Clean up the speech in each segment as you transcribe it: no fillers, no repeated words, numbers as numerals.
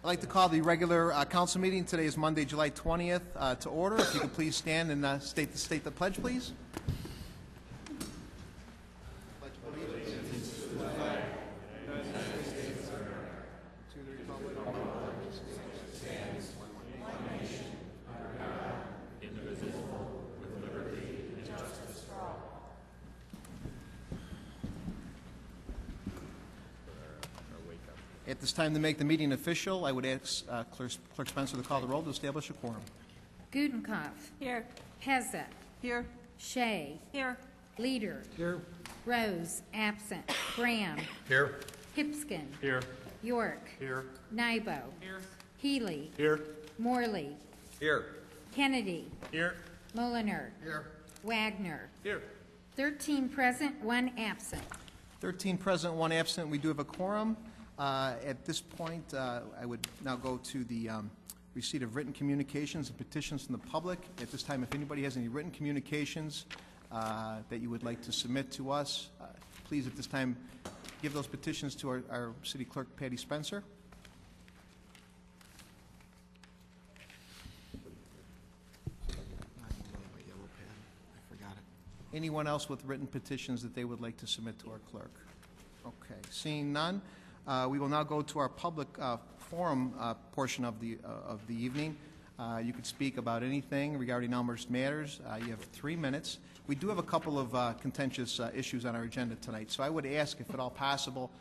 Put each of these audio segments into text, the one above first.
I'd like to call the regular council meeting. Today is Monday, July 20th, to order. If you could please stand and state the pledge, please. At this time, to make the meeting official, I would ask Clerk Spencer to call the roll to establish a quorum. Gudenkopf. Here. Pezza. Here. Shea. Here. Leader. Here. Rose, absent. Graham. Here. Hipskin. Here. York. Here. Nybo. Here. Healy. Here. Morley. Here. Kennedy. Here. Mulliner. Here. Wagner. Here. 13 present, 1 absent. 13 present, 1 absent. We do have a quorum. At this point, I would now go to the receipt of written communications and petitions from the public. At this time, if anybody has any written communications that you would like to submit to us, please at this time give those petitions to our City Clerk, Patty Spencer. Anyone else with written petitions that they would like to submit to our clerk? Okay, seeing none, we will now go to our public forum portion of the evening. You could speak about anything regarding Elmhurst matters. You have 3 minutes. We do have a couple of contentious issues on our agenda tonight, so I would ask, if at all possible,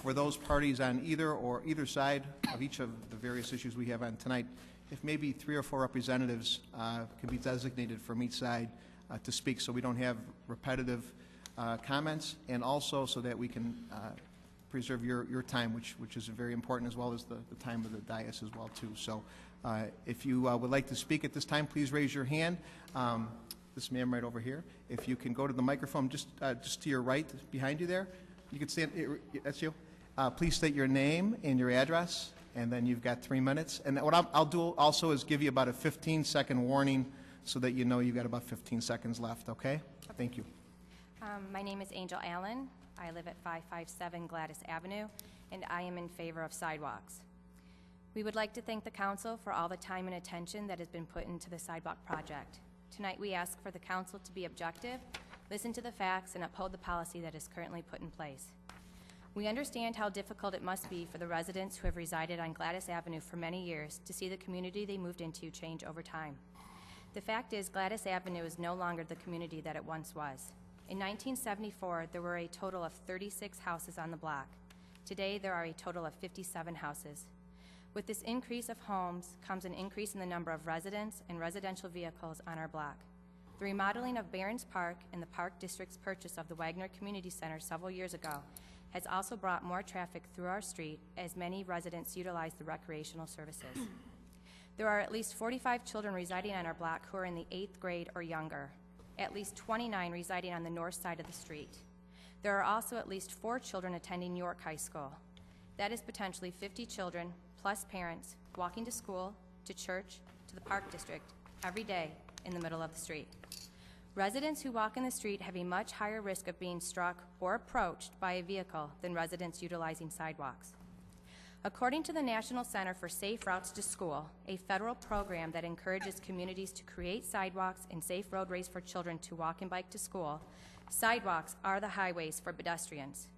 for those parties on either side of each of the various issues we have on tonight, if maybe 3 or 4 representatives could be designated from each side to speak, so we don't have repetitive comments, and also so that we can preserve your time, which is very important, as well as the time of the dais as well too. So if you would like to speak at this time, please raise your hand. This ma'am right over here. If you can go to the microphone just to your right, behind you there. You can stand. That's you. Please state your name and your address, and then you've got 3 minutes. And what I'll do also is give you about a 15-second warning, so that you know you've got about 15 seconds left. Okay? Thank you. My name is Angel Allen. I live at 557 Gladys Avenue, and I am in favor of sidewalks. We would like to thank the council for all the time and attention that has been put into the sidewalk project. Tonight we ask for the council to be objective, listen to the facts, and uphold the policy that is currently put in place. We understand how difficult it must be for the residents who have resided on Gladys Avenue for many years to see the community they moved into change over time. The fact is, Gladys Avenue is no longer the community that it once was. In 1974, there were a total of 36 houses on the block. Today, there are a total of 57 houses. With this increase of homes comes an increase in the number of residents and residential vehicles on our block. The remodeling of Barron's Park and the Park District's purchase of the Wagner Community Center several years ago has also brought more traffic through our street as many residents utilize the recreational services. There are at least 45 children residing on our block who are in the 8th grade or younger, at least 29 residing on the north side of the street. There are also at least 4 children attending York High School. That is potentially 50 children, plus parents, walking to school, to church, to the Park District, every day in the middle of the street. Residents who walk in the street have a much higher risk of being struck or approached by a vehicle than residents utilizing sidewalks. According to the National Center for Safe Routes to School, a federal program that encourages communities to create sidewalks and safe roadways for children to walk and bike to school, sidewalks are the highways for pedestrians.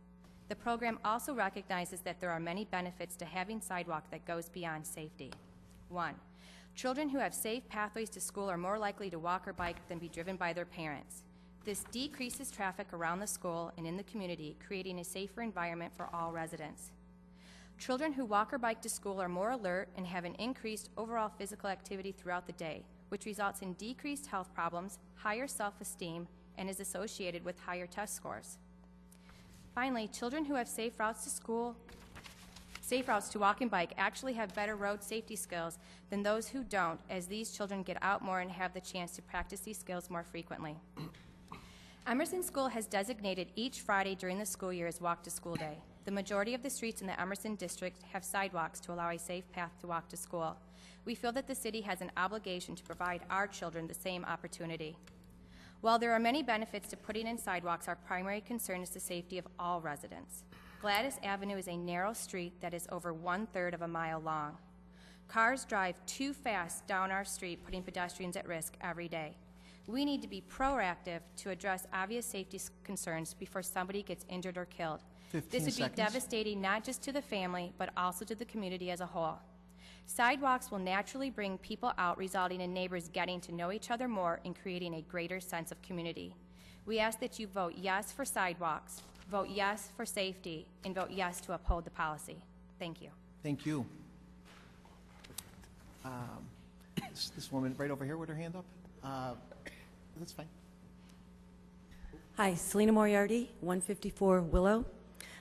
The program also recognizes that there are many benefits to having sidewalk that goes beyond safety. 1. Children who have safe pathways to school are more likely to walk or bike than be driven by their parents. This decreases traffic around the school and in the community, creating a safer environment for all residents. Children who walk or bike to school are more alert and have an increased overall physical activity throughout the day, which results in decreased health problems, higher self-esteem, and is associated with higher test scores. Finally, children who have safe routes to school, safe routes to walk and bike actually have better road safety skills than those who don't, as these children get out more and have the chance to practice these skills more frequently. Emerson School has designated each Friday during the school year as Walk to School Day. The majority of the streets in the Emerson district have sidewalks to allow a safe path to walk to school. We feel that the city has an obligation to provide our children the same opportunity. While there are many benefits to putting in sidewalks, our primary concern is the safety of all residents. Gladys Avenue is a narrow street that is over 1/3 of a mile long. Cars drive too fast down our street, putting pedestrians at risk every day. We need to be proactive to address obvious safety concerns before somebody gets injured or killed. 15 This would seconds. be devastating not just to the family, but also to the community as a whole. Sidewalks will naturally bring people out, resulting in neighbors getting to know each other more and creating a greater sense of community. We ask that you vote yes for sidewalks, vote yes for safety, and vote yes to uphold the policy. Thank you. Thank you. This woman right over here with her hand up. That's fine. Hi, Selena Moriarty, 154 Willow.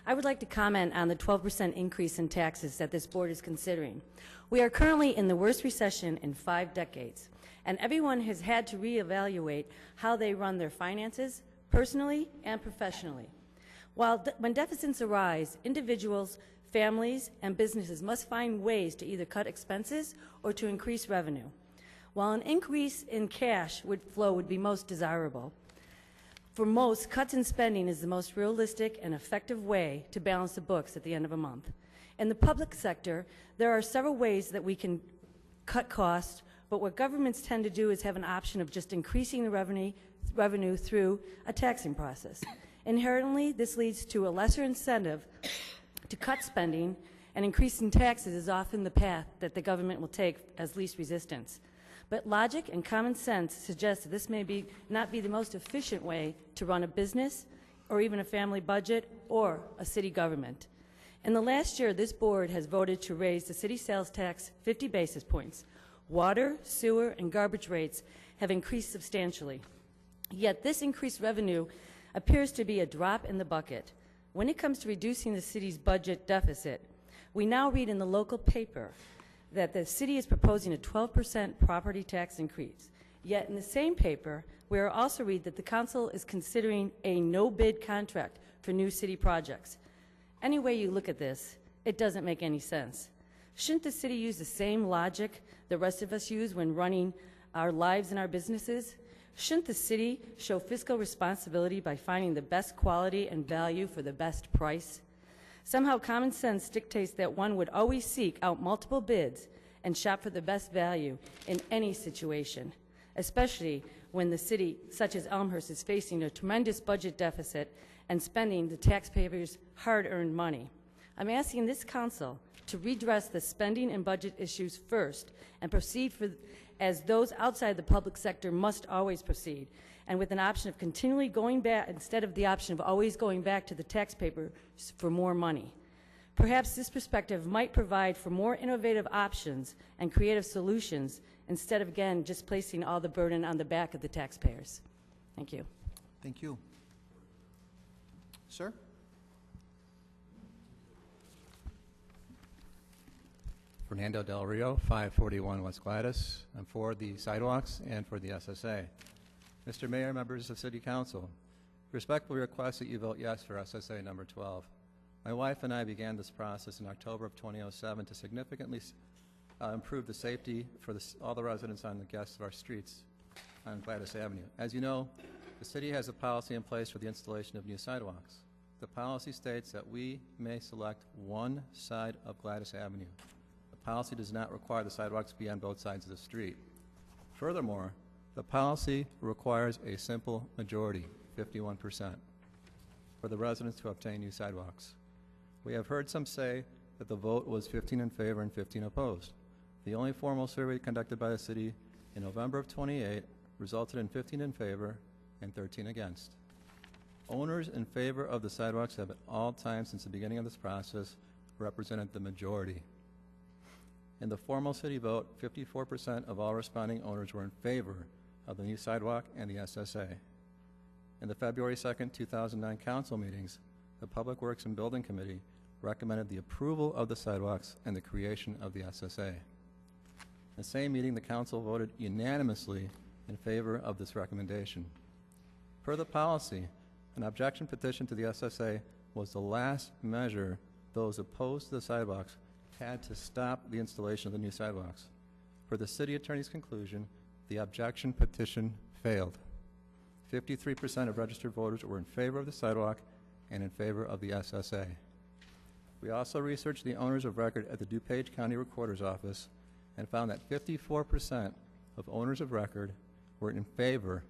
I would like to comment on the 12% increase in taxes that this board is considering. We are currently in the worst recession in 5 decades, and everyone has had to reevaluate how they run their finances, personally and professionally. When deficits arise, individuals, families, and businesses must find ways to either cut expenses or to increase revenue. While an increase in cash flow would be most desirable, for most, cuts in spending is the most realistic and effective way to balance the books at the end of a month. In the public sector, there are several ways that we can cut costs, but what governments tend to do is have an option of just increasing the revenue through a taxing process. Inherently, this leads to a lesser incentive to cut spending, and increasing taxes is often the path that the government will take as least resistance. But logic and common sense suggest that this may not be the most efficient way to run a business or even a family budget or a city government. In the last year, this board has voted to raise the city sales tax 50 basis points. Water, sewer, and garbage rates have increased substantially. Yet this increased revenue appears to be a drop in the bucket. When it comes to reducing the city's budget deficit, we now read in the local paper that the city is proposing a 12% property tax increase. Yet in the same paper, we also read that the council is considering a no-bid contract for new city projects. Any way you look at this, it doesn't make any sense. Shouldn't the city use the same logic the rest of us use when running our lives and our businesses? Shouldn't the city show fiscal responsibility by finding the best quality and value for the best price? Somehow common sense dictates that one would always seek out multiple bids and shop for the best value in any situation, especially when the city, such as Elmhurst, is facing a tremendous budget deficit and spending the taxpayers' hard-earned money. I'm asking this council to redress the spending and budget issues first and proceed as those outside the public sector must always proceed, and with an option of continually going back instead of the option of always going back to the taxpayer for more money. Perhaps this perspective might provide for more innovative options and creative solutions instead of, again, just placing all the burden on the back of the taxpayers. Thank you. Thank you. Sir? Fernando Del Rio, 541 West Gladys. I'm for the sidewalks and for the SSA. Mr. Mayor, members of City Council, respectfully request that you vote yes for SSA number 12. My wife and I began this process in October of 2007 to significantly improve the safety for all the residents on the guests of our streets on Gladys Avenue. As you know, the city has a policy in place for the installation of new sidewalks. The policy states that we may select one side of Gladys Avenue. The policy does not require the sidewalks to be on both sides of the street. Furthermore, the policy requires a simple majority, 51%, for the residents to obtain new sidewalks. We have heard some say that the vote was 15 in favor and 15 opposed. The only formal survey conducted by the city in November of 28 resulted in 15 in favor and 13 against. Owners in favor of the sidewalks have at all times since the beginning of this process represented the majority. In the formal city vote, 54% of all responding owners were in favor of the new sidewalk and the SSA. In the February 2nd, 2009 council meetings, the Public Works and Building Committee recommended the approval of the sidewalks and the creation of the SSA. In the same meeting, the council voted unanimously in favor of this recommendation. Per the policy, an objection petition to the SSA was the last measure those opposed to the sidewalks had to stop the installation of the new sidewalks. Per the city attorney's conclusion, the objection petition failed. 53% of registered voters were in favor of the sidewalk and in favor of the SSA. We also researched the owners of record at the DuPage County Recorder's Office and found that 54% of owners of record were in favor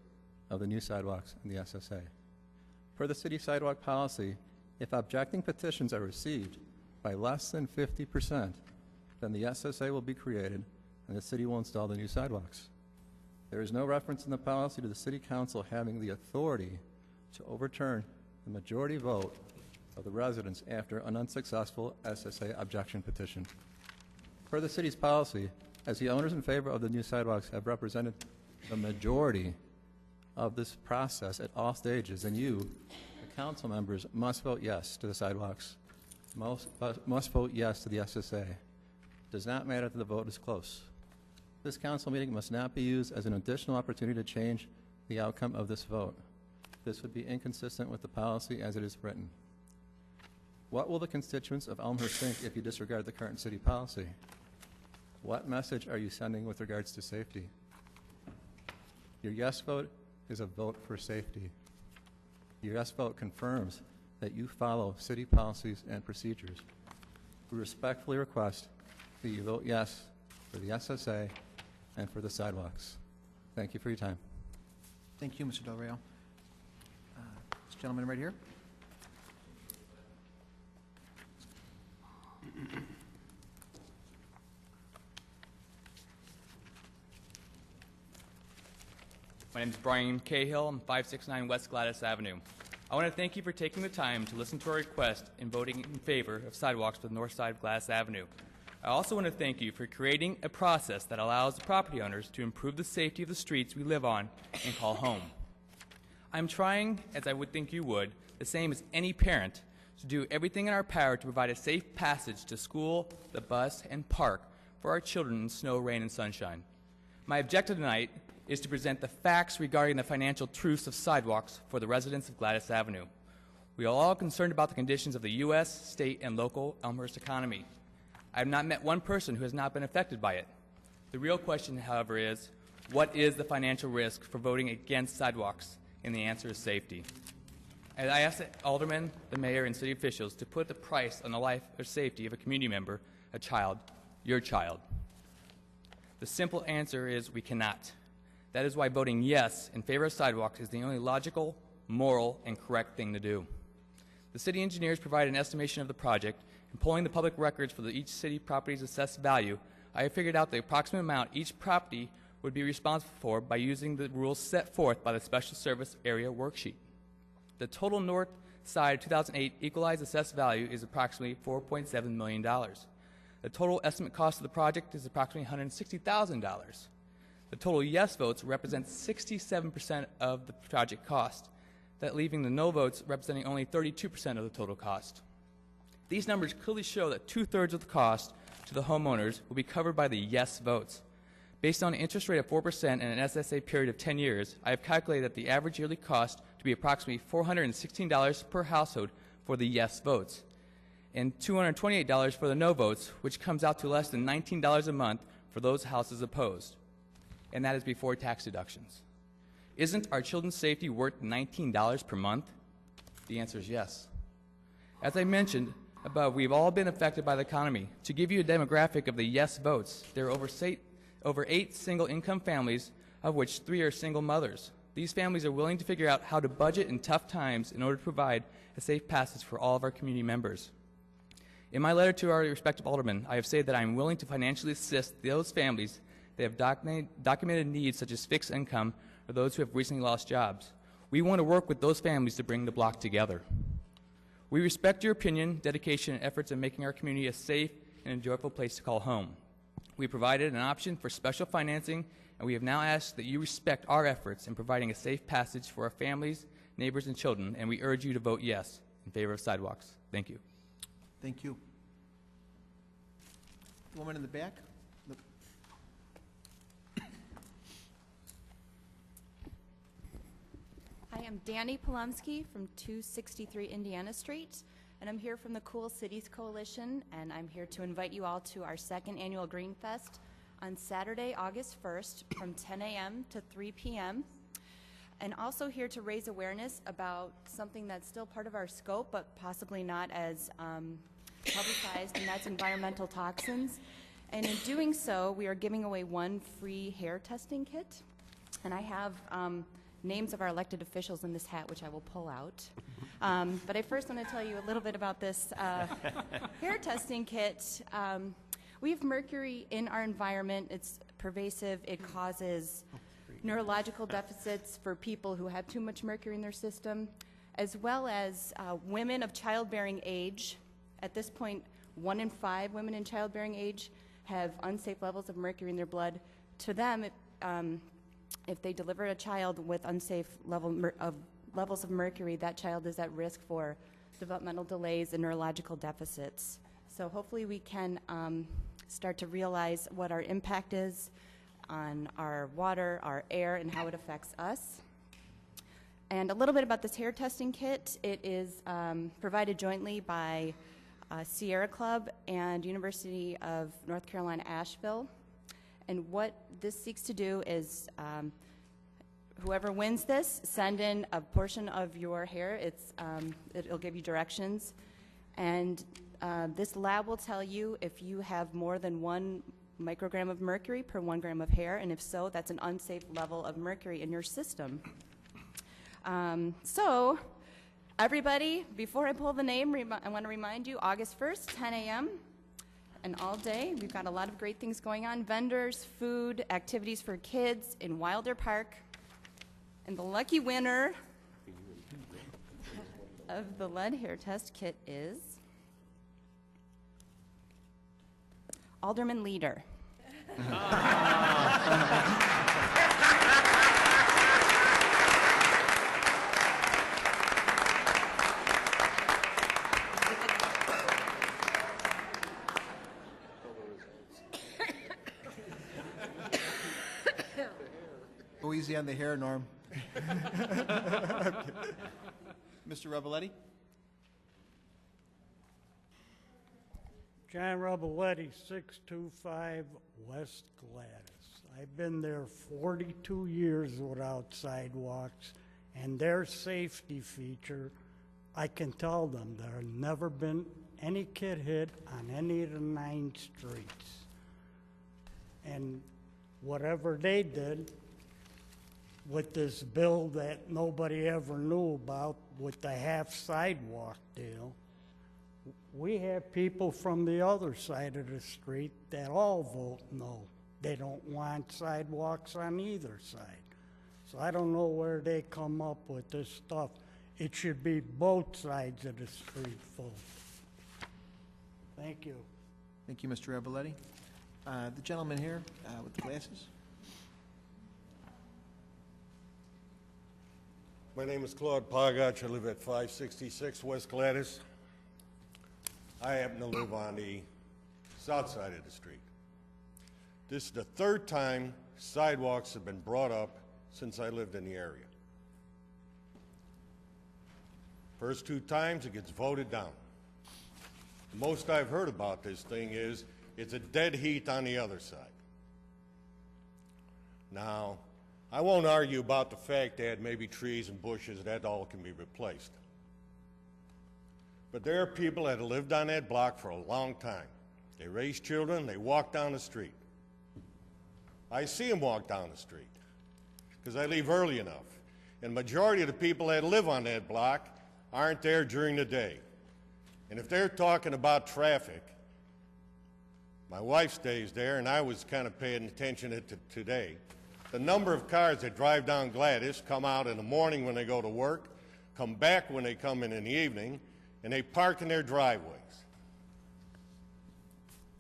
of the new sidewalks in the SSA. Per the city sidewalk policy, if objecting petitions are received by less than 50%, then the SSA will be created and the city will install the new sidewalks. There is no reference in the policy to the city council having the authority to overturn the majority vote of the residents after an unsuccessful SSA objection petition. Per the city's policy, as the owners in favor of the new sidewalks have represented the majority of this process at all stages, then you, the council members, must vote yes to the sidewalks, must vote yes to the SSA. It does not matter that the vote is close. This council meeting must not be used as an additional opportunity to change the outcome of this vote. This would be inconsistent with the policy as it is written. What will the constituents of Elmhurst think if you disregard the current city policy? What message are you sending with regards to safety? Your yes vote is a vote for safety. Your yes vote confirms that you follow city policies and procedures. We respectfully request that you vote yes for the SSA and for the sidewalks. Thank you for your time. Thank you, Mr. Del Rio. This gentleman right here. My name is Brian Cahill. I'm 569 West Gladys Avenue. I want to thank you for taking the time to listen to our request and voting in favor of sidewalks for the north side of Gladys Avenue. I also want to thank you for creating a process that allows the property owners to improve the safety of the streets we live on and call home. I'm trying, as I would think you would, the same as any parent, to do everything in our power to provide a safe passage to school, the bus, and park for our children in snow, rain, and sunshine. My objective tonight is to present the facts regarding the financial truths of sidewalks for the residents of Gladys Avenue. We are all concerned about the conditions of the U.S., state, and local Elmhurst economy. I have not met one person who has not been affected by it. The real question, however, is, what is the financial risk for voting against sidewalks? And the answer is safety. And I ask the aldermen, the mayor, and city officials to put the price on the life or safety of a community member, a child, your child. The simple answer is we cannot. That is why voting yes in favor of sidewalks is the only logical, moral, and correct thing to do. The city engineers provide an estimation of the project, and pulling the public records for each city property's assessed value, I have figured out the approximate amount each property would be responsible for by using the rules set forth by the Special Service Area Worksheet. The total north side 2008 equalized assessed value is approximately $4.7 million. The total estimate cost of the project is approximately $160,000. The total yes votes represent 67% of the project cost, that leaving the no votes representing only 32% of the total cost. These numbers clearly show that 2/3 of the cost to the homeowners will be covered by the yes votes. Based on an interest rate of 4% and an SSA period of 10 years, I have calculated that the average yearly cost to be approximately $416 per household for the yes votes, and $228 for the no votes, which comes out to less than $19 a month for those houses opposed. And that is before tax deductions. Isn't our children's safety worth $19 per month? The answer is yes. As I mentioned above, we've all been affected by the economy. To give you a demographic of the yes votes, there are over 8 single-income families, of which 3 are single mothers. These families are willing to figure out how to budget in tough times in order to provide a safe passage for all of our community members. In my letter to our respective aldermen, I have said that I am willing to financially assist those families that have documented needs such as fixed income or those who have recently lost jobs. We want to work with those families to bring the block together. We respect your opinion, dedication, and efforts in making our community a safe and enjoyable place to call home. We provided an option for special financing, and we have now asked that you respect our efforts in providing a safe passage for our families, neighbors, and children, and we urge you to vote yes in favor of sidewalks. Thank you. Thank you. The woman in the back. Hi, I'm Danny Polomsky from 263 Indiana Street, and I'm here from the Cool Cities Coalition, and I'm here to invite you all to our second annual Green Fest on Saturday, August 1st from 10 a.m. to 3 p.m. And also here to raise awareness about something that's still part of our scope, but possibly not as publicized, and that's environmental toxins. And in doing so, we are giving away one free hair testing kit. And I have names of our elected officials in this hat, which I will pull out. But I first want to tell you a little bit about this hair testing kit. We have mercury in our environment. It's pervasive. It causes neurological deficits for people who have too much mercury in their system, as well as women of childbearing age. At this point, 1 in 5 women in childbearing age have unsafe levels of mercury in their blood. To them, if they deliver a child with unsafe levels of mercury, that child is at risk for developmental delays and neurological deficits. So hopefully we can start to realize what our impact is on our water, our air, and how it affects us. And a little bit about this hair testing kit. It is provided jointly by Sierra Club and University of North Carolina, Asheville. And what this seeks to do is whoever wins this, send in a portion of your hair. It'll give you directions. And this lab will tell you if you have more than 1 microgram of mercury per 1 gram of hair, and if so, that's an unsafe level of mercury in your system. So, everybody, before I pull the name, I want to remind you, August 1st, 10 a.m., and all day. We've got a lot of great things going on, vendors, food, activities for kids in Wilder Park. And the lucky winner of the lead hair test kit is Alderman Leader. Go easy on the hair, Norm. Mr. Revelletti? John Revelletti, 625 West Gladys. I've been there 42 years without sidewalks, and their safety feature, I can tell them there's never been any kid hit on any of the 9 streets. And whatever they did with this bill that nobody ever knew about with the half sidewalk deal, we have people from the other side of the street that all vote no. They don't want sidewalks on either side. So I don't know where they come up with this stuff. It should be both sides of the street full. Thank you. Thank you, Mr. Revelletti. The gentleman here with the glasses. My name is Claude Pagach. I live at 566 West Gladys. I happen to live on the south side of the street. This is the 3rd time sidewalks have been brought up since I lived in the area. First 2 times it gets voted down. The most I've heard about this thing is it's a dead heat on the other side. Now, I won't argue about the fact that maybe trees and bushes, that all can be replaced. But there are people that have lived on that block for a long time. They raise children, they walk down the street. I see them walk down the street because I leave early enough. And the majority of the people that live on that block aren't there during the day. And if they're talking about traffic, my wife stays there, and I was kind of paying attention to it today. The number of cars that drive down Gladys come out in the morning when they go to work, come back when they come in the evening, and they park in their driveways.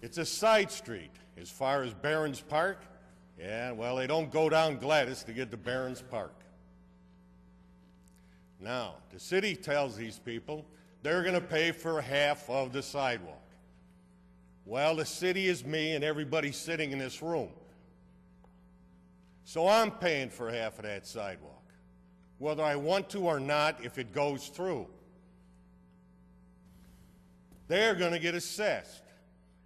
It's a side street. As far as Barron's Park, yeah, well, they don't go down Gladys to get to Barron's Park. Now, the city tells these people they're going to pay for half of the sidewalk. Well, the city is me and everybody sitting in this room. So I'm paying for half of that sidewalk, whether I want to or not, if it goes through. They're going to get assessed,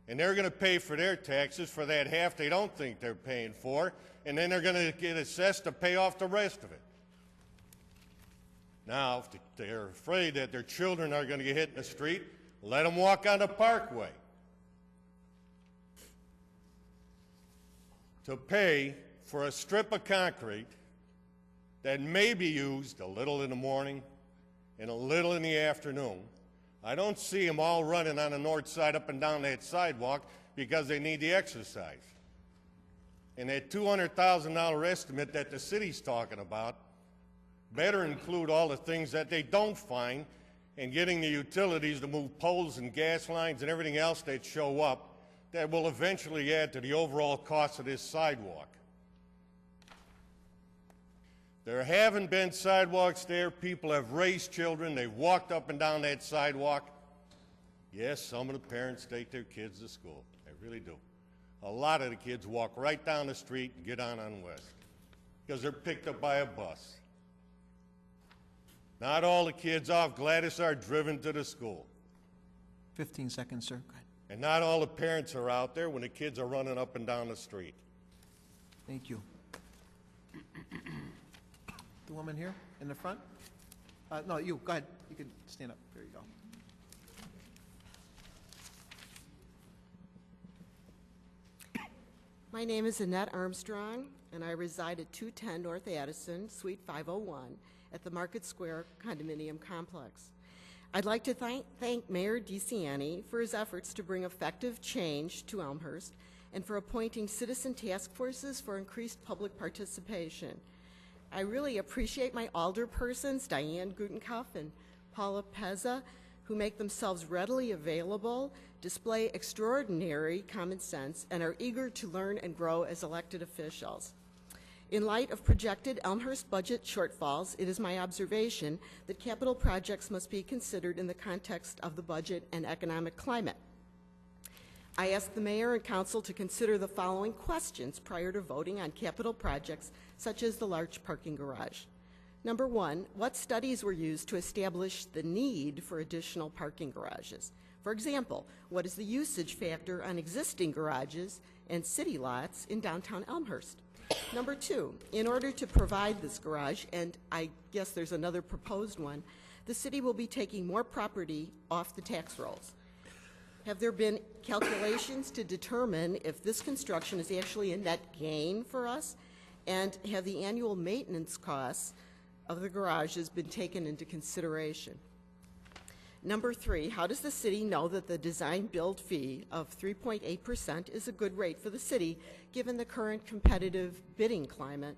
and they're going to pay for their taxes for that half they don't think they're paying for, and then they're going to get assessed to pay off the rest of it. Now, if they're afraid that their children are going to get hit in the street, let them walk on the parkway. To pay for a strip of concrete that may be used a little in the morning and a little in the afternoon. I don't see them all running on the north side up and down that sidewalk because they need the exercise. And that $200,000 estimate that the city's talking about better include all the things that they don't find in getting the utilities to move poles and gas lines and everything else that show up that will eventually add to the overall cost of this sidewalk. There haven't been sidewalks there. People have raised children. They've walked up and down that sidewalk. Yes, some of the parents take their kids to school. They really do. A lot of the kids walk right down the street and get on West because they're picked up by a bus. Not all the kids off Gladys are driven to the school. 15 seconds, sir. Go ahead. And not all the parents are out there when the kids are running up and down the street. Thank you. The woman here in the front? No, you. Go ahead. You can stand up. There you go. My name is Annette Armstrong, and I reside at 210 North Addison, Suite 501, at the Market Square Condominium Complex. I'd like to thank Mayor DeCiani for his efforts to bring effective change to Elmhurst and for appointing citizen task forces for increased public participation. I really appreciate my alderpersons, Diane Gutenkopf and Paula Pezza, who make themselves readily available, display extraordinary common sense, and are eager to learn and grow as elected officials. In light of projected Elmhurst budget shortfalls, it is my observation that capital projects must be considered in the context of the budget and economic climate. I ask the mayor and council to consider the following questions prior to voting on capital projects such as the large parking garage. Number one, what studies were used to establish the need for additional parking garages? For example, what is the usage factor on existing garages and city lots in downtown Elmhurst? Number two, in order to provide this garage, and I guess there's another proposed one, the city will be taking more property off the tax rolls. Have there been calculations to determine if this construction is actually a net gain for us? And have the annual maintenance costs of the garages been taken into consideration? Number three, how does the city know that the design build fee of 3.8% is a good rate for the city given the current competitive bidding climate?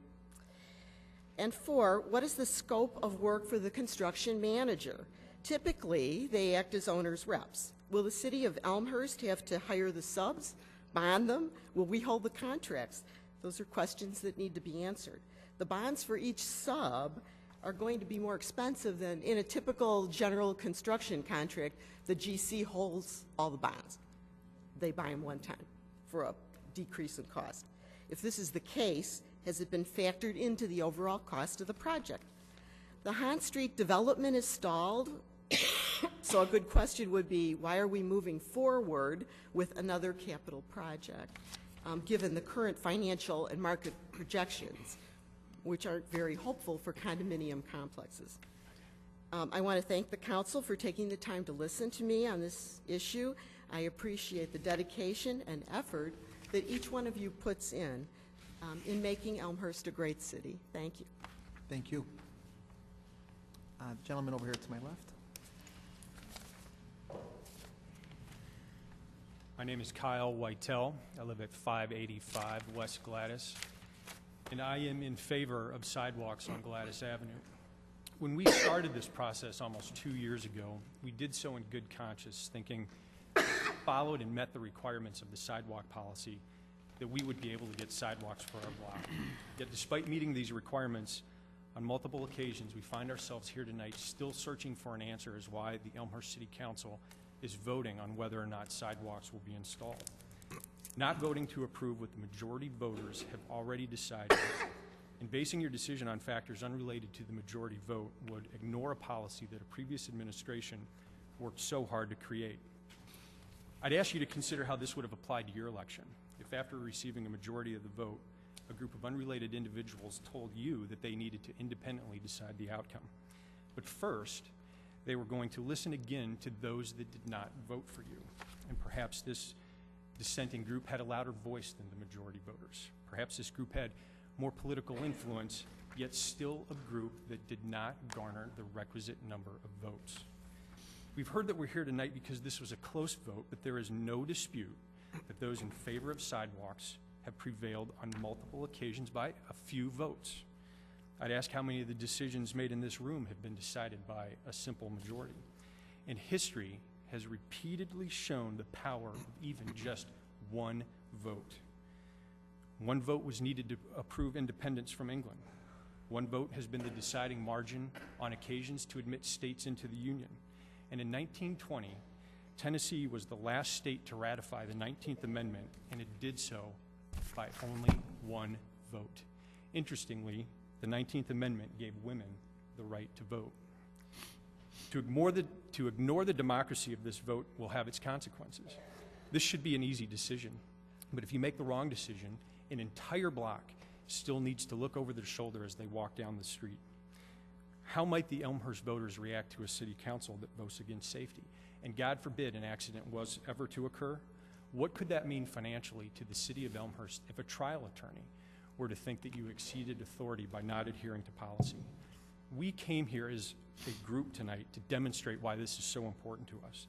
And four, what is the scope of work for the construction manager? Typically, they act as owner's reps. Will the city of Elmhurst have to hire the subs, bond them? Will we hold the contracts? Those are questions that need to be answered. The bonds for each sub are going to be more expensive than in a typical general construction contract. The GC holds all the bonds. They buy them one time for a decrease in cost. If this is the case, has it been factored into the overall cost of the project? The Hahn Street development is stalled, so a good question would be, why are we moving forward with another capital project, given the current financial and market projections, which aren't very hopeful for condominium complexes? I want to thank the council for taking the time to listen to me on this issue. I appreciate the dedication and effort that each one of you puts in making Elmhurst a great city. Thank you. Thank you. Gentleman over here to my left. My name is Kyle Whitell. I live at 585 West Gladys, and I am in favor of sidewalks on Gladys Avenue. When we started this process almost 2 years ago, we did so in good conscience, thinking followed and met the requirements of the sidewalk policy, that we would be able to get sidewalks for our block. Yet despite meeting these requirements on multiple occasions, we find ourselves here tonight still searching for an answer as why the Elmhurst City Council is voting on whether or not sidewalks will be installed. Not voting to approve what the majority voters have already decided, and basing your decision on factors unrelated to the majority vote would ignore a policy that a previous administration worked so hard to create. I'd ask you to consider how this would have applied to your election if, after receiving a majority of the vote, a group of unrelated individuals told you that they needed to independently decide the outcome. But first, they were going to listen again to those that did not vote for you. And perhaps this dissenting group had a louder voice than the majority voters. Perhaps this group had more political influence, yet still a group that did not garner the requisite number of votes. We've heard that we're here tonight because this was a close vote, but there is no dispute that those in favor of sidewalks have prevailed on multiple occasions by a few votes. I'd ask how many of the decisions made in this room have been decided by a simple majority. And history has repeatedly shown the power of even just one vote. One vote was needed to approve independence from England. One vote has been the deciding margin on occasions to admit states into the Union. And in 1920, Tennessee was the last state to ratify the 19th Amendment, and it did so by only one vote. Interestingly, the 19th Amendment gave women the right to vote. To ignore the democracy of this vote will have its consequences. This should be an easy decision, but if you make the wrong decision, an entire block still needs to look over their shoulder as they walk down the street. How might the Elmhurst voters react to a city council that votes against safety? And God forbid an accident was ever to occur, what could that mean financially to the city of Elmhurst if a trial attorney were to think that you exceeded authority by not adhering to policy? We came here as a group tonight to demonstrate why this is so important to us.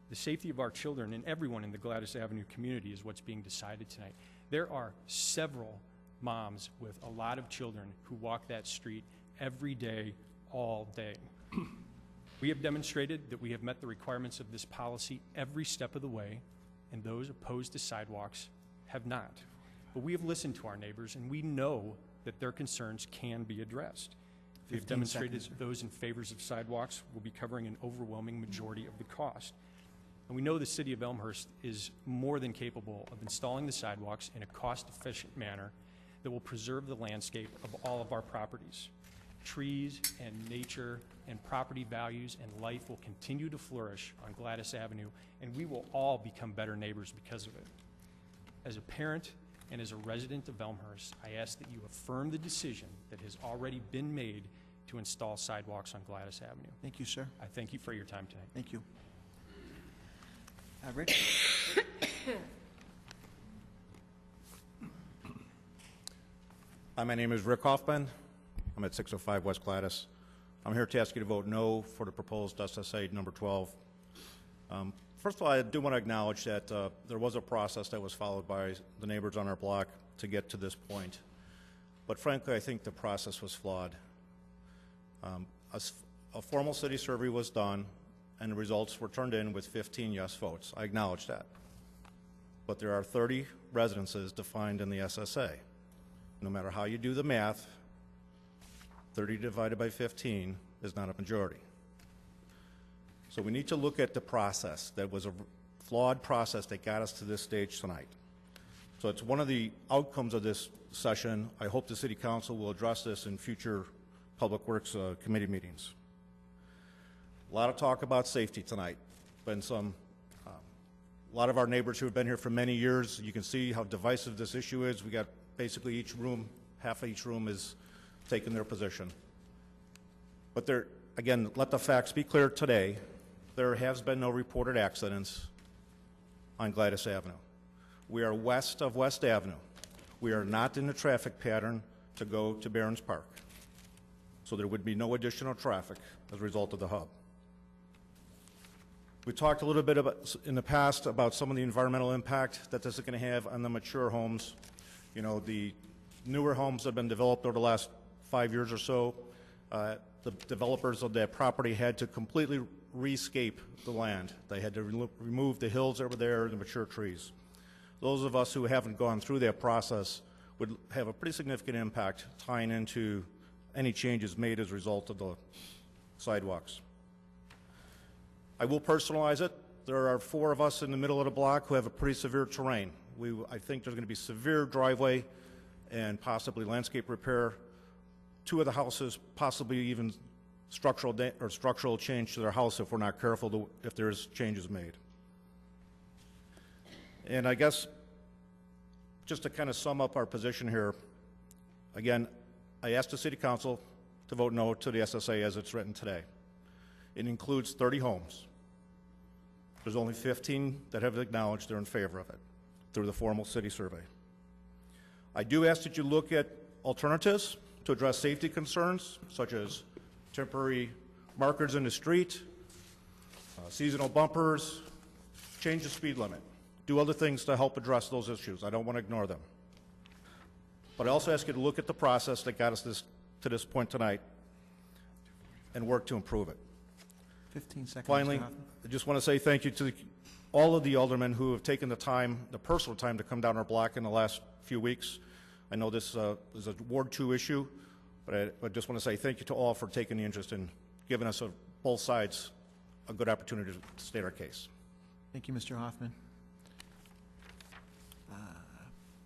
The safety of our children and everyone in the Gladys Avenue community is what's being decided tonight. There are several moms with a lot of children who walk that street every day, all day. We have demonstrated that we have met the requirements of this policy every step of the way, and those opposed to sidewalks have not. But we have listened to our neighbors, and we know that their concerns can be addressed. We have demonstrated that those in favor of sidewalks will be covering an overwhelming majority of the cost. And we know the city of Elmhurst is more than capable of installing the sidewalks in a cost-efficient manner that will preserve the landscape of all of our properties. Trees and nature and property values and life will continue to flourish on Gladys Avenue, and we will all become better neighbors because of it. As a parent and as a resident of Elmhurst, I ask that you affirm the decision that has already been made to install sidewalks on Gladys Avenue. Thank you, sir. I thank you for your time tonight. Thank you. Rich? Hi, my name is Rick Hoffman. I'm at 605 West Gladys. I'm here to ask you to vote no for the proposed SSA number 12. First of all, I do want to acknowledge that there was a process that was followed by the neighbors on our block to get to this point. But frankly, I think the process was flawed. A formal city survey was done, and the results were turned in with 15 yes votes. I acknowledge that. But there are 30 residences defined in the SSA. No matter how you do the math, 30 divided by 15 is not a majority. So we need to look at the process. That was a flawed process that got us to this stage tonight. So it's one of the outcomes of this session. I hope the City Council will address this in future Public Works Committee meetings. A lot of talk about safety tonight. Been a lot of our neighbors who have been here for many years, you can see how divisive this issue is. We got basically each room, half of each room is taking their position. But there, again, let the facts be clear today. There has been no reported accidents on Gladys Avenue. We are west of West Avenue. We are not in the traffic pattern to go to Barron's Park. So there would be no additional traffic as a result of the hub. We talked a little bit about, in the past, about some of the environmental impact that this is going to have on the mature homes. You know, the newer homes that have been developed over the last 5 years or so, the developers of that property had to completely rescape the land. They had to remove the hills that were there and the mature trees. Those of us who haven't gone through that process would have a pretty significant impact tying into any changes made as a result of the sidewalks. I will personalize it. There are 4 of us in the middle of the block who have a pretty severe terrain. I think there's going to be severe driveway and possibly landscape repair. 2 of the houses, possibly even structural change to their house if we're not careful if there's changes made. And I guess just to kind of sum up our position here, again, I asked the City Council to vote no to the SSA as it's written today. It includes 30 homes. There's only 15 that have acknowledged they're in favor of it through the formal city survey. I do ask that you look at alternatives to address safety concerns, such as temporary markers in the street, seasonal bumpers, change the speed limit, do other things to help address those issues. I don't want to ignore them. But I also ask you to look at the process that got us to this point tonight and work to improve it. 15 seconds. Finally, Mr. Hoffman. I just want to say thank you to all of the aldermen who have taken the time, the personal time, to come down our block in the last few weeks. I know this is a Ward 2 issue, but I just want to say thank you to all for taking the interest in giving us, both sides, a good opportunity to state our case. Thank you, Mr. Hoffman.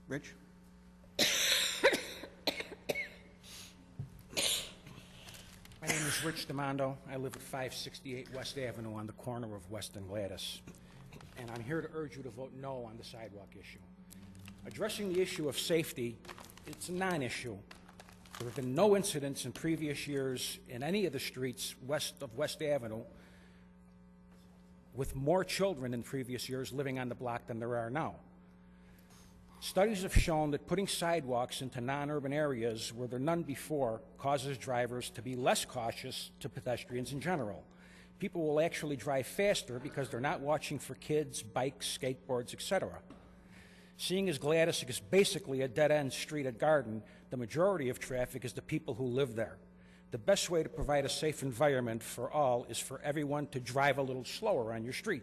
Rich? My name is Rich DeMondo. I live at 568 West Avenue on the corner of West and Gladys. And I'm here to urge you to vote no on the sidewalk issue. Addressing the issue of safety, it's a non-issue. There have been no incidents in previous years in any of the streets west of West Avenue with more children in previous years living on the block than there are now. Studies have shown that putting sidewalks into non-urban areas where there are none before causes drivers to be less cautious to pedestrians in general. People will actually drive faster because they're not watching for kids, bikes, skateboards, etc. Seeing as Gladys is basically a dead-end street at Garden, the majority of traffic is the people who live there. The best way to provide a safe environment for all is for everyone to drive a little slower on your street.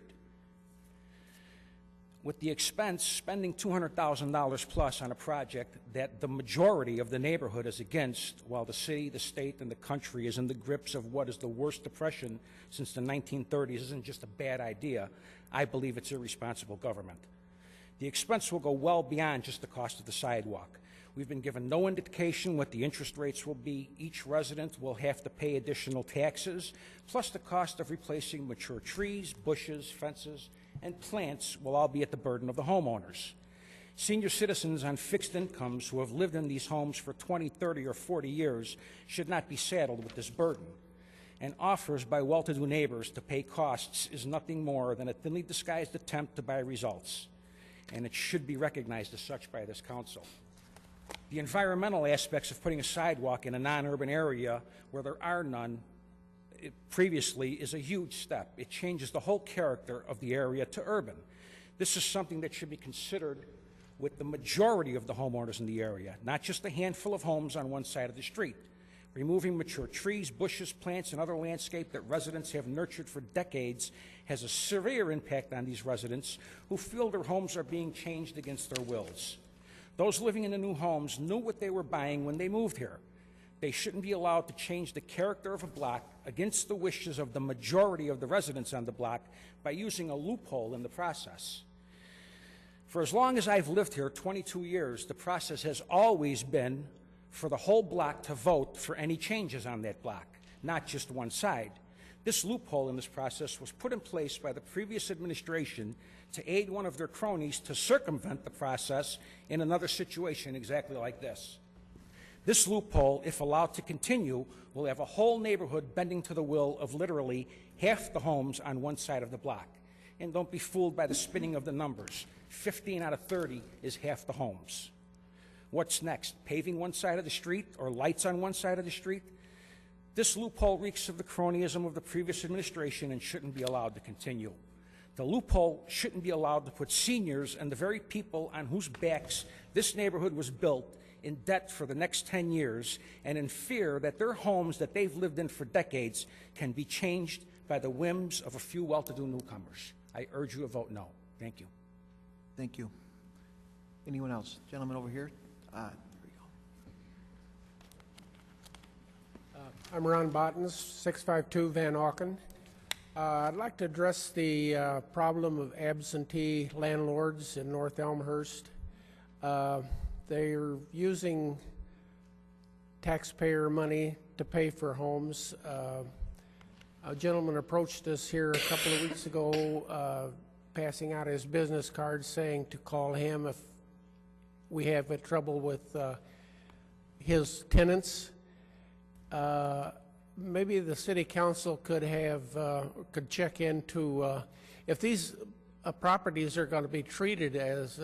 With the expense, spending $200,000 plus on a project that the majority of the neighborhood is against, while the city, the state, and the country is in the grips of what is the worst depression since the 1930s, isn't just a bad idea. I believe it's irresponsible government. The expense will go well beyond just the cost of the sidewalk. We've been given no indication what the interest rates will be. Each resident will have to pay additional taxes, plus the cost of replacing mature trees, bushes, fences, and plants will all be at the burden of the homeowners. Senior citizens on fixed incomes who have lived in these homes for 20, 30, or 40 years should not be saddled with this burden. And offers by well-to-do neighbors to pay costs is nothing more than a thinly disguised attempt to buy results, and it should be recognized as such by this council. The environmental aspects of putting a sidewalk in a non-urban area where there are none previously is a huge step. It changes the whole character of the area to urban. This is something that should be considered with the majority of the homeowners in the area, not just a handful of homes on one side of the street. Removing mature trees, bushes, plants, and other landscape that residents have nurtured for decades has a severe impact on these residents who feel their homes are being changed against their wills. Those living in the new homes knew what they were buying when they moved here. They shouldn't be allowed to change the character of a block against the wishes of the majority of the residents on the block by using a loophole in the process. For as long as I've lived here, 22 years, the process has always been for the whole block to vote for any changes on that block, not just one side. This loophole in this process was put in place by the previous administration to aid one of their cronies to circumvent the process in another situation exactly like this. This loophole, if allowed to continue, will have a whole neighborhood bending to the will of literally half the homes on one side of the block. And don't be fooled by the spinning of the numbers. 15 out of 30 is half the homes. What's next? Paving one side of the street or lights on one side of the street? This loophole reeks of the cronyism of the previous administration and shouldn't be allowed to continue. The loophole shouldn't be allowed to put seniors and the very people on whose backs this neighborhood was built in debt for the next 10 years and in fear that their homes that they've lived in for decades can be changed by the whims of a few well-to-do newcomers. I urge you to vote no. Thank you. Thank you. Anyone else? Gentleman over here. There we go. I'm Ron Bottens, 652 Van Auken. I'd like to address the problem of absentee landlords in North Elmhurst. They're using taxpayer money to pay for homes. A gentleman approached us here a couple of weeks ago, passing out his business card saying to call him if we have trouble with his tenants. maybe the city council could have, could check into, if these properties are going to be treated as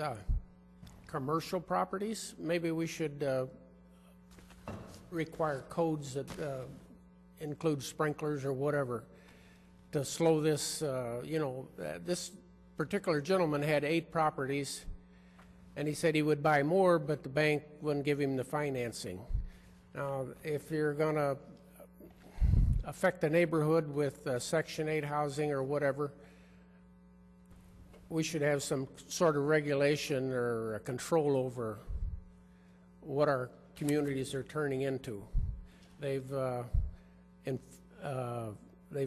commercial properties, maybe we should require codes that include sprinklers or whatever to slow this, this particular gentleman had 8 properties, and he said he would buy more, but the bank wouldn't give him the financing. Now, if you're going to affect the neighborhood with Section 8 housing or whatever, we should have some sort of regulation or control over what our communities are turning into. They've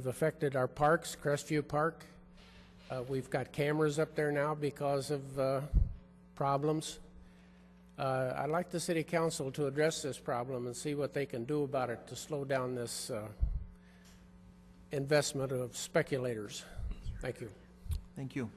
affected our parks, Crestview Park. We've got cameras up there now because of problems. I'd like the city council to address this problem and see what they can do about it to slow down this investment of speculators. Thank you. Thank you.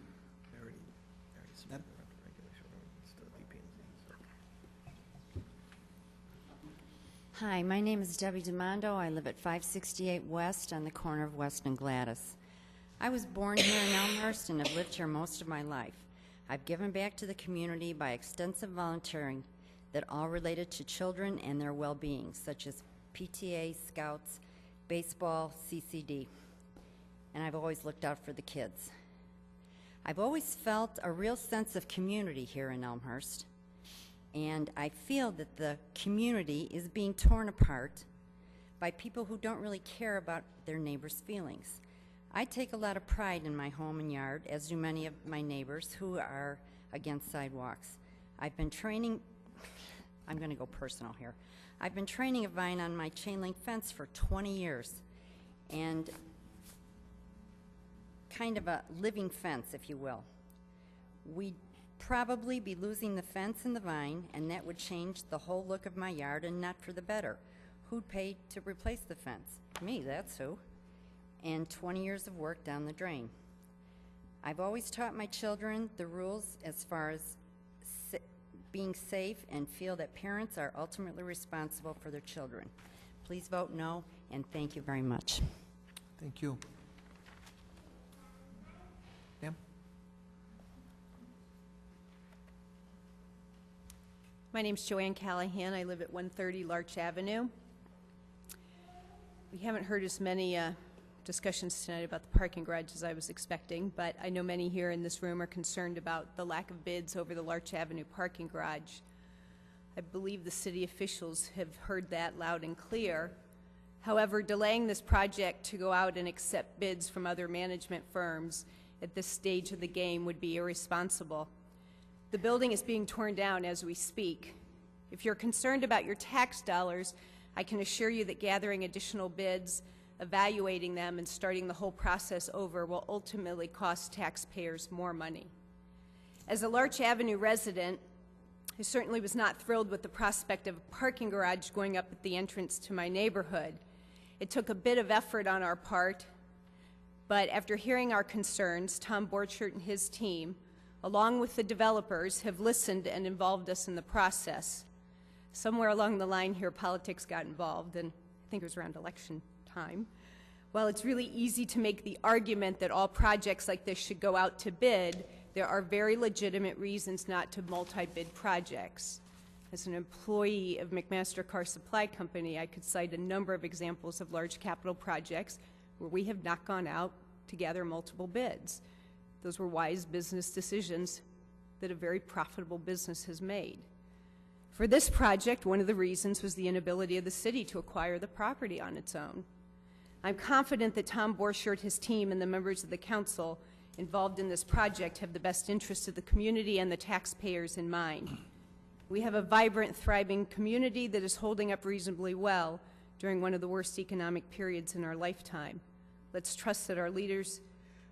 Hi, my name is Debbie DeMondo. I live at 568 West on the corner of West and Gladys. I was born here in Elmhurst and have lived here most of my life. I've given back to the community by extensive volunteering that all related to children and their well-being, such as PTA, Scouts, baseball, CCD. And I've always looked out for the kids. I've always felt a real sense of community here in Elmhurst. And I feel that the community is being torn apart by people who don't really care about their neighbors' feelings. I take a lot of pride in my home and yard, as do many of my neighbors who are against sidewalks. I've been training, I'm going to go personal here. I've been training a vine on my chain link fence for 20 years, and kind of a living fence, if you will. We'd probably be losing the fence and the vine, and that would change the whole look of my yard, and not for the better. Who'd pay to replace the fence? Me, that's who. And 20 years of work down the drain. I've always taught my children the rules as far as being safe, and feel that parents are ultimately responsible for their children. Please vote no, and thank you very much. Thank you. Ma'am? My name's Joanne Callahan. I live at 130 Larch Avenue. We haven't heard as many discussions tonight about the parking garage as I was expecting, but I know many here in this room are concerned about the lack of bids over the Larch Avenue parking garage. I believe the city officials have heard that loud and clear. However, delaying this project to go out and accept bids from other management firms at this stage of the game would be irresponsible. The building is being torn down as we speak. If you're concerned about your tax dollars, I can assure you that gathering additional bids, evaluating them, and starting the whole process over will ultimately cost taxpayers more money. As a Larch Avenue resident, I certainly was not thrilled with the prospect of a parking garage going up at the entrance to my neighborhood. It took a bit of effort on our part, but after hearing our concerns, Tom Borchert and his team, along with the developers, have listened and involved us in the process. Somewhere along the line here, politics got involved, and I think it was around election time. While it's really easy to make the argument that all projects like this should go out to bid, there are very legitimate reasons not to multi-bid projects. As an employee of McMaster Car Supply Company, I could cite a number of examples of large capital projects where we have not gone out to gather multiple bids. Those were wise business decisions that a very profitable business has made. For this project, one of the reasons was the inability of the city to acquire the property on its own. I'm confident that Tom Borchert, his team, and the members of the council involved in this project have the best interests of the community and the taxpayers in mind. We have a vibrant, thriving community that is holding up reasonably well during one of the worst economic periods in our lifetime. Let's trust that our leaders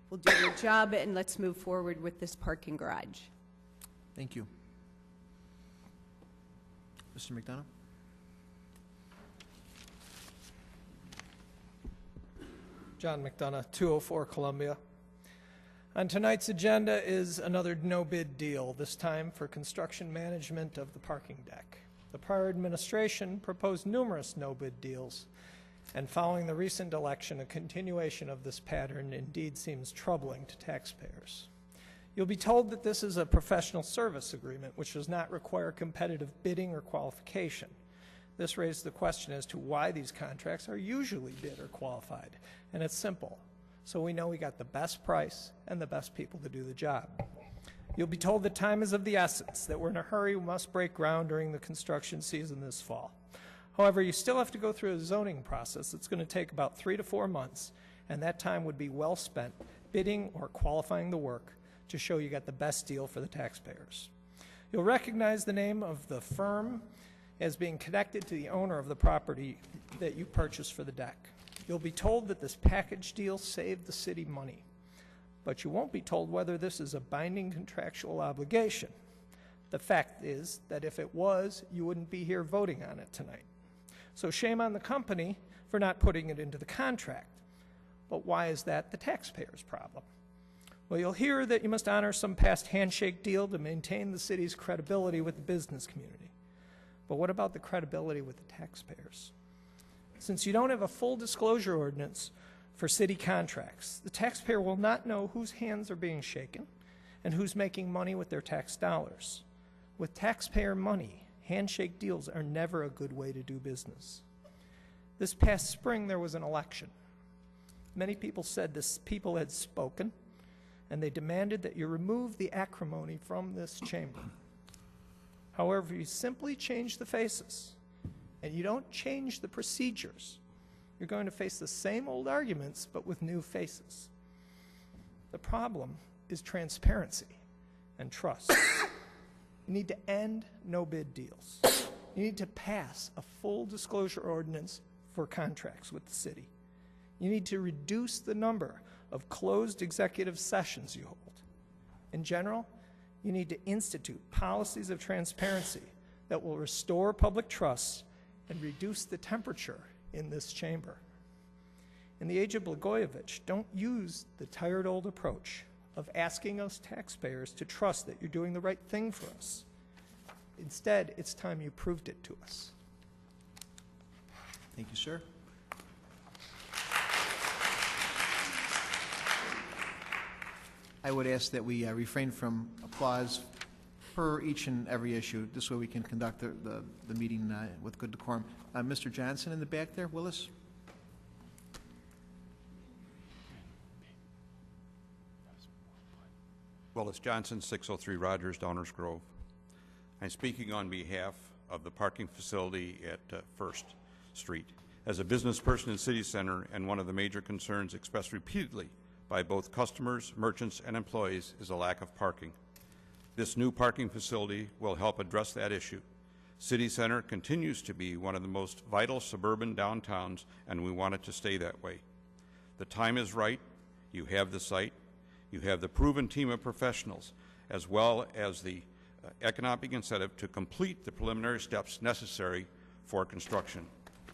will do their job, and let's move forward with this parking garage. Thank you. Mr. McDonough? John McDonough, 204 Columbia. On tonight's agenda is another no-bid deal, this time for construction management of the parking deck. The prior administration proposed numerous no-bid deals, And following the recent election, a continuation of this pattern indeed seems troubling to taxpayers. You'll be told that this is a professional service agreement, which does not require competitive bidding or qualification. This raised the question as to why these contracts are usually bid or qualified, and it's simple. So we know we got the best price and the best people to do the job. You'll be told that time is of the essence, that we're in a hurry, we must break ground during the construction season this fall. However, you still have to go through a zoning process that's going to take about 3 to 4 months, and that time would be well spent bidding or qualifying the work to show you got the best deal for the taxpayers. You'll recognize the name of the firm as being connected to the owner of the property that you purchased for the deck. You'll be told that this package deal saved the city money, but you won't be told whether this is a binding contractual obligation. The fact is that if it was, you wouldn't be here voting on it tonight. So shame on the company for not putting it into the contract. But why is that the taxpayer's problem? Well, you'll hear that you must honor some past handshake deal to maintain the city's credibility with the business community. But what about the credibility with the taxpayers? Since you don't have a full disclosure ordinance for city contracts, the taxpayer will not know whose hands are being shaken and who's making money with their tax dollars. With taxpayer money, handshake deals are never a good way to do business. This past spring, there was an election. Many people said this people had spoken, and they demanded that you remove the acrimony from this chamber. However, you simply change the faces, and you don't change the procedures. You're going to face the same old arguments, but with new faces. The problem is transparency and trust. You need to end no-bid deals. You need to pass a full disclosure ordinance for contracts with the city. You need to reduce the number of closed executive sessions you hold. In general, you need to institute policies of transparency that will restore public trust and reduce the temperature in this chamber. In the age of Blagojevich, don't use the tired old approach of asking us taxpayers to trust that you're doing the right thing for us. Instead, it's time you proved it to us. Thank you, sir. I would ask that we refrain from applause per each and every issue. This way we can conduct the meeting with good decorum. Mr. Johnson in the back there, Willis? Willis Johnson, 603 Rogers, Downers Grove. I'm speaking on behalf of the parking facility at First Street. As a business person in City Center, and one of the major concerns expressed repeatedly by both customers, merchants, and employees is a lack of parking. This new parking facility will help address that issue. City Center continues to be one of the most vital suburban downtowns, and we want it to stay that way. The time is right. You have the site. You have the proven team of professionals, as well as the economic incentive to complete the preliminary steps necessary for construction.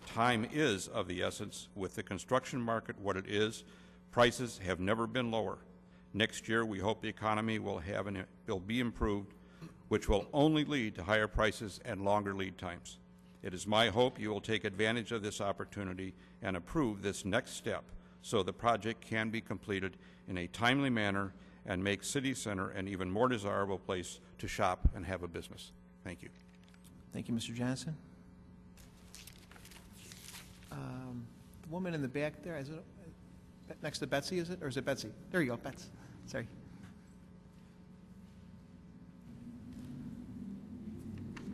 Time is of the essence. With the construction market what it is, prices have never been lower. Next year, we hope the economy will be improved, which will only lead to higher prices and longer lead times. It is my hope you will take advantage of this opportunity and approve this next step so the project can be completed in a timely manner and make City Center an even more desirable place to shop and have a business. Thank you. Thank you, Mr. Johnson. The woman in the back there, is it next to Betsy, is it? Or is it Betsy? There you go, Betsy. Sorry.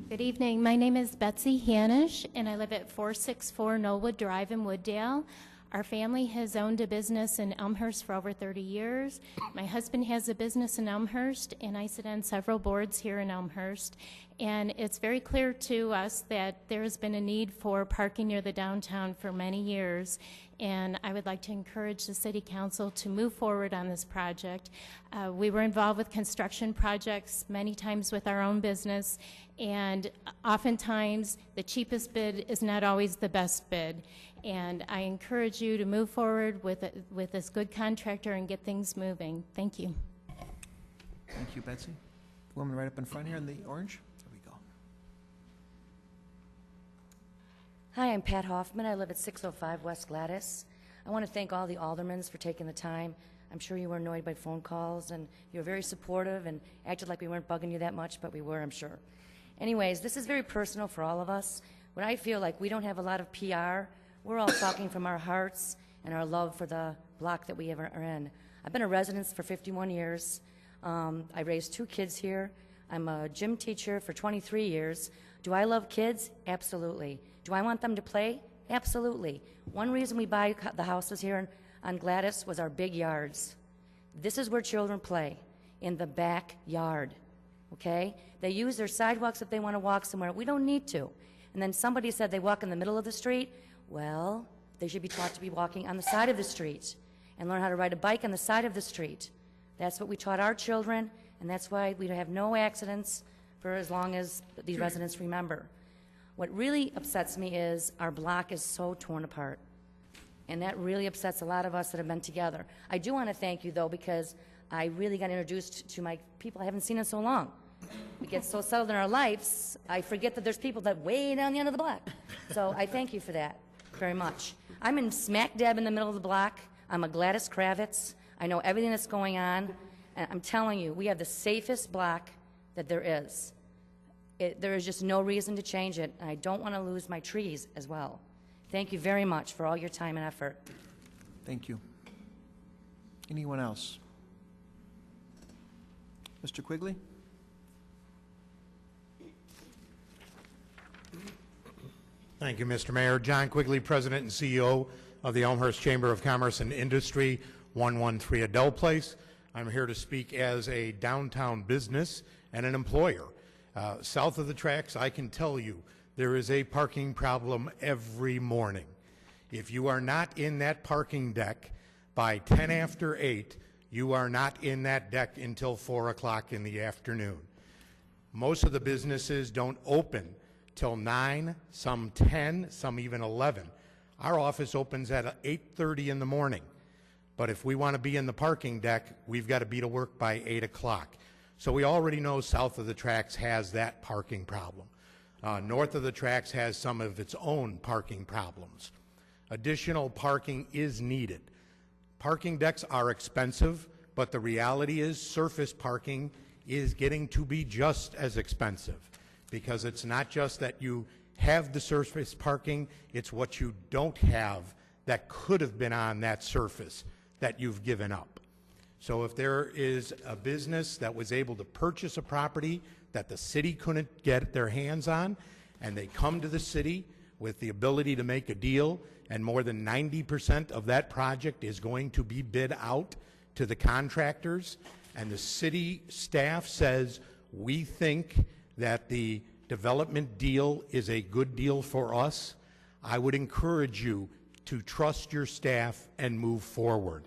Good evening. My name is Betsy Hanisch, and I live at 464 Knollwood Drive in Wooddale. Our family has owned a business in Elmhurst for over 30 years. My husband has a business in Elmhurst, and I sit on several boards here in Elmhurst. And it's very clear to us that there has been a need for parking near the downtown for many years. And I would like to encourage the City Council to move forward on this project. We were involved with construction projects many times with our own business, and oftentimes the cheapest bid is not always the best bid. And I encourage you to move forward with this good contractor and get things moving. Thank you. Thank you, Betsy. The woman right up in front here in the orange. There we go. Hi, I'm Pat Hoffman. I live at 605 West Gladys. I want to thank all the aldermen for taking the time. I'm sure you were annoyed by phone calls, and you were very supportive and acted like we weren't bugging you that much, but we were, I'm sure. Anyways, this is very personal for all of us. When I feel like we don't have a lot of PR, we're all talking from our hearts and our love for the block that we are in. I've been a resident for 51 years. I raised 2 kids here. I'm a gym teacher for 23 years. Do I love kids? Absolutely. Do I want them to play? Absolutely. One reason we buy the houses here on Gladys was our big yards. This is where children play, in the backyard, okay? They use their sidewalks if they want to walk somewhere. We don't need to. And then somebody said they walk in the middle of the street. Well, they should be taught to be walking on the side of the street and learn how to ride a bike on the side of the street. That's what we taught our children, and that's why we have no accidents for as long as these residents remember. What really upsets me is our block is so torn apart. And that really upsets a lot of us that have been together. I do want to thank you, though, because I really got introduced to my people I haven't seen in so long. We get so settled in our lives, I forget that there's people that way down the end of the block. So I thank you for that very much. I'm in smack dab in the middle of the block. I'm a Gladys Kravitz. I know everything that's going on. And I'm telling you, we have the safest block that there is. There is just no reason to change it, and I don't want to lose my trees as well. Thank you very much for all your time and effort. Thank you. Anyone else? Mr. Quigley? Thank you, Mr. Mayor. John Quigley, President and CEO of the Elmhurst Chamber of Commerce and Industry, 113 Adele Place. I'm here to speak as a downtown business and an employer. South of the tracks, I can tell you, there is a parking problem every morning. If you are not in that parking deck by 10 after 8, you are not in that deck until 4 o'clock in the afternoon. Most of the businesses don't open till 9, some 10, some even 11. Our office opens at 8:30 in the morning. But if we want to be in the parking deck, we've got to be to work by 8 o'clock. So we already know south of the tracks has that parking problem. North of the tracks has some of its own parking problems. Additional parking is needed. Parking decks are expensive, but the reality is surface parking is getting to be just as expensive, because it's not just that you have the surface parking, it's what you don't have that could have been on that surface that you've given up. So if there is a business that was able to purchase a property that the city couldn't get their hands on, and they come to the city with the ability to make a deal, and more than 90% of that project is going to be bid out to the contractors, and the city staff says, we think that the development deal is a good deal for us, I would encourage you to trust your staff and move forward.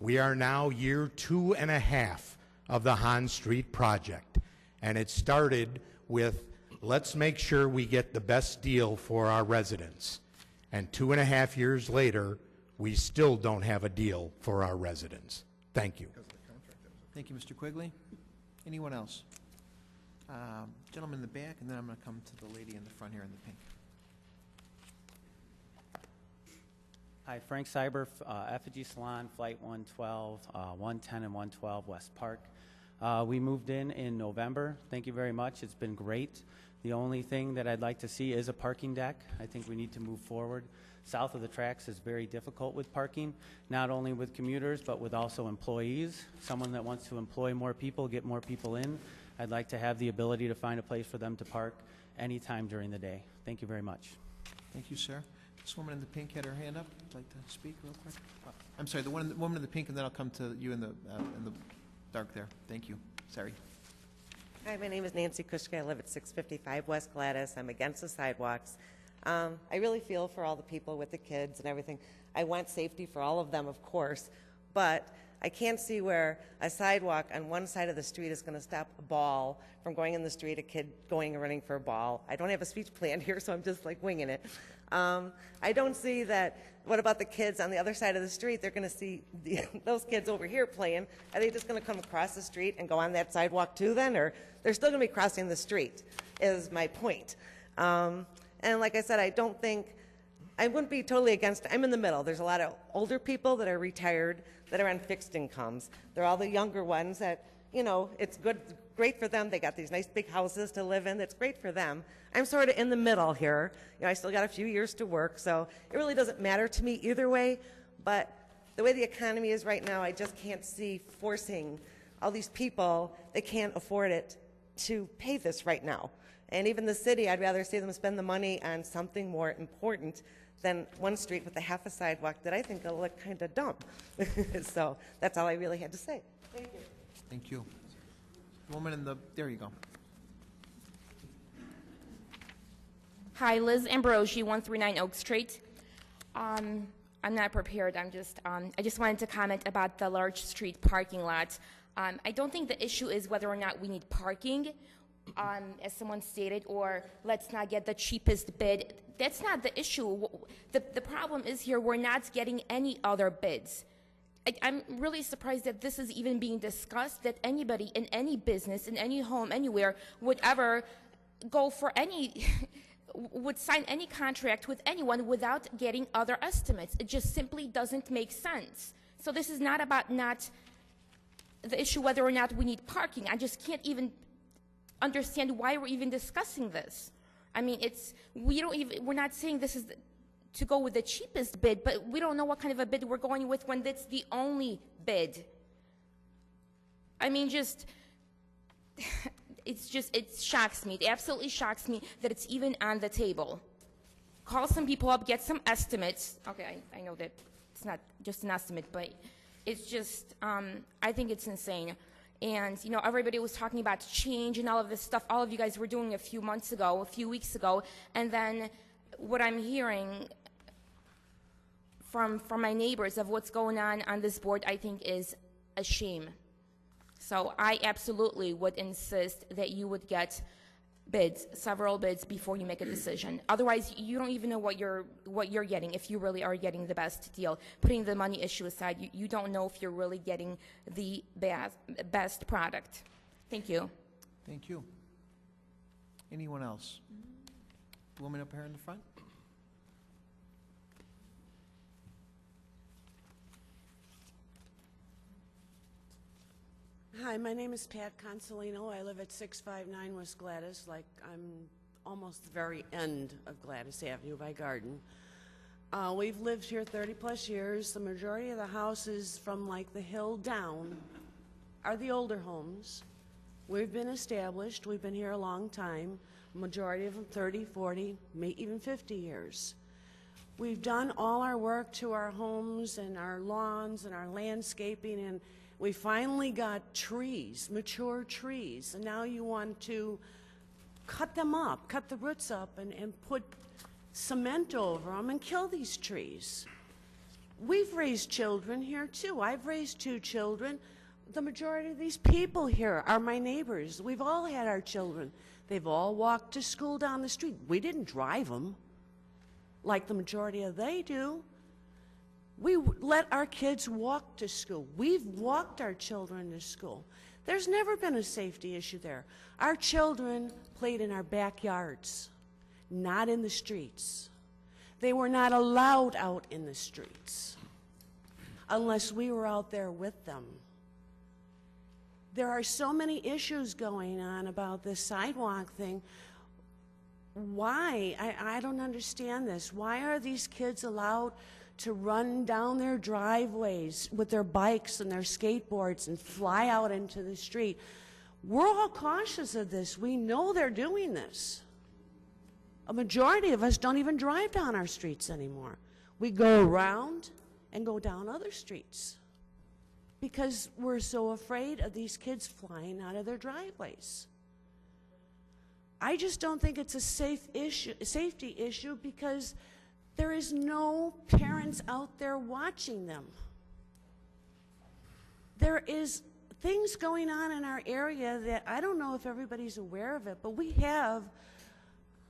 We are now year 2.5 of the Hahn Street project, and it started with, let's make sure we get the best deal for our residents. And 2.5 years later, we still don't have a deal for our residents. Thank you. Thank you, Mr. Quigley. Anyone else? Gentleman in the back, and then I'm going to come to the lady in the front here in the pink. Hi, Frank Cyber, Effigy Salon, Flight 112, 110 and 112 West Park. We moved in November. Thank you very much. It's been great. The only thing that I'd like to see is a parking deck. I think we need to move forward. South of the tracks is very difficult with parking, not only with commuters, but with also employees. Someone that wants to employ more people, get more people in. I'd like to have the ability to find a place for them to park anytime during the day. Thank you very much. Thank you, sir. This woman in the pink had her hand up. Would like to speak real quick? I'm sorry, the woman in the pink, and then I'll come to you in the dark there. Thank you. Sorry. Hi, my name is Nancy Kushka. I live at 655 West Gladys. I'm against the sidewalks. I really feel for all the people with the kids and everything. I want safety for all of them, of course, but I can't see where a sidewalk on one side of the street is going to stop a ball from going in the street, a kid going and running for a ball. I don't have a speech planned here, so I'm just like winging it. I don't see that. What about the kids on the other side of the street? They're going to see those kids over here playing. Are they just going to come across the street and go on that sidewalk too then? Or they're still going to be crossing the street, is my point. And like I said, I wouldn't be totally against it. I'm in the middle. There's a lot of older people that are retired that are on fixed incomes. There are all the younger ones that, it's great for them. They got these nice big houses to live in. That's great for them. I'm sort of in the middle here. I still got a few years to work, so it really doesn't matter to me either way. But the way the economy is right now, I just can't see forcing all these people that can't afford it to pay this right now. And even the city, I'd rather see them spend the money on something more important than one street with a half a sidewalk that I think will look kind of dumb. So that's all I really had to say. Thank you. Thank you. Woman there you go. Hi, Liz Ambrosi, 139 Oak Street. I'm not prepared. I just wanted to comment about the large street parking lot. I don't think the issue is whether or not we need parking, as someone stated, or let's not get the cheapest bid. That's not the issue. The problem is here we're not getting any other bids. I'm really surprised that this is even being discussed, that anybody in any business, in any home, anywhere, would ever go for would sign any contract with anyone without getting other estimates. It just simply doesn't make sense. So this is not about the issue whether or not we need parking. I just can't even understand why we're even discussing this. I mean, we're not saying this is to go with the cheapest bid, but we don't know what kind of a bid we're going with when that's the only bid. I mean, it shocks me. It absolutely shocks me that it's even on the table. Call some people up, get some estimates. Okay, I know that it's not just an estimate, but it's just, I think it's insane. And, everybody was talking about change and all of this stuff all of you guys were doing a few weeks ago, and then what I'm hearing from my neighbors of what's going on this board, I think is a shame. So I absolutely would insist that you would get several bids before you make a decision. Otherwise, you don't even know what you're getting, if you really are getting the best deal. Putting the money issue aside, you don't know if you're really getting the best product. Thank you. Thank you. Anyone else? Woman up here in the front. Hi, my name is Pat Consolino. I live at 659 West Gladys, I'm almost the very end of Gladys Avenue by Garden. We've lived here 30-plus years. The majority of the houses from the hill down are the older homes. We've been established. We've been here a long time. Majority of them 30, 40, even 50 years. We've done all our work to our homes and our lawns and our landscaping, and we finally got trees, mature trees, and now you want to cut them up, cut the roots up, and put cement over them and kill these trees. We've raised children here, too. I've raised 2 children. The majority of these people here are my neighbors. We've all had our children. They've all walked to school down the street. We didn't drive them like the majority of they do. We let our kids walk to school. We've walked our children to school. There's never been a safety issue there. Our children played in our backyards, not in the streets. They were not allowed out in the streets unless we were out there with them. There are so many issues going on about this sidewalk thing. Why? I don't understand this. Why are these kids allowed to run down their driveways with their bikes and their skateboards and fly out into the street? We're all cautious of this. We know they're doing this. A majority of us don't even drive down our streets anymore. We go around and go down other streets because we're so afraid of these kids flying out of their driveways. I just don't think it's a safety issue because there is no parents out there watching them. There is things going on in our area that I don't know if everybody's aware of it, but we have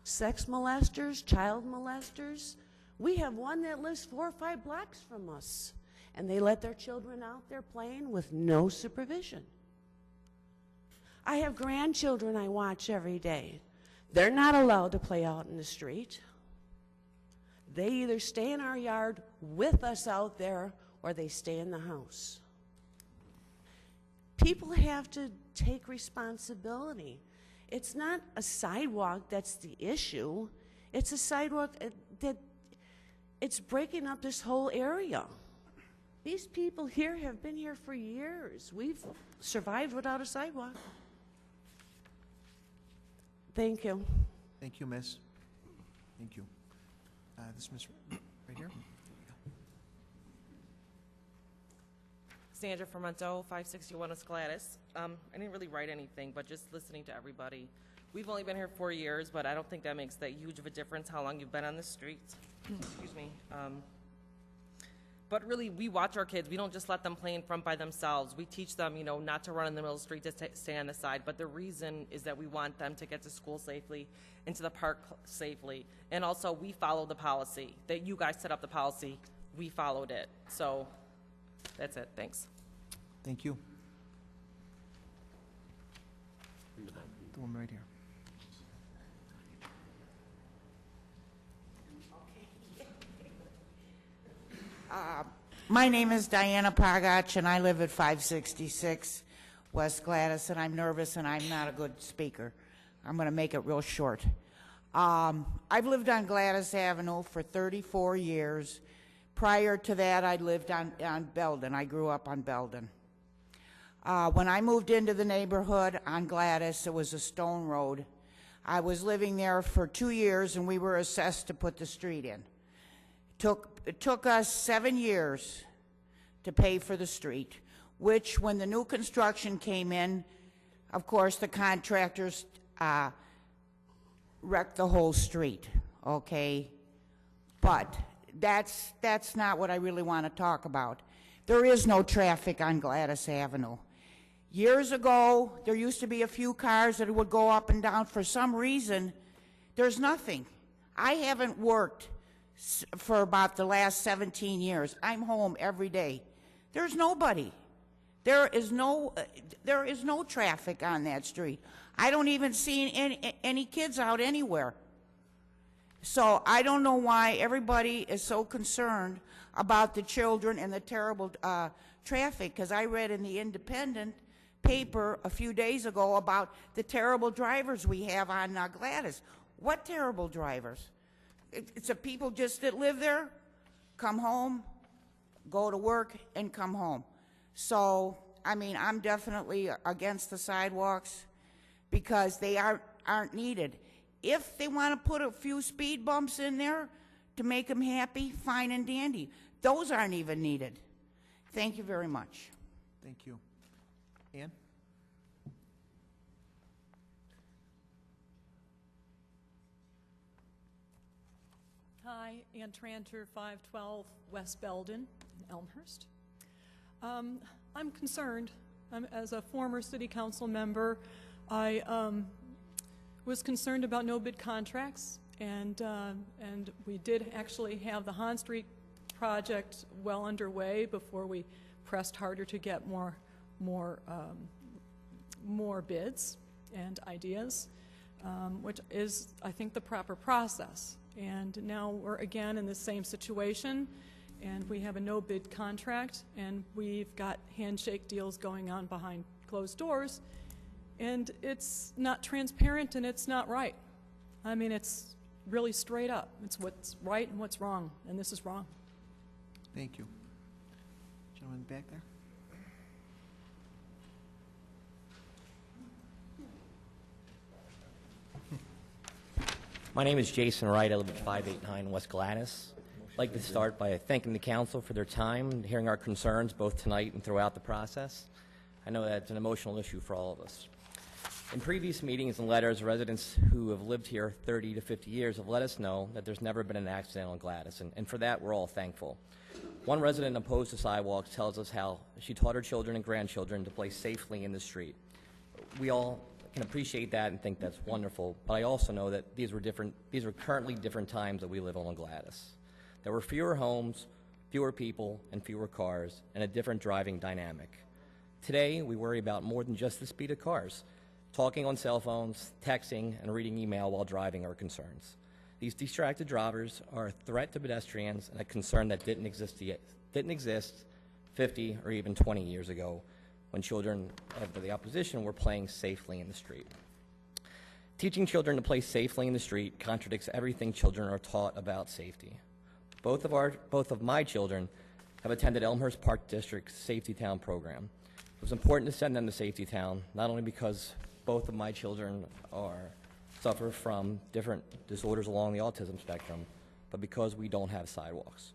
sex molesters, child molesters. We have one that lives 4 or 5 blocks from us, and they let their children out there playing with no supervision. I have grandchildren I watch every day. They're not allowed to play out in the street. They either stay in our yard with us out there or they stay in the house. People have to take responsibility. It's not a sidewalk that's the issue. It's a sidewalk that it's breaking up this whole area. These people here have been here for years. We've survived without a sidewalk. Thank you. Thank you, Miss. Thank you. This Miss right here. Sandra Fermento, 561 West Gladys. I didn't really write anything, but just listening to everybody. We've only been here 4 years, but I don't think that makes that huge of a difference how long you've been on the streets. Excuse me. But really, we watch our kids. We don't just let them play in front by themselves. We teach them, you know, not to run in the middle of the street, to stay on the side. But the reason is that we want them to get to school safely, into the park safely. And also, we follow the policy. That you guys set up the policy. We followed it. So that's it. Thanks. Thank you. The one right here. My name is Diana Pagach, and I live at 566 West Gladys, and I'm nervous, and I'm not a good speaker. I'm going to make it real short. I've lived on Gladys Avenue for 34 years. Prior to that, I lived on Belden. I grew up on Belden. When I moved into the neighborhood on Gladys, it was a stone road. I was living there for 2 years, and we were assessed to put the street in. It took us 7 years to pay for the street, which when the new construction came in, of course, the contractors wrecked the whole street, okay? But that's not what I really want to talk about. There is no traffic on Gladys Avenue. Years ago, there used to be a few cars that would go up and down. For some reason, there's nothing. I haven't worked for about the last 17 years. I'm home every day. There's nobody. There is no traffic on that street. I don't even see any kids out anywhere. So I don't know why everybody is so concerned about the children and the terrible traffic, because I read in the Independent paper a few days ago about the terrible drivers we have on Gladys. What terrible drivers? It's the people just that live there, come home, go to work, and come home. So, I mean, I'm definitely against the sidewalks because they aren't needed. If they want to put a few speed bumps in there to make them happy, fine and dandy. Those aren't even needed. Thank you very much. Thank you. Ann? Hi, Ann Tranter, 512 West Belden, Elmhurst. I'm concerned. As a former city council member, I was concerned about no bid contracts, and we did actually have the Hahn Street project well underway before we pressed harder to get more bids and ideas, which is, I think, the proper process. And now we're again in the same situation, and we have a no bid contract, and we've got handshake deals going on behind closed doors, and it's not transparent and it's not right. I mean, it's really straight up. It's what's right and what's wrong, and this is wrong. Thank you. Gentleman back there. My name is Jason Wright. I live at 589 West Gladys. I'd like to start by thanking the council for their time, hearing our concerns both tonight and throughout the process. I know that it's an emotional issue for all of us. In previous meetings and letters, residents who have lived here 30 to 50 years have let us know that there's never been an accident on Gladys, and for that we're all thankful. One resident opposed to sidewalks tells us how she taught her children and grandchildren to play safely in the street. We all can appreciate that and think that's wonderful, but I also know that these are currently different times that we live on Gladys. There were fewer homes, fewer people, and fewer cars, and a different driving dynamic. Today, we worry about more than just the speed of cars. Talking on cell phones, texting, and reading email while driving are concerns. These distracted drivers are a threat to pedestrians and a concern that didn't exist 50 or even 20 years ago when children of the opposition were playing safely in the street. Teaching children to play safely in the street contradicts everything children are taught about safety. Both of my children have attended Elmhurst Park District's Safety Town program. It was important to send them to Safety Town, not only because both of my children suffer from different disorders along the autism spectrum, but because we don't have sidewalks.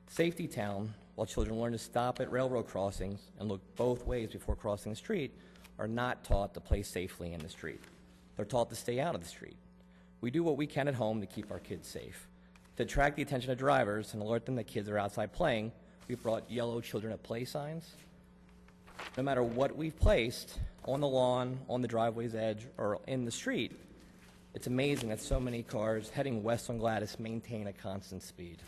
Safety Town, while children learn to stop at railroad crossings and look both ways before crossing the street, are not taught to play safely in the street. They're taught to stay out of the street. We do what we can at home to keep our kids safe. To attract the attention of drivers and alert them that kids are outside playing, we've brought yellow children at play signs. No matter what we've placed on the lawn, on the driveway's edge, or in the street, it's amazing that so many cars heading west on Gladys maintain a constant speed,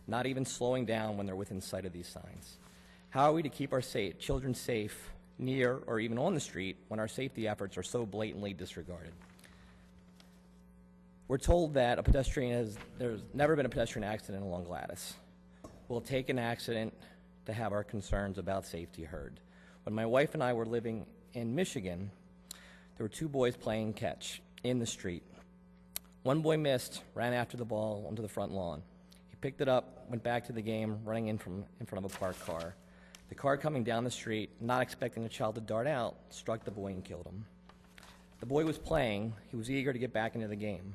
not even slowing down when they're within sight of these signs. How are we to keep our children safe near or even on the street when our safety efforts are so blatantly disregarded? We're told that there's never been a pedestrian accident along Gladys. We'll take an accident to have our concerns about safety heard. When my wife and I were living in Michigan, there were two boys playing catch in the street. One boy missed, ran after the ball onto the front lawn. He picked it up, went back to the game, running in front of a parked car. The car coming down the street, not expecting the child to dart out, struck the boy and killed him. The boy was playing. He was eager to get back into the game.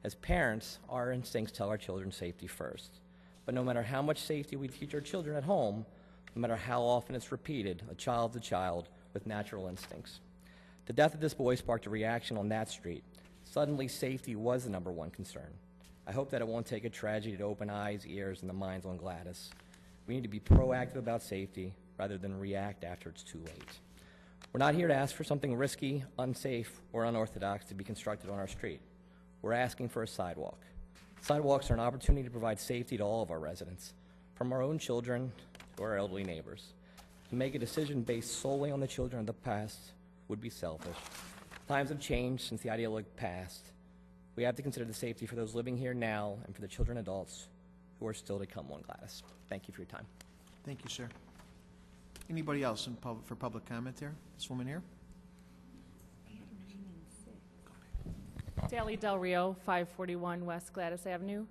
As parents, our instincts tell our children safety first. But no matter how much safety we teach our children at home, no matter how often it's repeated, a child's a child with natural instincts. The death of this boy sparked a reaction on that street. Suddenly, safety was the number one concern. I hope that it won't take a tragedy to open eyes, ears, and the minds on Gladys. We need to be proactive about safety rather than react after it's too late. We're not here to ask for something risky, unsafe, or unorthodox to be constructed on our street. We're asking for a sidewalk. Sidewalks are an opportunity to provide safety to all of our residents, from our own children to our elderly neighbors. To make a decision based solely on the children of the past would be selfish. Times have changed since the idyllic past. We have to consider the safety for those living here now and for the children and adults who are still to come on Gladys. Thank you for your time. Thank you, sir. Anybody else for public comment there? This woman here? Sally Del Rio, 541 West Gladys Avenue.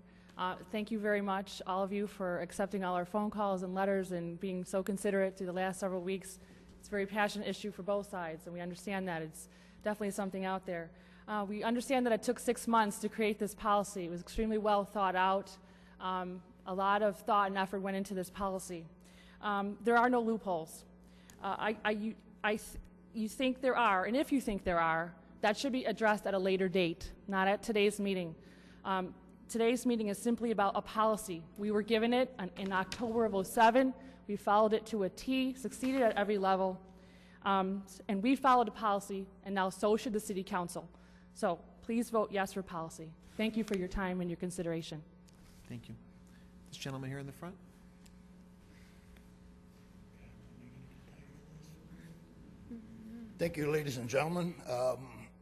Thank you very much, all of you, for accepting all our phone calls and letters and being so considerate through the last several weeks. It's a very passionate issue for both sides, and we understand that. It's definitely something out there. We understand that it took 6 months to create this policy. It was extremely well thought out. A lot of thought and effort went into this policy. There are no loopholes. You think there are, and if you think there are, that should be addressed at a later date, not at today's meeting. Today's meeting is simply about a policy. We were given it in October of '07. We followed it to a T, succeeded at every level, and we followed a policy, and now so should the City Council. So please vote yes for policy. Thank you for your time and your consideration. Thank you. This gentleman here in the front? Thank you, ladies and gentlemen.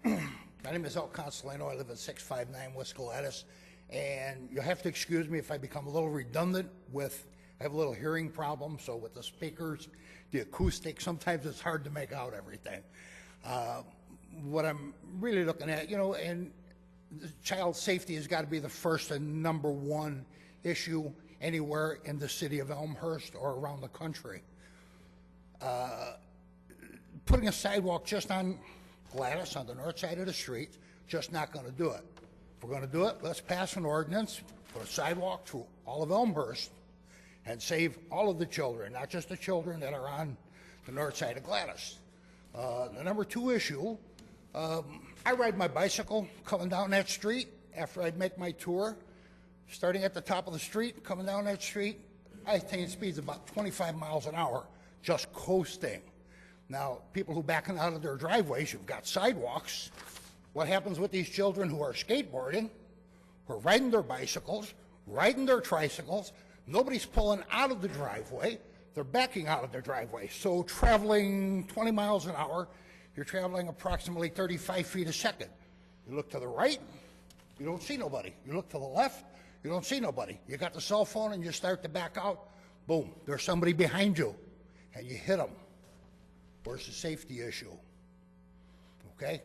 My name is El Consolino. I live at 659 West Gladys. And you'll have to excuse me if I become a little redundant I have a little hearing problem, so with the speakers, the acoustic, sometimes it's hard to make out everything. What I'm really looking at, and child safety has got to be the first and number one issue anywhere in the city of Elmhurst or around the country. Putting a sidewalk just on Gladys, on the north side of the street, just not going to do it. If we're going to do it, let's pass an ordinance, put a sidewalk through all of Elmhurst, and save all of the children, not just the children that are on the north side of Gladys. The number two issue, I ride my bicycle coming down that street after I'd make my tour. Starting at the top of the street, coming down that street, I attain speeds about 25 miles an hour, just coasting. Now, people who backing out of their driveways, you've got sidewalks. What happens with these children who are skateboarding, who are riding their bicycles, riding their tricycles? Nobody's pulling out of the driveway. They're backing out of their driveway. So traveling 20 miles an hour you're traveling approximately 35 feet a second. You look to the right, you don't see nobody. You look to the left, you don't see nobody. You got the cell phone and you start to back out, boom, there's somebody behind you, and you hit them. Where's the safety issue? Okay?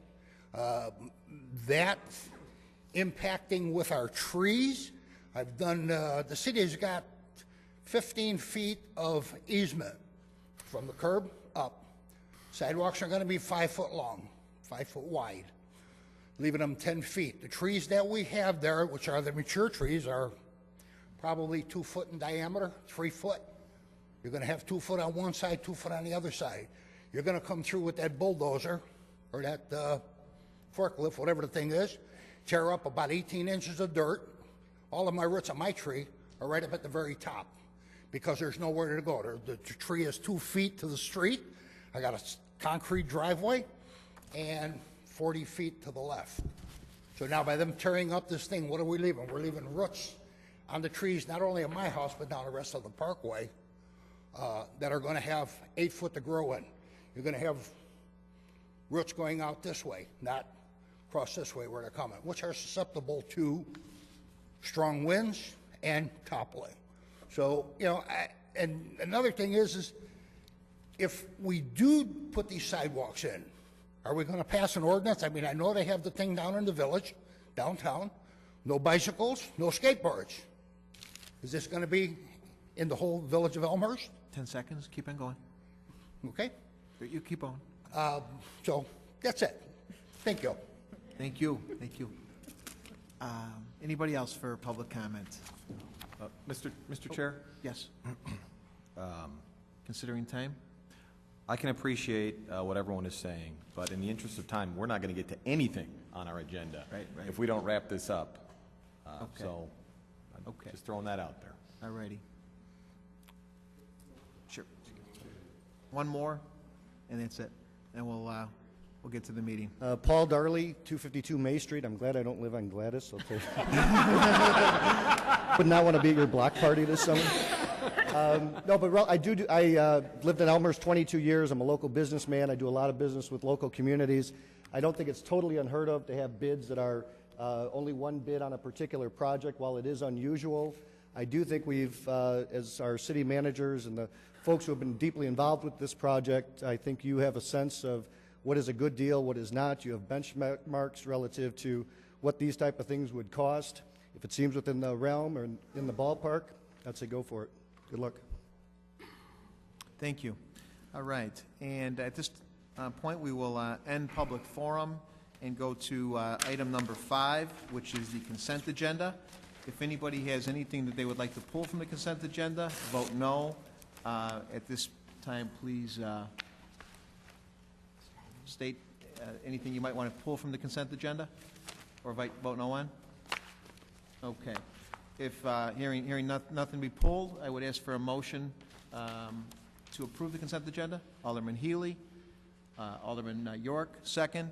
That impacting with our trees, I've done, the city has got 15 feet of easement from the curb up. Sidewalks are going to be 5 foot long, 5 foot wide, leaving them 10 feet. The trees that we have there, which are the mature trees, are probably 2 foot in diameter, 3 foot. You're going to have 2 foot on one side, 2 foot on the other side. You're going to come through with that bulldozer or that forklift, whatever the thing is, tear up about 18 inches of dirt. All of my roots on my tree are right up at the very top because there's nowhere to go. The tree is 2 feet to the street. I got a concrete driveway and 40 feet to the left. So now by them tearing up this thing, what are we leaving? We're leaving roots on the trees, not only on my house, but down the rest of the parkway, that are going to have 8 foot to grow in. You're going to have roots going out this way, not across this way where they're coming, which are susceptible to strong winds and toppling. So, you know, and another thing is if we do put these sidewalks in, are we going to pass an ordinance? I mean, I know they have the thing down in the village, downtown, no bicycles, no skateboards. Is this going to be in the whole village of Elmhurst? 10 seconds, keep on going. Okay. You keep on. So that's it. Thank you. Thank you, thank you. Anybody else for public comment? Mr. Chair? Yes. Considering time? I can appreciate what everyone is saying, but in the interest of time, we're not going to get to anything on our agenda Right. if we don't wrap this up. Okay. So, Okay. just throwing that out there. All righty. Sure. One more, and that's it. And we'll get to the meeting. Paul Darley, 252 May Street. I'm glad I don't live on Gladys. Okay. Would not want to be at your block party this summer. No, but I lived in Elmhurst 22 years. I'm a local businessman. I do a lot of business with local communities. I don't think it's totally unheard of to have bids that are only one bid on a particular project. While it is unusual, I do think we've, as our city managers and the folks who have been deeply involved with this project, I think you have a sense of what is a good deal, what is not. You have benchmarks relative to what these type of things would cost. If it seems within the realm or in the ballpark, I'd say go for it. Good luck. Thank you. All right, and at this point, we will end public forum and go to item number 5, which is the consent agenda. If anybody has anything that they would like to pull from the consent agenda, vote no. At this time, please state anything you might want to pull from the consent agenda, or vote no on. Okay. If hearing nothing be pulled, I would ask for a motion to approve the consent agenda. Alderman Healy, Alderman York, second,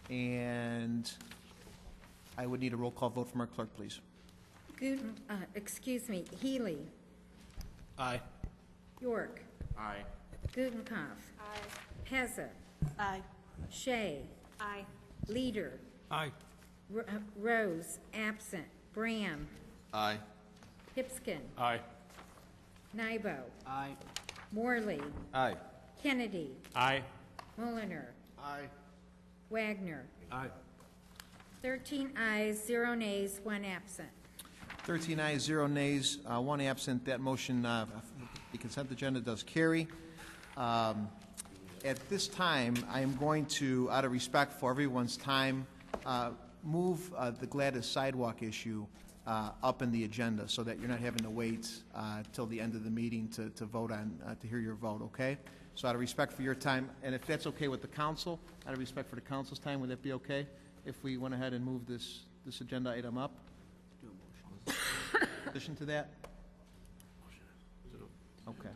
and I would need a roll call vote from our clerk, please. Excuse me, Healy. Aye. York. Aye. Gudenkauf. Aye. Pezza. Aye. Shea. Aye. Leader. Aye. Rose, absent. Bram. Aye. Pipskin. Aye. Nybo. Aye. Morley. Aye. Kennedy. Aye. Mulliner. Aye. Wagner. Aye. 13 ayes, 0 nays, 1 absent. 13 ayes, 0 nays, 1 absent. That motion, the consent agenda does carry. At this time, I am going to, out of respect for everyone's time, move the Gladys sidewalk issue up in the agenda so that you're not having to wait till the end of the meeting to vote on, to hear your vote, okay? So out of respect for your time, and if that's okay with the council, out of respect for the council's time, would that be okay if we went ahead and moved this agenda item up? In addition to that? Okay.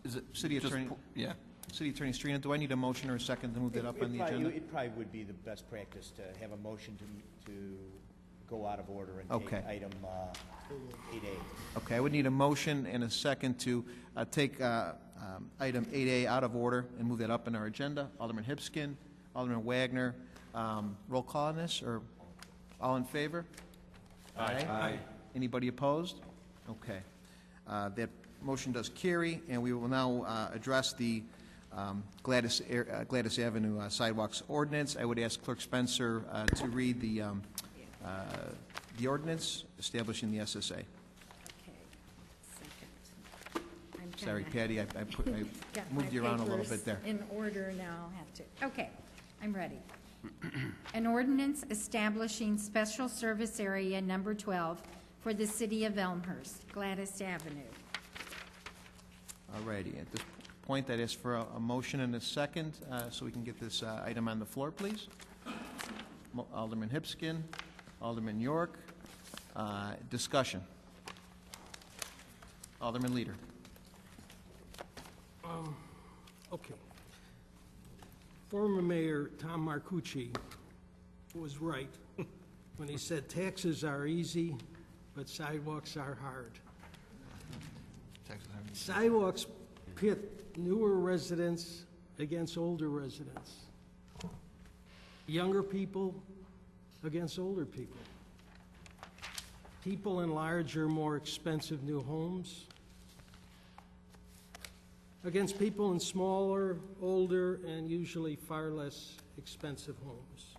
Is it City Attorney? Yeah. City Attorney Strina, do I need a motion or a second to move that up on the agenda? It probably would be the best practice to have a motion to go out of order and Okay. take item 8A. Okay, I would need a motion and a second to take item 8A out of order and move that up in our agenda. Alderman Hipskin, Alderman Wagner. Roll call on this, or all in favor? Aye. Anybody opposed? Okay. That motion does carry, and we will now address the Gladys Avenue sidewalks ordinance. I would ask Clerk Spencer to read the ordinance establishing the SSA. Okay, second. Sorry, Patty, I moved you around a little bit there. In order now, I'll have to. Okay, I'm ready. An ordinance establishing special service area number 12 for the city of Elmhurst, Gladys Avenue. All righty. At this point, I'd ask for a motion and a second so we can get this item on the floor, please. Alderman Hipskin, Alderman York. Discussion. Alderman Leader. Okay. Former Mayor Tom Marcucci was right when he said taxes are easy, but sidewalks are hard. Sidewalks pit newer residents against older residents, younger people against older people, people in larger, more expensive new homes against people in smaller, older, and usually far less expensive homes.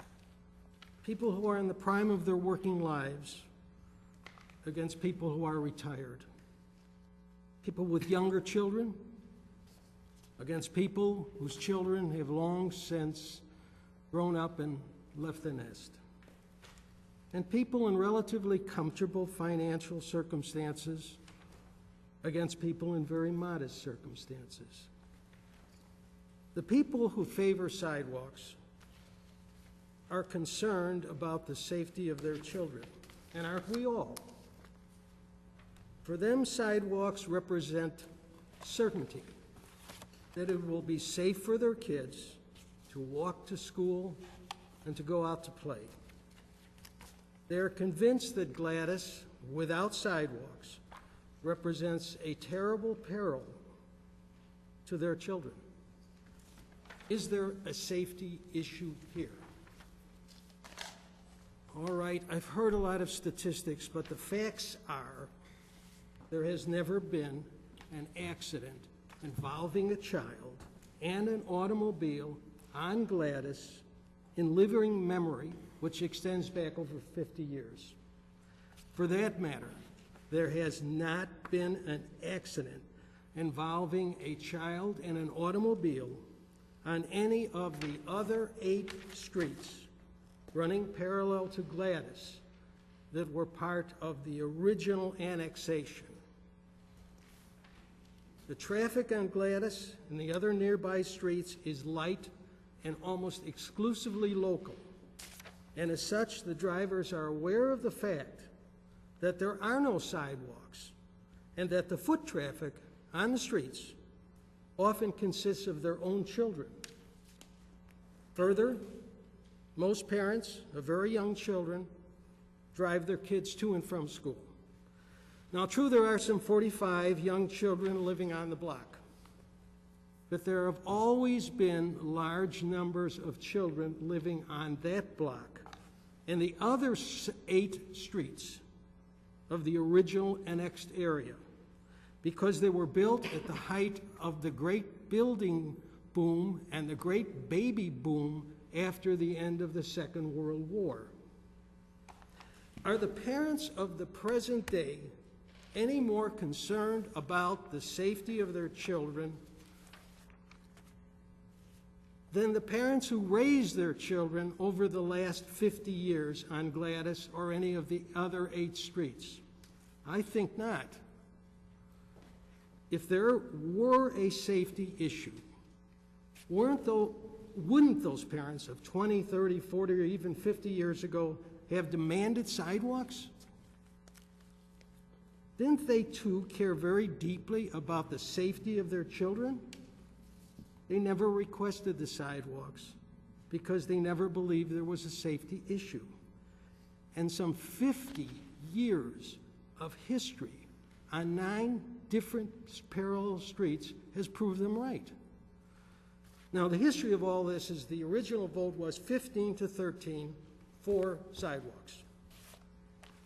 People who are in the prime of their working lives against people who are retired. People with younger children against people whose children have long since grown up and left the nest. And people in relatively comfortable financial circumstances against people in very modest circumstances. The people who favor sidewalks are concerned about the safety of their children, and aren't we all? For them, sidewalks represent certainty that it will be safe for their kids to walk to school and to go out to play. They are convinced that Gladys, without sidewalks, represents a terrible peril to their children. Is there a safety issue here? All right, I've heard a lot of statistics, but the facts are there has never been an accident involving a child and an automobile on Gladys in living memory, which extends back over 50 years. For that matter, there has not been an accident involving a child and an automobile on any of the other 8 streets running parallel to Gladys that were part of the original annexation. The traffic on Gladys and the other nearby streets is light and almost exclusively local. And as such, the drivers are aware of the fact that there are no sidewalks and that the foot traffic on the streets often consists of their own children. Further, most parents of very young children drive their kids to and from school. Now, true, there are some 45 young children living on the block, but there have always been large numbers of children living on that block and the other 8 streets of the original annexed area, because they were built at the height of the great building boom and the great baby boom after the end of the Second World War. Are the parents of the present day any more concerned about the safety of their children than the parents who raised their children over the last 50 years on Gladys or any of the other 8 streets? I think not. If there were a safety issue, wouldn't those parents of 20, 30, 40, or even 50 years ago have demanded sidewalks? Didn't they too care very deeply about the safety of their children? They never requested the sidewalks because they never believed there was a safety issue. And some 50 years of history on 9 different parallel streets has proved them right. Now, the history of all this is the original vote was 15 to 13 for sidewalks.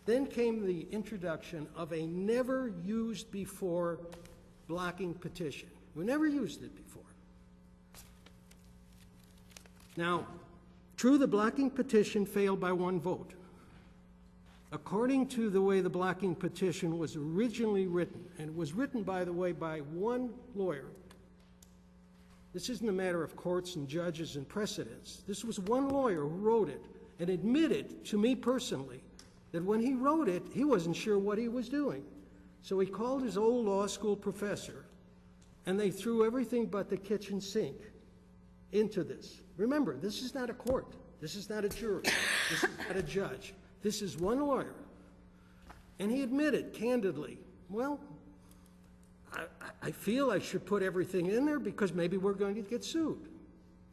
Then came the introduction of a never-used-before blocking petition. We never used it before. Now, true, the blocking petition failed by one vote. According to the way the blocking petition was originally written, and it was written, by the way, by one lawyer. This isn't a matter of courts and judges and precedents. This was one lawyer who wrote it and admitted to me personally that when he wrote it, he wasn't sure what he was doing. So he called his old law school professor, and they threw everything but the kitchen sink into this. Remember, this is not a court. This is not a jury. This is not a judge. This is one lawyer. And he admitted candidly, well, I feel I should put everything in there because maybe we're going to get sued.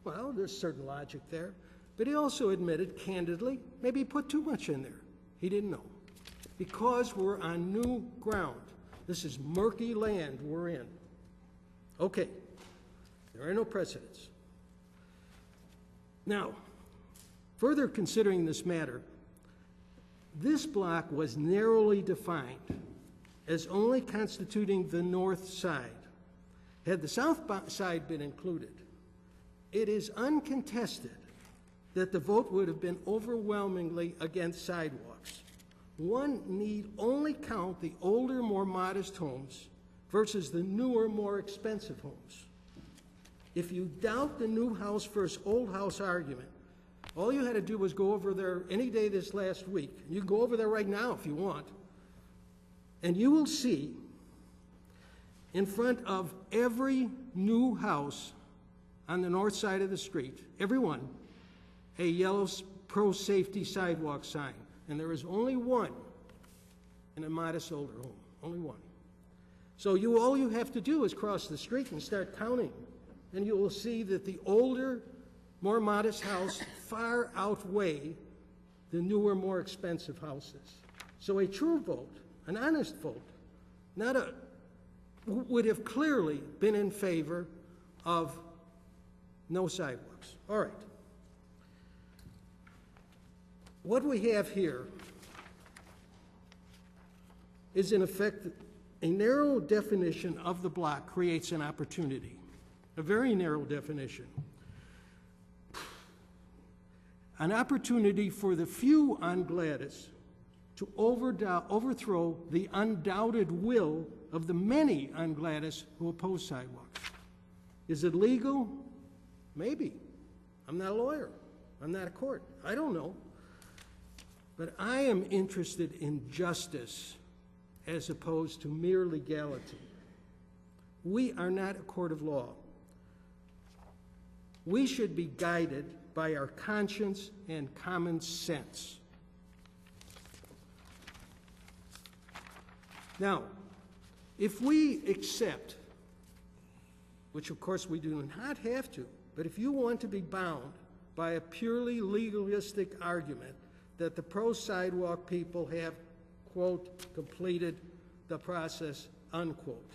Well, there's certain logic there. But he also admitted candidly, maybe he put too much in there. He didn't know. Because we're on new ground. This is murky land we're in. Okay, there are no precedents. Now, further considering this matter, this block was narrowly defined as only constituting the north side. Had the south side been included, it is uncontested that the vote would have been overwhelmingly against sidewalks. One need only count the older, more modest homes versus the newer, more expensive homes. If you doubt the new house versus old house argument, all you had to do was go over there any day this last week. You can go over there right now if you want. And you will see in front of every new house on the north side of the street, every one, a yellow pro-safety sidewalk sign. And there is only one in a modest older home, only one. So all you have to do is cross the street and start counting. And you will see that the older, more modest house far outweigh the newer, more expensive houses. So a true vote, an honest vote, would have clearly been in favor of no sidewalks. All right. What we have here is, in effect, a narrow definition of the block creates an opportunity, a very narrow definition. An opportunity for the few on Gladys to overthrow the undoubted will of the many on Gladys who oppose sidewalks. Is it legal? Maybe. I'm not a lawyer. I'm not a court. I don't know. But I am interested in justice as opposed to mere legality. We are not a court of law. We should be guided by our conscience and common sense. Now, if we accept, which of course we do not have to, but if you want to be bound by a purely legalistic argument that the pro-sidewalk people have, quote, completed the process, unquote.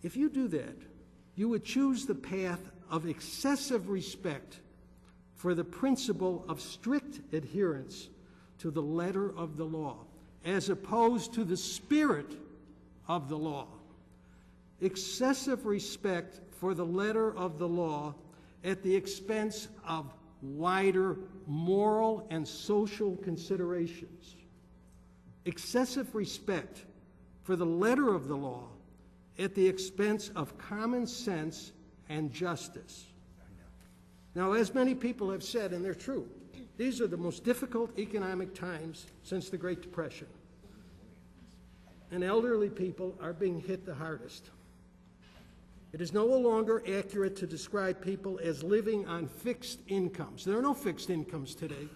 If you do that, you would choose the path of excessive respect for the principle of strict adherence to the letter of the law, as opposed to the spirit of the law. Excessive respect for the letter of the law at the expense of wider moral and social considerations. Excessive respect for the letter of the law at the expense of common sense and justice. Now, as many people have said, and they're true, these are the most difficult economic times since the Great Depression. And elderly people are being hit the hardest. It is no longer accurate to describe people as living on fixed incomes. There are no fixed incomes today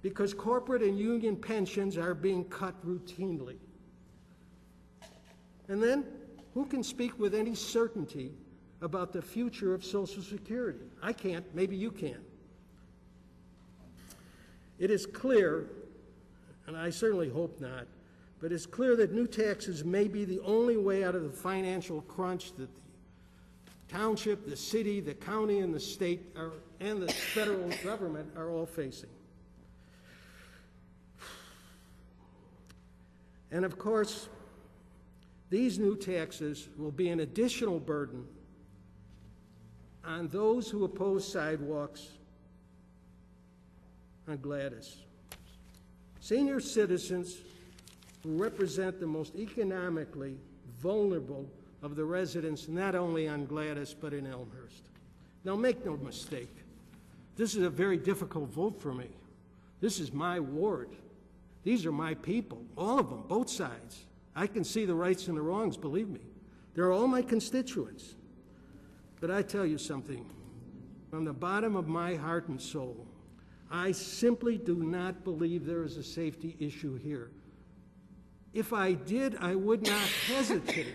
because corporate and union pensions are being cut routinely. And then, who can speak with any certainty about the future of Social Security? I can't, maybe you can. It is clear, and I certainly hope not, but it's clear that new taxes may be the only way out of the financial crunch that the township, the city, the county, and the state and the federal government are all facing. And of course, these new taxes will be an additional burden on those who oppose sidewalks on Gladys. Senior citizens who represent the most economically vulnerable of the residents, not only on Gladys, but in Elmhurst. Now, make no mistake, this is a very difficult vote for me. This is my ward. These are my people, all of them, both sides. I can see the rights and the wrongs, believe me. They're all my constituents. But I tell you something, from the bottom of my heart and soul, I simply do not believe there is a safety issue here. If I did, I would not hesitate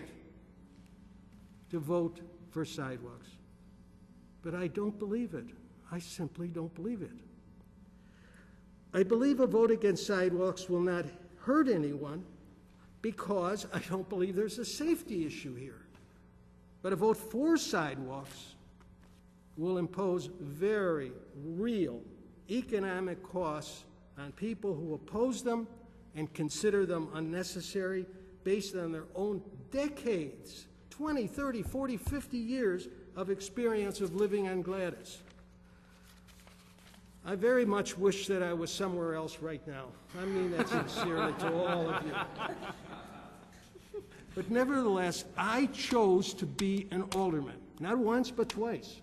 to vote for sidewalks. But I don't believe it. I simply don't believe it. I believe a vote against sidewalks will not hurt anyone because I don't believe there's a safety issue here. But a vote for sidewalks will impose very real economic costs on people who oppose them and consider them unnecessary based on their own decades, 20, 30, 40, 50 years of experience of living on Gladys. I very much wish that I was somewhere else right now. I mean that sincerely to all of you. But nevertheless, I chose to be an alderman, not once but twice.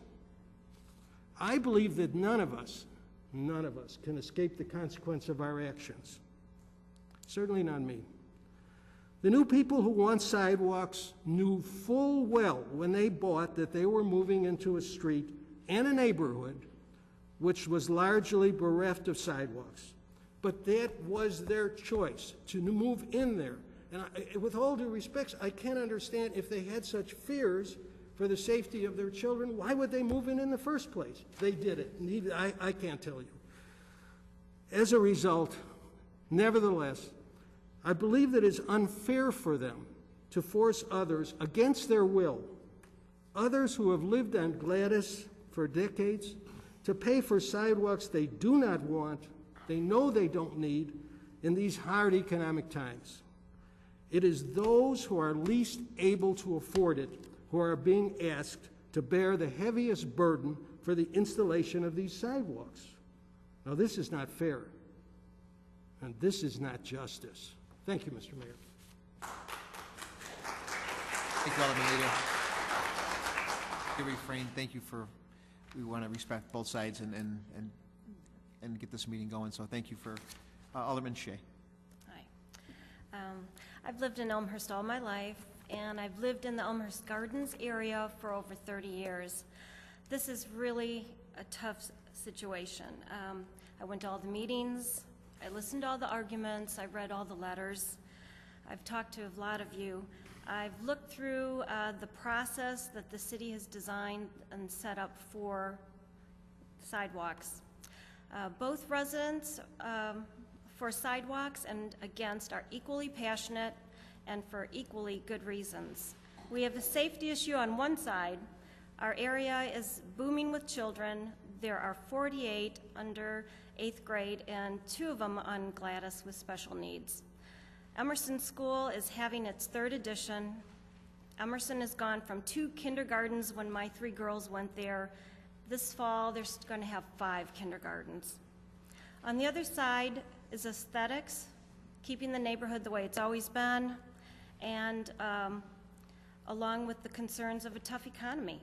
I believe that none of us can escape the consequence of our actions. Certainly not me. The new people who want sidewalks knew full well when they bought that they were moving into a street and a neighborhood which was largely bereft of sidewalks. But that was their choice, to move in there. And with all due respect, I can't understand if they had such fears for the safety of their children, why would they move in the first place? They did it. I can't tell you. As a result, nevertheless, I believe that it's unfair for them to force others against their will, others who have lived on Gladys for decades, to pay for sidewalks they do not want, they know they don't need, in these hard economic times. It is those who are least able to afford it who are being asked to bear the heaviest burden for the installation of these sidewalks. Now, this is not fair, and this is not justice. Thank you, Mr. Mayor. Thank you, Alderman Nader. Your refrain, thank you for, we want to respect both sides and get this meeting going, so thank you for, Alderman Shea. Hi. I've lived in Elmhurst all my life, and I've lived in the Elmhurst Gardens area for over 30 years. This is really a tough situation. I went to all the meetings, I listened to all the arguments, I read all the letters, I've talked to a lot of you. I've looked through the process that the city has designed and set up for sidewalks. Both residents for sidewalks and against are equally passionate and for equally good reasons. We have a safety issue on one side. Our area is booming with children. There are 48 under 8th grade and 2 of them on Gladys with special needs. Emerson School is having its 3rd edition. Emerson has gone from 2 kindergartens when my 3 girls went there. This fall, they're going to have 5 kindergartens. On the other side is aesthetics, keeping the neighborhood the way it's always been, and along with the concerns of a tough economy.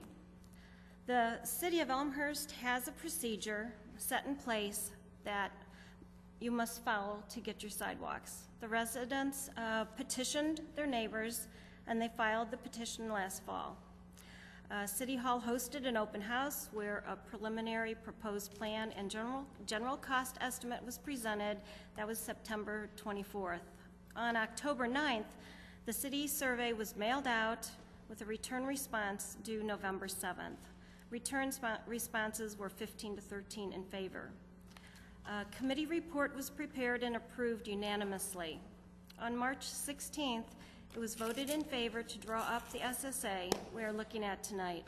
The city of Elmhurst has a procedure set in place that you must follow to get your sidewalks. The residents petitioned their neighbors, and they filed the petition last fall. City Hall hosted an open house where a preliminary proposed plan and general cost estimate was presented. That was September 24th. On October 9th, the city survey was mailed out with a return response due November 7th. Return responses were 15 to 13 in favor. A committee report was prepared and approved unanimously. On March 16th, it was voted in favor to draw up the SSA we are looking at tonight.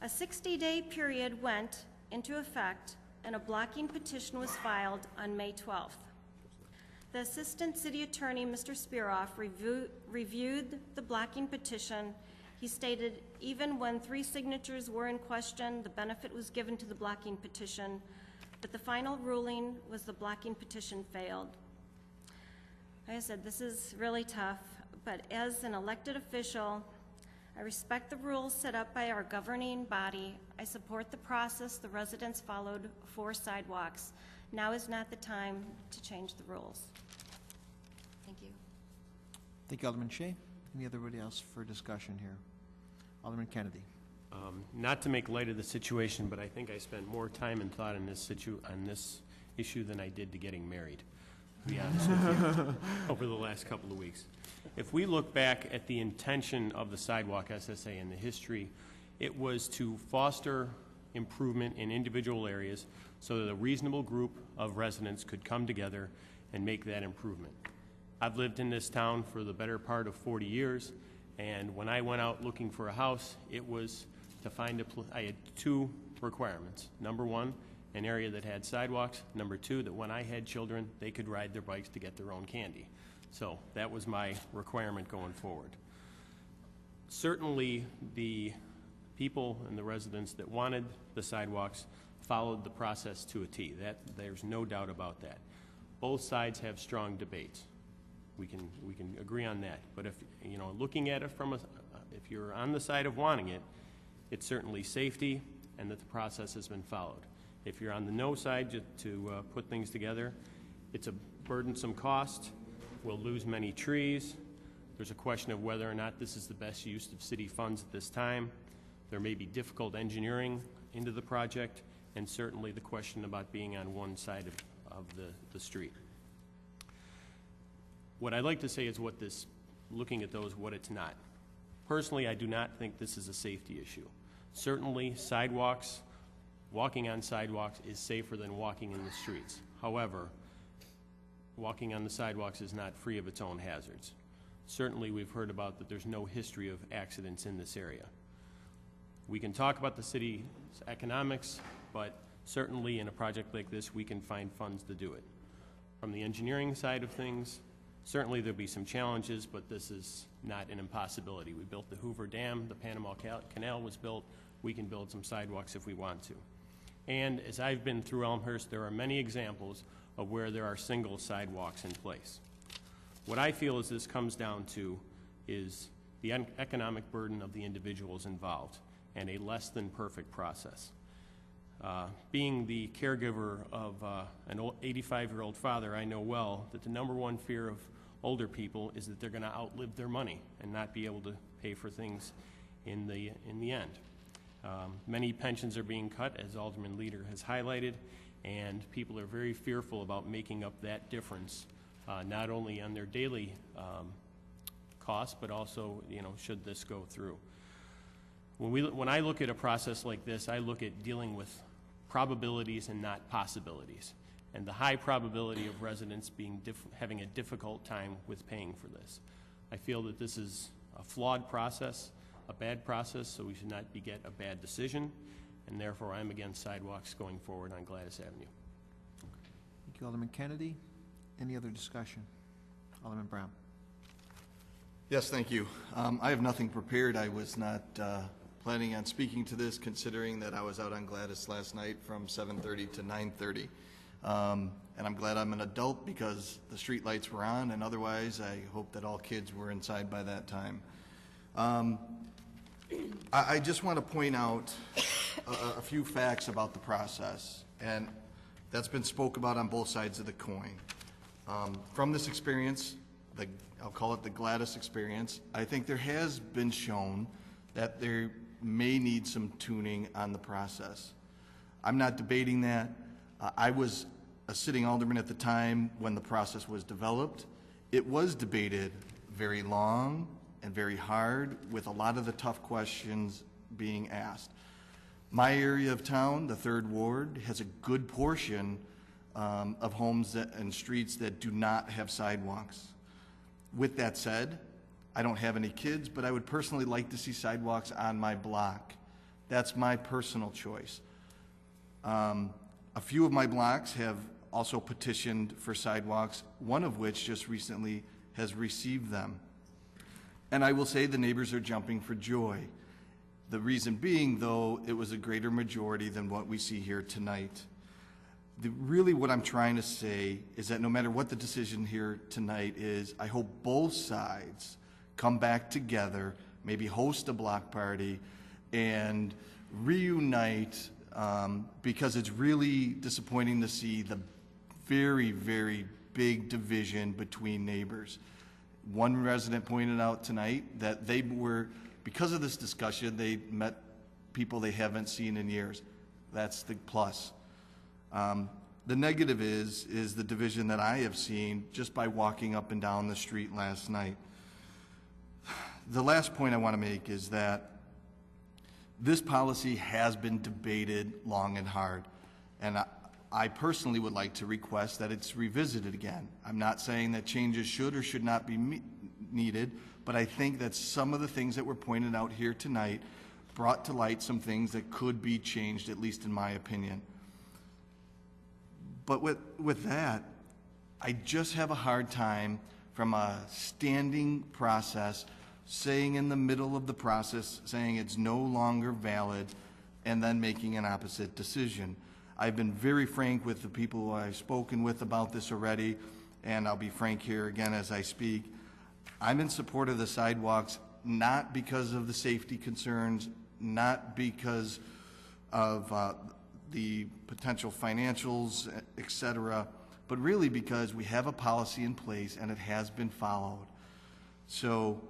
A 60-day period went into effect, and a blocking petition was filed on May 12th. The Assistant City Attorney, Mr. Spiroff, reviewed the blocking petition. He stated even when 3 signatures were in question, the benefit was given to the blocking petition, but the final ruling was the blocking petition failed. Like I said, this is really tough, but as an elected official, I respect the rules set up by our governing body. I support the process the residents followed for sidewalks. Now is not the time to change the rules. Thank you. Thank you, Alderman Shea. Anybody else for discussion here? Alderman Kennedy. Not to make light of the situation, but I think I spent more time and thought on this issue than I did to getting married, to be honest with you, over the last couple of weeks. If we look back at the intention of the sidewalk SSA and the history, it was to foster improvement in individual areas so that a reasonable group of residents could come together and make that improvement. I've lived in this town for the better part of 40 years, and when I went out looking for a house, it was to find I had 2 requirements. Number 1, an area that had sidewalks. Number 2, that when I had children, they could ride their bikes to get their own candy. So that was my requirement going forward. Certainly, the people and the residents that wanted the sidewalks followed the process to a T. There's no doubt about that. Both sides have strong debates. We can agree on that. But if looking at it from if you're on the side of wanting it, it's certainly safety and that the process has been followed. If you're on the no side to put things together, it's a burdensome cost. We'll lose many trees. There's a question of whether or not this is the best use of city funds at this time. There may be difficult engineering into the project, and certainly the question about being on one side of the street. What I'd like to say is looking at those, what it's not. Personally, I do not think this is a safety issue. Certainly, walking on sidewalks is safer than walking in the streets. However, walking on the sidewalks is not free of its own hazards. Certainly, we've heard about that there's no history of accidents in this area. We can talk about the city's economics, but certainly in a project like this, we can find funds to do it. From the engineering side of things, certainly there'll be some challenges, but this is not an impossibility. We built the Hoover Dam, the Panama Canal was built. We can build some sidewalks if we want to. And as I've been through Elmhurst, there are many examples of where there are single sidewalks in place. What I feel is this comes down to is the economic burden of the individuals involved and a less than perfect process. Being the caregiver of an 85-year-old father, I know well that the #1 fear of older people is that they're going to outlive their money and not be able to pay for things in the end. Many pensions are being cut, as Alderman Leader has highlighted, and people are very fearful about making up that difference, not only on their daily costs, but also, should this go through. When I look at a process like this, I look at dealing with probabilities and not possibilities, and the high probability of residents having a difficult time with paying for this. I feel that this is a flawed process, a bad process, so we should not get a bad decision, and therefore I'm against sidewalks going forward on Gladys Avenue. Thank you, Alderman Kennedy. Any other discussion? Alderman Brown. Yes, thank you. I have nothing prepared. I was not planning on speaking to this, considering that I was out on Gladys last night from 7:30 to 9:30. And I'm glad I'm an adult because the street lights were on, and otherwise I hope that all kids were inside by that time. I just want to point out a few facts about the process, and that's been spoke about on both sides of the coin. From this experience, I'll call it the Gladys experience, I think there has been shown that there may need some tuning on the process. I'm not debating that. I was a sitting alderman at the time when the process was developed. It was debated very long and very hard, with a lot of the tough questions being asked. My area of town, the 3rd Ward, has a good portion of homes and streets that do not have sidewalks. With that said, I don't have any kids, but I would personally like to see sidewalks on my block. That's my personal choice. A few of my blocks have also petitioned for sidewalks, one of which just recently has received them. And I will say the neighbors are jumping for joy. The reason being, though, it was a greater majority than what we see here tonight. Really what I'm trying to say is that no matter what the decision here tonight is, I hope both sides come back together, maybe host a block party, and reunite, because it's really disappointing to see the very, very big division between neighbors. One resident pointed out tonight that they were, because of this discussion, they met people they haven't seen in years. That's the plus. The negative is the division that I have seen just by walking up and down the street last night. The last point I want to make is that this policy has been debated long and hard, and I personally would like to request that it's revisited again. I'm not saying that changes should or should not be needed, but I think that some of the things that were pointed out here tonight brought to light some things that could be changed, at least in my opinion. But with that, I just have a hard time from a standing process saying in the middle of the process, saying it's no longer valid, and then making an opposite decision. I've been very frank with the people who I've spoken with about this already, and I'll be frank here again as I speak. I'm in support of the sidewalks, not because of the safety concerns, not because of the potential financials, et cetera, but really because we have a policy in place and it has been followed. So,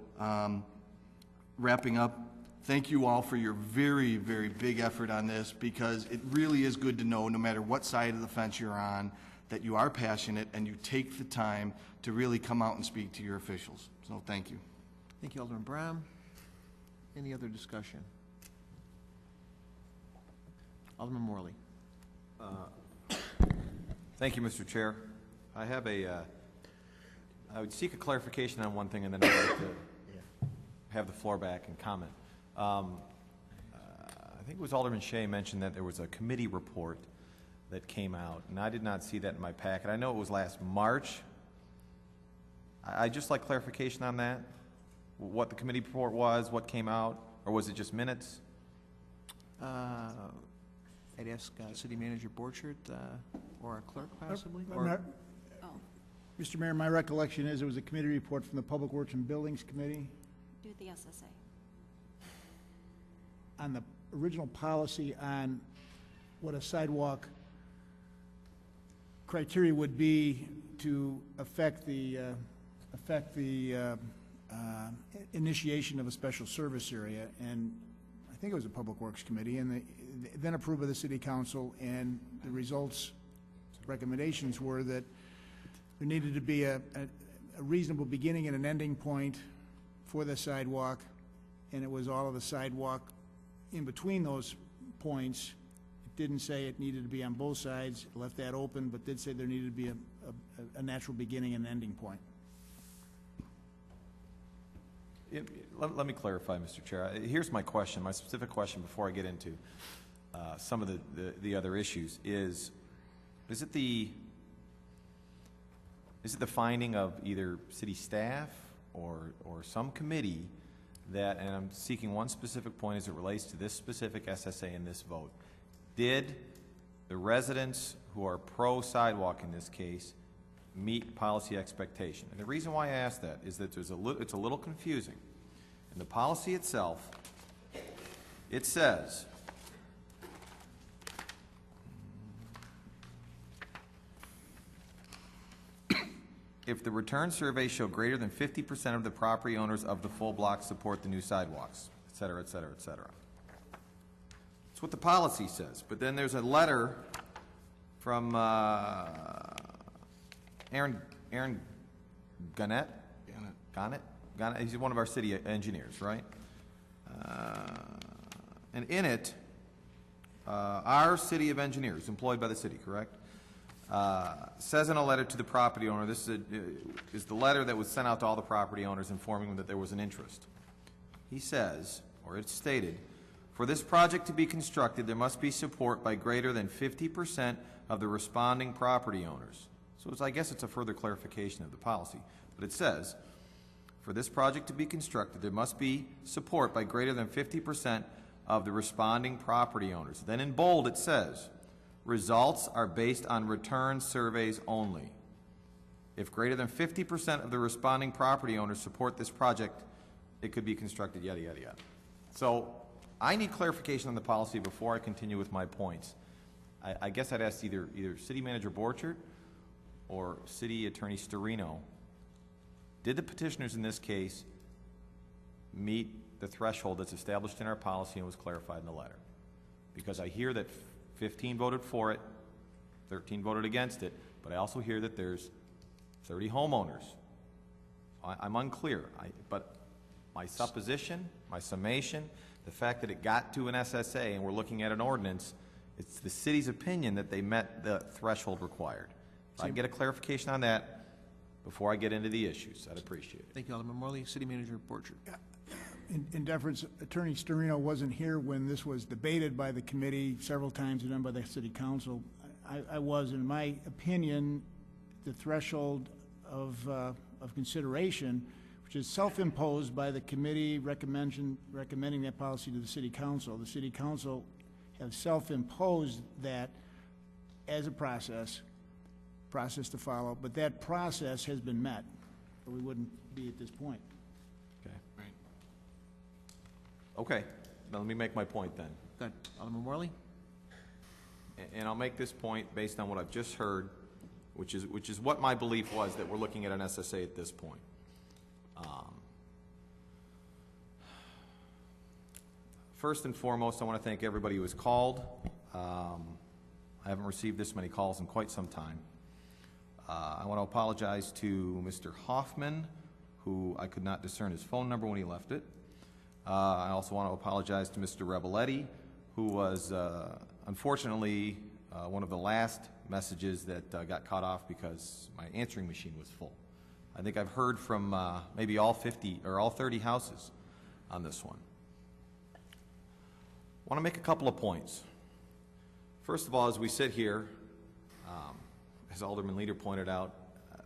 wrapping up, thank you all for your very, very big effort on this, because it really is good to know, no matter what side of the fence you're on, that you are passionate and you take the time to really come out and speak to your officials. So thank you. Thank you, Alderman Brown. Any other discussion? Alderman Morley. Thank you, Mr. Chair. I have I would seek a clarification on one thing, and then I'd like to have the floor back and comment. I think it was Alderman Shea mentioned that there was a committee report that came out, and I did not see that in my packet. I know it was last March. I'd just like clarification on that, what the committee report was, what came out, or was it just minutes? I'd ask City Manager Borchert or our clerk possibly. Mr. Mayor, my recollection is it was a committee report from the Public Works and Buildings Committee Do the SSA. on the original policy on what a sidewalk criteria would be to affect the initiation of a special service area. And I think it was a Public Works Committee, and then approved by the City Council, and the results, recommendations were that there needed to be a reasonable beginning and an ending point for the sidewalk, and it was all of the sidewalk in between those points. It didn't say it needed to be on both sides, it left that open, but did say there needed to be a natural beginning and ending point. Let me clarify, Mr. Chair. Here's my question, my specific question before I get into some of the other issues. Is it the finding of either city staff or some committee that, and I'm seeking one specific point as it relates to this specific SSA in this vote, did the residents who are pro-sidewalk in this case meet policy expectation? And the reason why I ask that is that it's a little confusing. In the policy itself, it says, if the return surveys show greater than 50% of the property owners of the full block support the new sidewalks, et cetera, et cetera, et cetera. That's what the policy says. But then there's a letter from Aaron Gannett? Gannett? He's one of our city engineers, right? And in it, our city of engineers, employed by the city, correct? says in a letter to the property owner, this is the letter that was sent out to all the property owners informing them that there was an interest. He says, or it's stated, for this project to be constructed, there must be support by greater than 50% of the responding property owners. So I guess it's a further clarification of the policy. But it says, for this project to be constructed, there must be support by greater than 50% of the responding property owners. Then in bold it says, results are based on return surveys only. If greater than 50% of the responding property owners support this project, it could be constructed, yada, yada, yada. So I need clarification on the policy before I continue with my points. I guess I'd ask either City Manager Borchert or City Attorney Storino, did the petitioners in this case meet the threshold that's established in our policy and was clarified in the letter? Because I hear that 15 voted for it, 13 voted against it, but I also hear that there's 30 homeowners. I'm unclear, but my supposition, my summation, the fact that it got to an SSA and we're looking at an ordinance, it's the city's opinion that they met the threshold required. If I can get a clarification on that before I get into the issues, I'd appreciate it. Thank you, Alderman Morley. City Manager Borchert. In deference, Attorney Storino wasn't here when this was debated by the committee several times and then by the city council. I was, in my opinion, the threshold of consideration, which is self-imposed by the committee recommending that policy to the city council. The city council have self-imposed that as a process to follow, but that process has been met, or we wouldn't be at this point. Okay. Right. Okay. Now let me make my point then. Good. Alderman Morley? And I'll make this point based on what I've just heard, which is what my belief was, that we're looking at an SSA at this point. First and foremost, I want to thank everybody who was called. I haven't received this many calls in quite some time. I want to apologize to Mr. Hoffman, who I could not discern his phone number when he left it. I also want to apologize to Mr. Rebeletti, who was unfortunately one of the last messages that got cut off because my answering machine was full. I think I've heard from maybe all 50 or all 30 houses on this one. I want to make a couple of points. First of all, as we sit here, as Alderman Leader pointed out,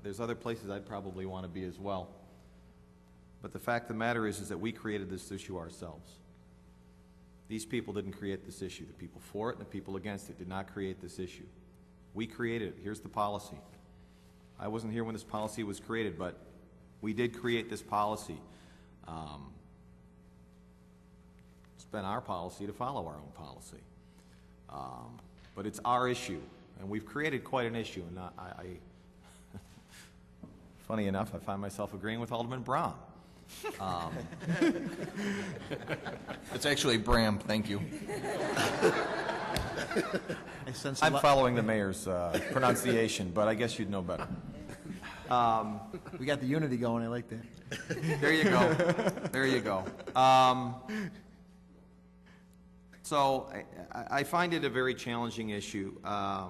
there's other places I'd probably want to be as well. But the fact of the matter is that we created this issue ourselves. These people didn't create this issue. The people for it and the people against it did not create this issue. We created it. Here's the policy. I wasn't here when this policy was created, but we did create this policy. It's been our policy to follow our own policy. But it's our issue, and we've created quite an issue. And funny enough, I find myself agreeing with Alderman Brown. It's actually Bram, thank you. I'm following the mayor's pronunciation, but I guess you'd know better. We got the unity going. I like that. There you go. There you go. So I find it a very challenging issue. I'd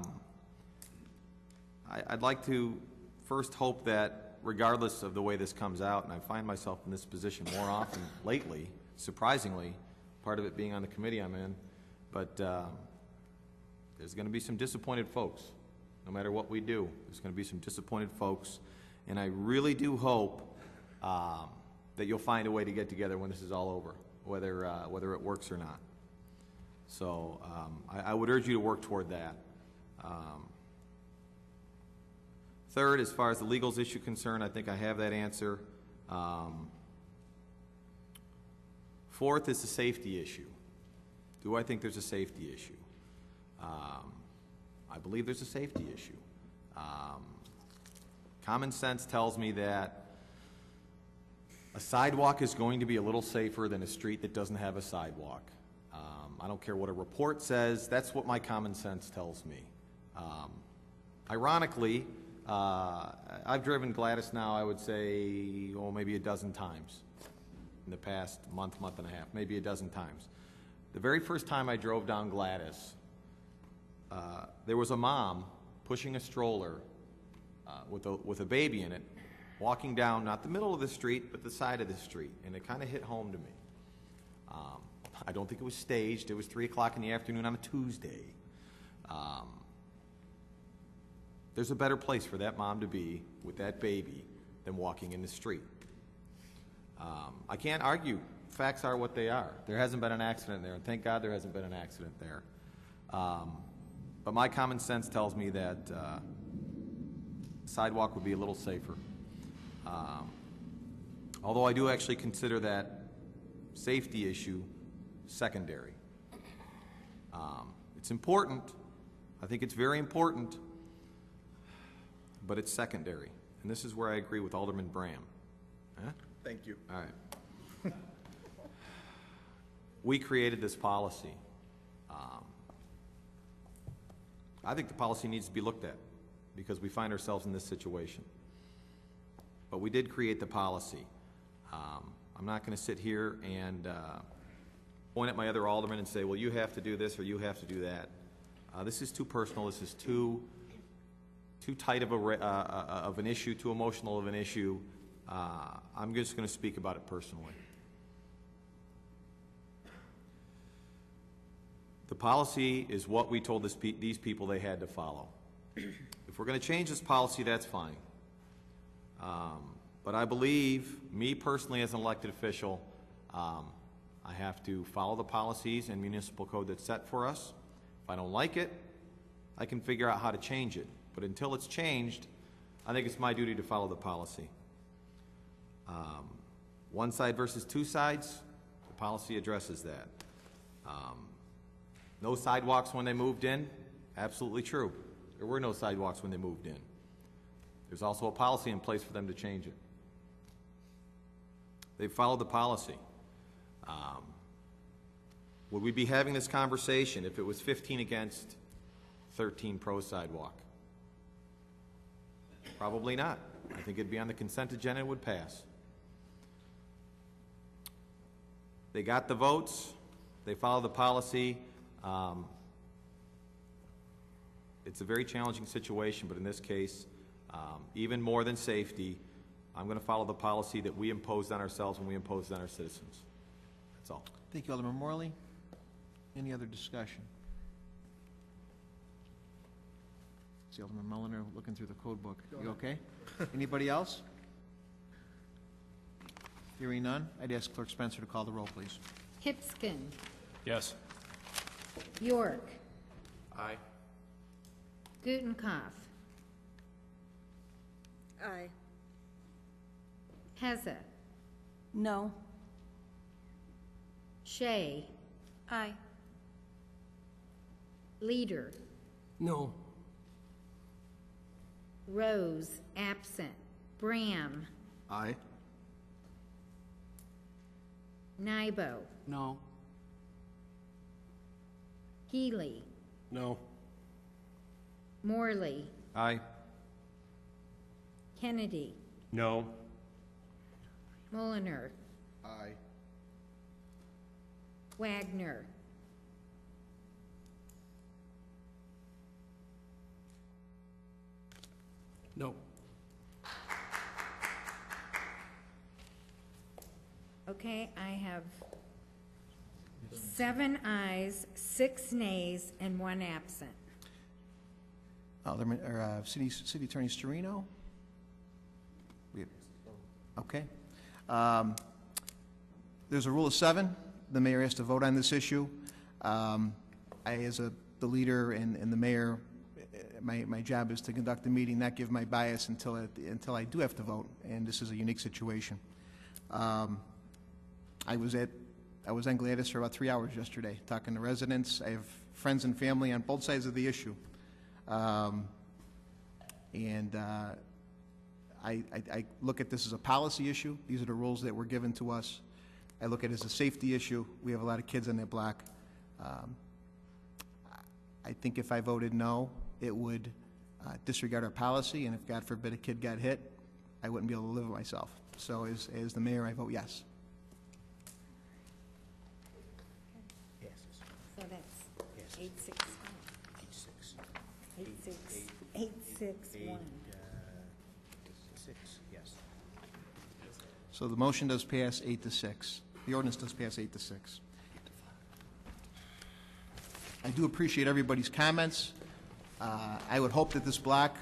like to first hope that regardless of the way this comes out, and I find myself in this position more often lately, surprisingly, part of it being on the committee I'm in, but there's going to be some disappointed folks. No matter what we do, there's going to be some disappointed folks, and I really do hope that you'll find a way to get together when this is all over, whether it works or not. So I would urge you to work toward that. Third, as far as the legals issue concerned, I think I have that answer. Fourth is the safety issue. Do I think there's a safety issue? I believe there's a safety issue. Common sense tells me that a sidewalk is going to be a little safer than a street that doesn't have a sidewalk. I don't care what a report says, that's what my common sense tells me. Ironically, I've driven Gladys now, I would say, maybe a dozen times in the past month and a half, maybe a dozen times. The very first time I drove down Gladys, there was a mom pushing a stroller with a baby in it, walking down, not the middle of the street, but the side of the street, and it kind of hit home to me. I don't think it was staged. It was 3 o'clock in the afternoon on a Tuesday. There's a better place for that mom to be with that baby than walking in the street. I can't argue. Facts are what they are. There hasn't been an accident there, and thank God there hasn't been an accident there. But my common sense tells me that sidewalk would be a little safer. Although I do actually consider that safety issue secondary. It's important. I think it's very important, but it's secondary. And this is where I agree with Alderman Bram. Huh? Thank you. All right. We created this policy. I think the policy needs to be looked at because we find ourselves in this situation. But we did create the policy. I'm not going to sit here and point at my other aldermen and say, well, you have to do this or you have to do that. This is too personal. This is too tight of an issue, too emotional of an issue. I'm just going to speak about it personally. The policy is what we told these people they had to follow. If we're going to change this policy, that's fine. But I believe, me personally as an elected official, I have to follow the policies and municipal code that's set for us. If I don't like it, I can figure out how to change it. But until it's changed, I think it's my duty to follow the policy. One side versus two sides, the policy addresses that. No sidewalks when they moved in, absolutely true. There were no sidewalks when they moved in. There's also a policy in place for them to change it. They followed the policy. Would we be having this conversation if it was 15 against 13 pro sidewalk? Probably not. I think it'd be on the consent agenda and would pass. They got the votes. They followed the policy. It's a very challenging situation, but in this case, even more than safety, I'm going to follow the policy that we imposed on ourselves and we imposed on our citizens. That's all. Thank you, Alderman Morley. Any other discussion? See Alderman Mulliner looking through the code book. You okay? Anybody else? Hearing none, I'd ask Clerk Spencer to call the roll, please. Hipskin. Yes. York. Aye. Gutenkopf. Aye. Heza. No. Shea. Aye. Leader. No. Rose, absent. Bram. Aye. Nybo. No. Healy. No. Morley. Aye. Kennedy. No. Mulliner. Aye. Wagner. No. Okay, I have 7 ayes, 6 nays, and 1 absent. Alderman, or City Attorney Storino? Okay. There's a rule of 7. The mayor has to vote on this issue. I, as the leader and the mayor, my job is to conduct the meeting, not give my bias until I do have to vote, and this is a unique situation. I was on Gladys for about 3 hours yesterday, talking to residents. I have friends and family on both sides of the issue. I look at this as a policy issue. These are the rules that were given to us. I look at it as a safety issue. We have a lot of kids on that block. I think if I voted no, it would disregard our policy, and if, God forbid, a kid got hit, I wouldn't be able to live with myself. So as the mayor, I vote yes. So that's 8-6. 8-6. 8-6-1. 6, yes. So the motion does pass 8-6. The ordinance does pass 8-6. I do appreciate everybody's comments. I would hope that this block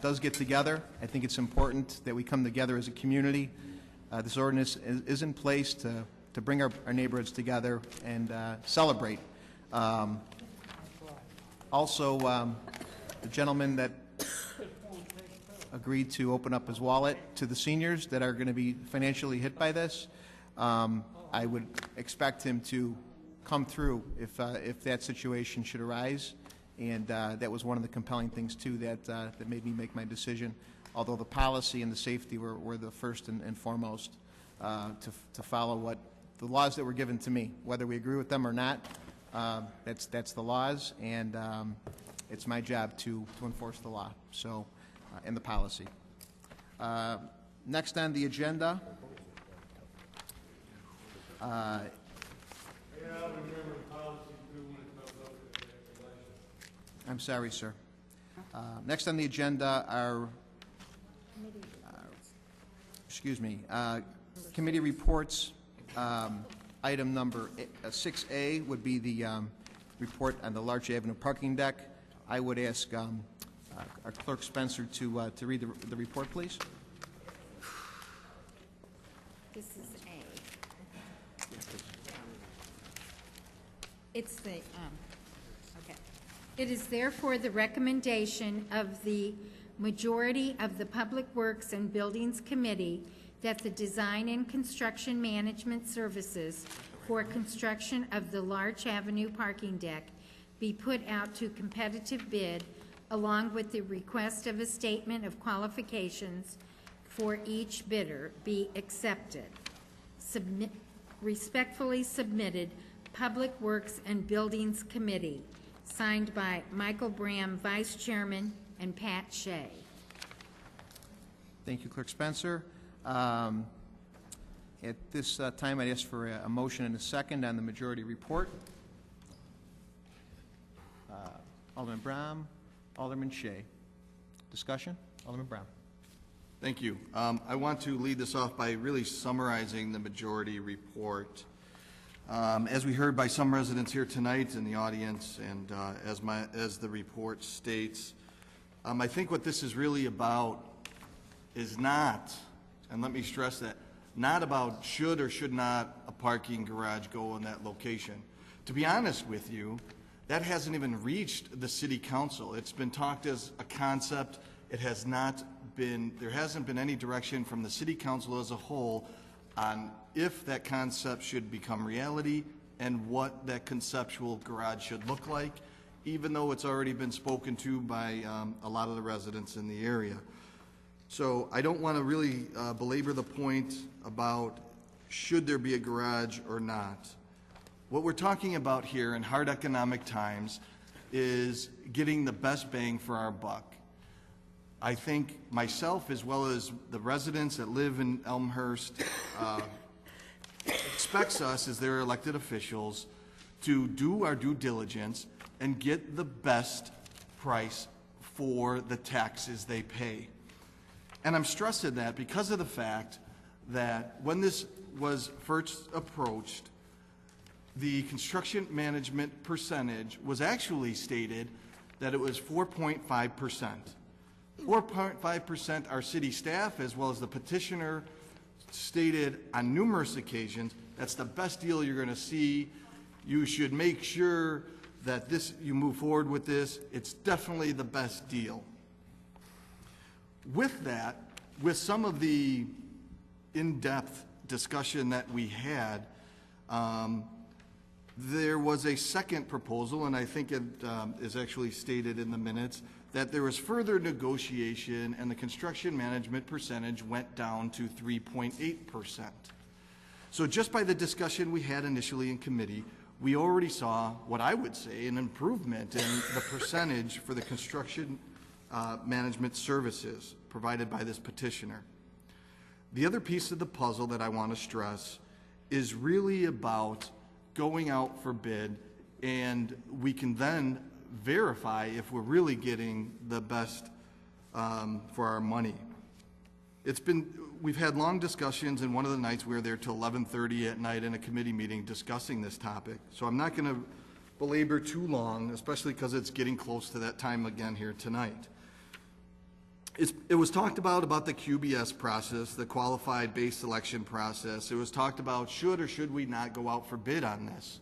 does get together. I think it's important that we come together as a community. This ordinance is in place to bring our neighborhoods together and celebrate. Also, the gentleman that agreed to open up his wallet to the seniors that are going to be financially hit by this, I would expect him to come through if that situation should arise. And that was one of the compelling things, too, that made me make my decision, although the policy and the safety were the first and foremost to follow what the laws that were given to me. Whether we agree with them or not, that's the laws, and it's my job to enforce the law and the policy. Next on the agenda, I'm sorry, sir. Next on the agenda are, committee reports. Item number 6A would be the report on the Larch Avenue parking deck. I would ask our clerk Spencer to read the report, please. This is A. It's the, okay. It is therefore the recommendation of the majority of the Public Works and Buildings Committee that the design and construction management services for construction of the Larch Avenue parking deck be put out to competitive bid, along with the request of a statement of qualifications for each bidder be accepted. Respectfully submitted, Public Works and Buildings Committee, signed by Michael Bram, Vice Chairman, and Pat Shea. Thank you, Clerk Spencer. At this time, I'd ask for a motion and a second on the majority report. Alderman Bram, Alderman Shea. Discussion? Alderman Brown. Thank you. I want to lead this off by really summarizing the majority report. As we heard by some residents here tonight in the audience, and as the report states, I think what this is really about is not, and let me stress that, not about should or should not a parking garage go in that location. To be honest with you, that hasn't even reached the city council. It's been talked as a concept. It has not been, there hasn't been any direction from the city council as a whole on if that concept should become reality and what that conceptual garage should look like, even though it's already been spoken to by a lot of the residents in the area. So I don't want to really belabor the point about should there be a garage or not. What we're talking about here in hard economic times is getting the best bang for our buck. I think myself, as well as the residents that live in Elmhurst, expects us as their elected officials to do our due diligence and get the best price for the taxes they pay. And I'm stressing that because of the fact that when this was first approached, the construction management percentage was actually stated that it was 4.5%. 4.5% our city staff, as well as the petitioner, stated on numerous occasions, that's the best deal you're going to see. You should make sure that you move forward with this. It's definitely the best deal. With that, with some of the in-depth discussion that we had, there was a second proposal, and I think it is actually stated in the minutes, that there was further negotiation and the construction management percentage went down to 3.8%. So just by the discussion we had initially in committee, we already saw what I would say an improvement in the percentage for the construction management services provided by this petitioner. The other piece of the puzzle that I want to stress is really about going out for bid, and we can then verify if we're really getting the best for our money. We've had long discussions, and one of the nights we were there till 11:30 at night in a committee meeting discussing this topic. So I'm not going to belabor too long, especially because it's getting close to that time again here tonight. It was talked about the QBS process, the qualified base selection process. It was talked about should or should we not go out for bid on this.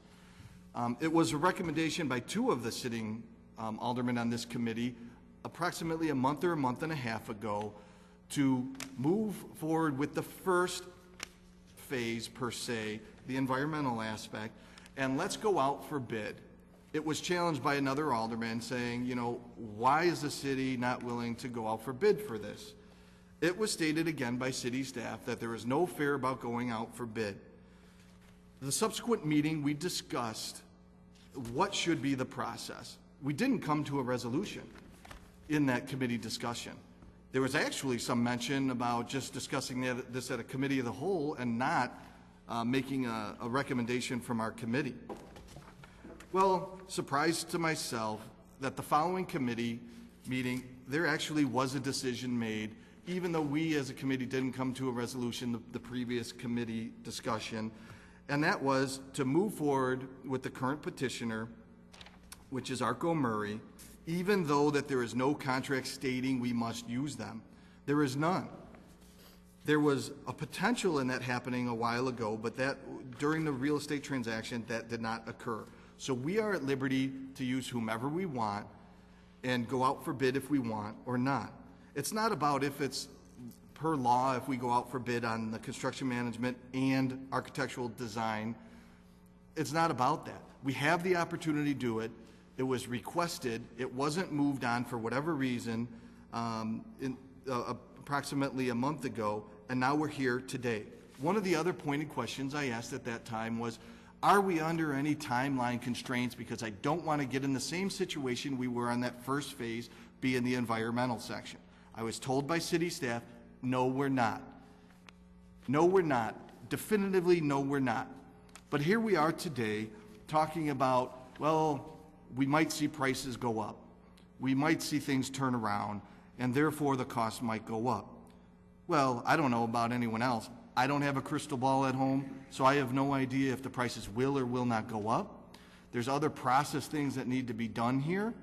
It was a recommendation by two of the sitting aldermen on this committee approximately a month or a month and a half ago to move forward with the first phase per se, the environmental aspect, and let's go out for bid. It was challenged by another alderman saying, you know, why is the city not willing to go out for bid for this? It was stated again by city staff that there is no fear about going out for bid. The subsequent meeting, we discussed what should be the process. We didn't come to a resolution in that committee discussion. There was actually some mention about just discussing this at a committee of the whole and not making a recommendation from our committee. Well, surprise to myself that the following committee meeting, there actually was a decision made, even though we as a committee didn't come to a resolution the previous committee discussion, and that was to move forward with the current petitioner, which is Arco Murray, even though that there is no contract stating we must use them. There is none. There was a potential in that happening a while ago, but that during the real estate transaction, that did not occur. So we are at liberty to use whomever we want and go out for bid if we want or not. It's not about if it's per law, if we go out for bid on the construction management and architectural design. It's not about that. We have the opportunity to do it. It was requested. It wasn't moved on for whatever reason approximately a month ago, and now we're here today. One of the other pointed questions I asked at that time was, are we under any timeline constraints, because I don't want to get in the same situation we were on that first phase, be in the environmental section. I was told by city staff, no, we're not. No, we're not. Definitively, no, we're not. But here we are today talking about, well, we might see prices go up. We might see things turn around, and therefore the cost might go up. Well, I don't know about anyone else. I don't have a crystal ball at home, so I have no idea if the prices will or will not go up. There's other process things that need to be done here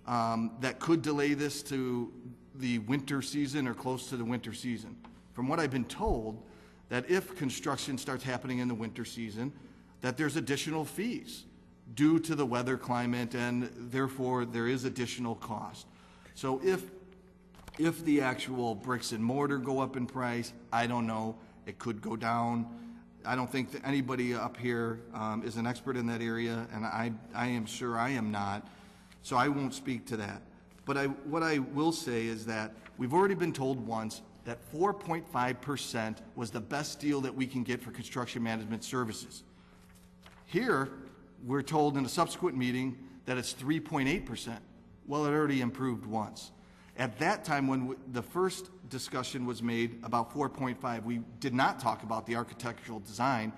that could delay this to the winter season or close to the winter season. From what I've been told, that if construction starts happening in the winter season, that there's additional fees due to the weather climate, and therefore there is additional cost. So if the actual bricks and mortar go up in price, I don't know. It could go down. I don't think that anybody up here is an expert in that area, and I am sure I am not, so I won't speak to that. But what I will say is that we've already been told once that 4.5% was the best deal that we can get for construction management services. Here, we're told in a subsequent meeting that it's 3.8%. Well, it already improved once. At that time, when the first discussion was made about 4.5, we did not talk about the architectural design,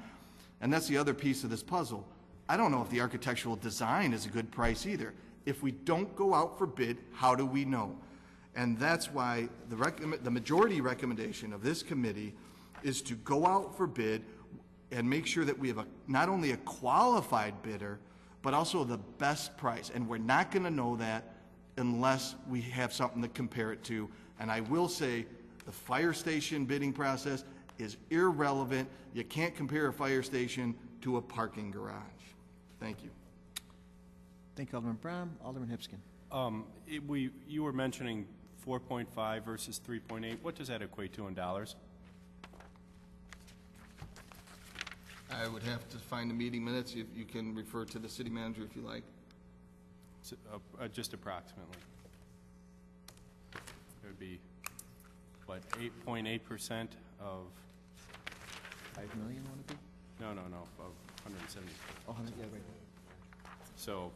and that's the other piece of this puzzle. I don't know if the architectural design is a good price either. If we don't go out for bid, how do we know? And that's why the majority recommendation of this committee is to go out for bid and make sure that we have not only a qualified bidder, but also the best price. And we're not going to know that unless we have something to compare it to. And I will say the fire station bidding process is irrelevant. You can't compare a fire station to a parking garage. Thank you. Thank you, Alderman Brown. Alderman Hipskin. You were mentioning 4.5 versus 3.8. What does that equate to in dollars? I would have to find the meeting minutes. You can refer to the city manager if you like. Just approximately. It would be, what, 8.8% of... 5 million, would it be? No, of 170. Oh, yeah, right. So...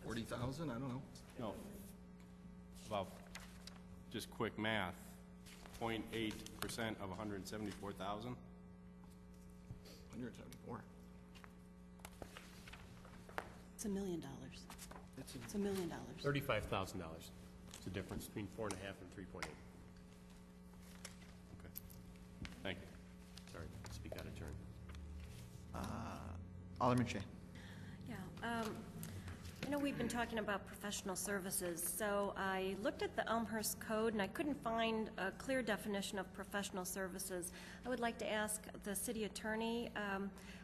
40,000, I don't know. No. About, just quick math, 0.8% of 174,000? 174. It's $1 million. It's $1 million. $35,000. It's the difference between 4.5 and 3.8. Okay. Thank you. Sorry, to speak out of turn. Alderman Shay. Yeah, I know we've been talking about professional services, so I looked at the Elmhurst Code and I couldn't find a clear definition of professional services. I would like to ask the city attorney,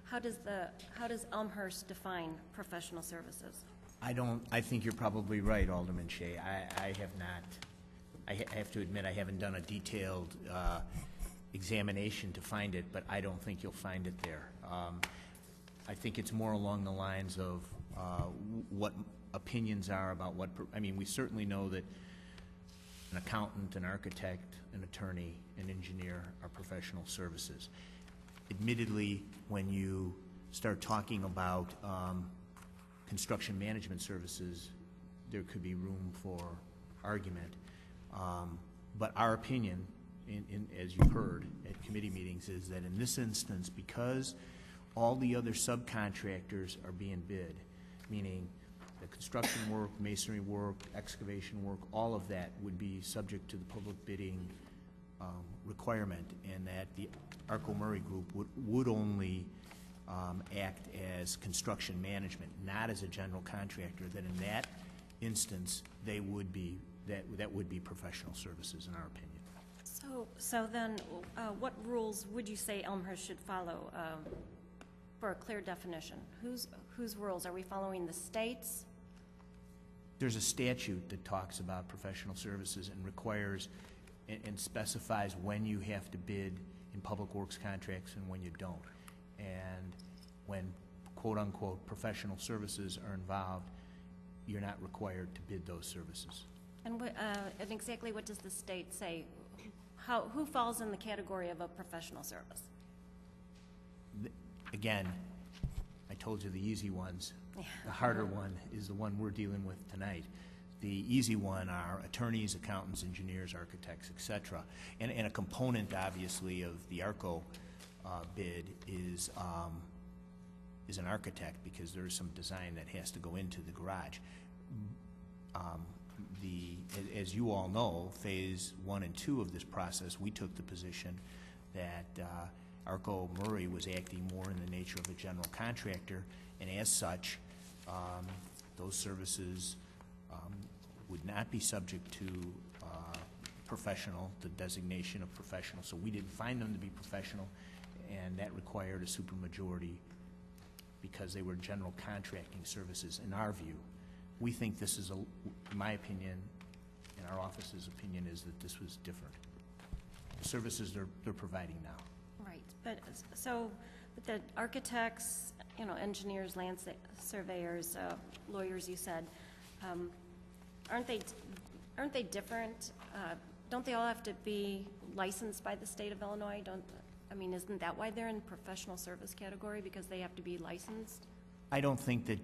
how does Elmhurst define professional services? I think you're probably right, Alderman Shay. I have not, I have to admit, I haven't done a detailed examination to find it, but I don't think you'll find it there. I think it's more along the lines of what opinions are about what, I mean, we certainly know that an accountant, an architect, an attorney, an engineer are professional services. Admittedly, when you start talking about construction management services, there could be room for argument. But our opinion, as you heard at committee meetings, is that in this instance, because all the other subcontractors are being bid, meaning the construction work, masonry work, excavation work, all of that would be subject to the public bidding requirement, and that the Arco Murray Group would only act as construction management, not as a general contractor, that in that instance, they would be, that would be professional services in our opinion. So then, what rules would you say Elmhurst should follow for a clear definition? Whose rules? Are we following the state's? There's a statute that talks about professional services and requires and specifies when you have to bid in public works contracts and when you don't. And when quote-unquote professional services are involved, you're not required to bid those services. And exactly what does the state say? Who falls in the category of a professional service? Again, I told you the easy ones. The harder one is the one we're dealing with tonight. The easy one are attorneys, accountants, engineers, architects, etc. And a component, obviously, of the ARCO bid is an architect, because there is some design that has to go into the garage. As you all know, phase 1 and 2 of this process, we took the position that Arco Murray was acting more in the nature of a general contractor, and as such, those services would not be subject to professional, the designation of professional. So we didn't find them to be professional, and that required a supermajority because they were general contracting services. In our view, we think this is, in my opinion, and our office's opinion, is that this was different. The services they're providing now. Right, but the architects, engineers, land surveyors, lawyers, you said, aren't they different? Don't they all have to be licensed by the state of Illinois? Isn't that why they're in professional service category, because they have to be licensed? I don't think that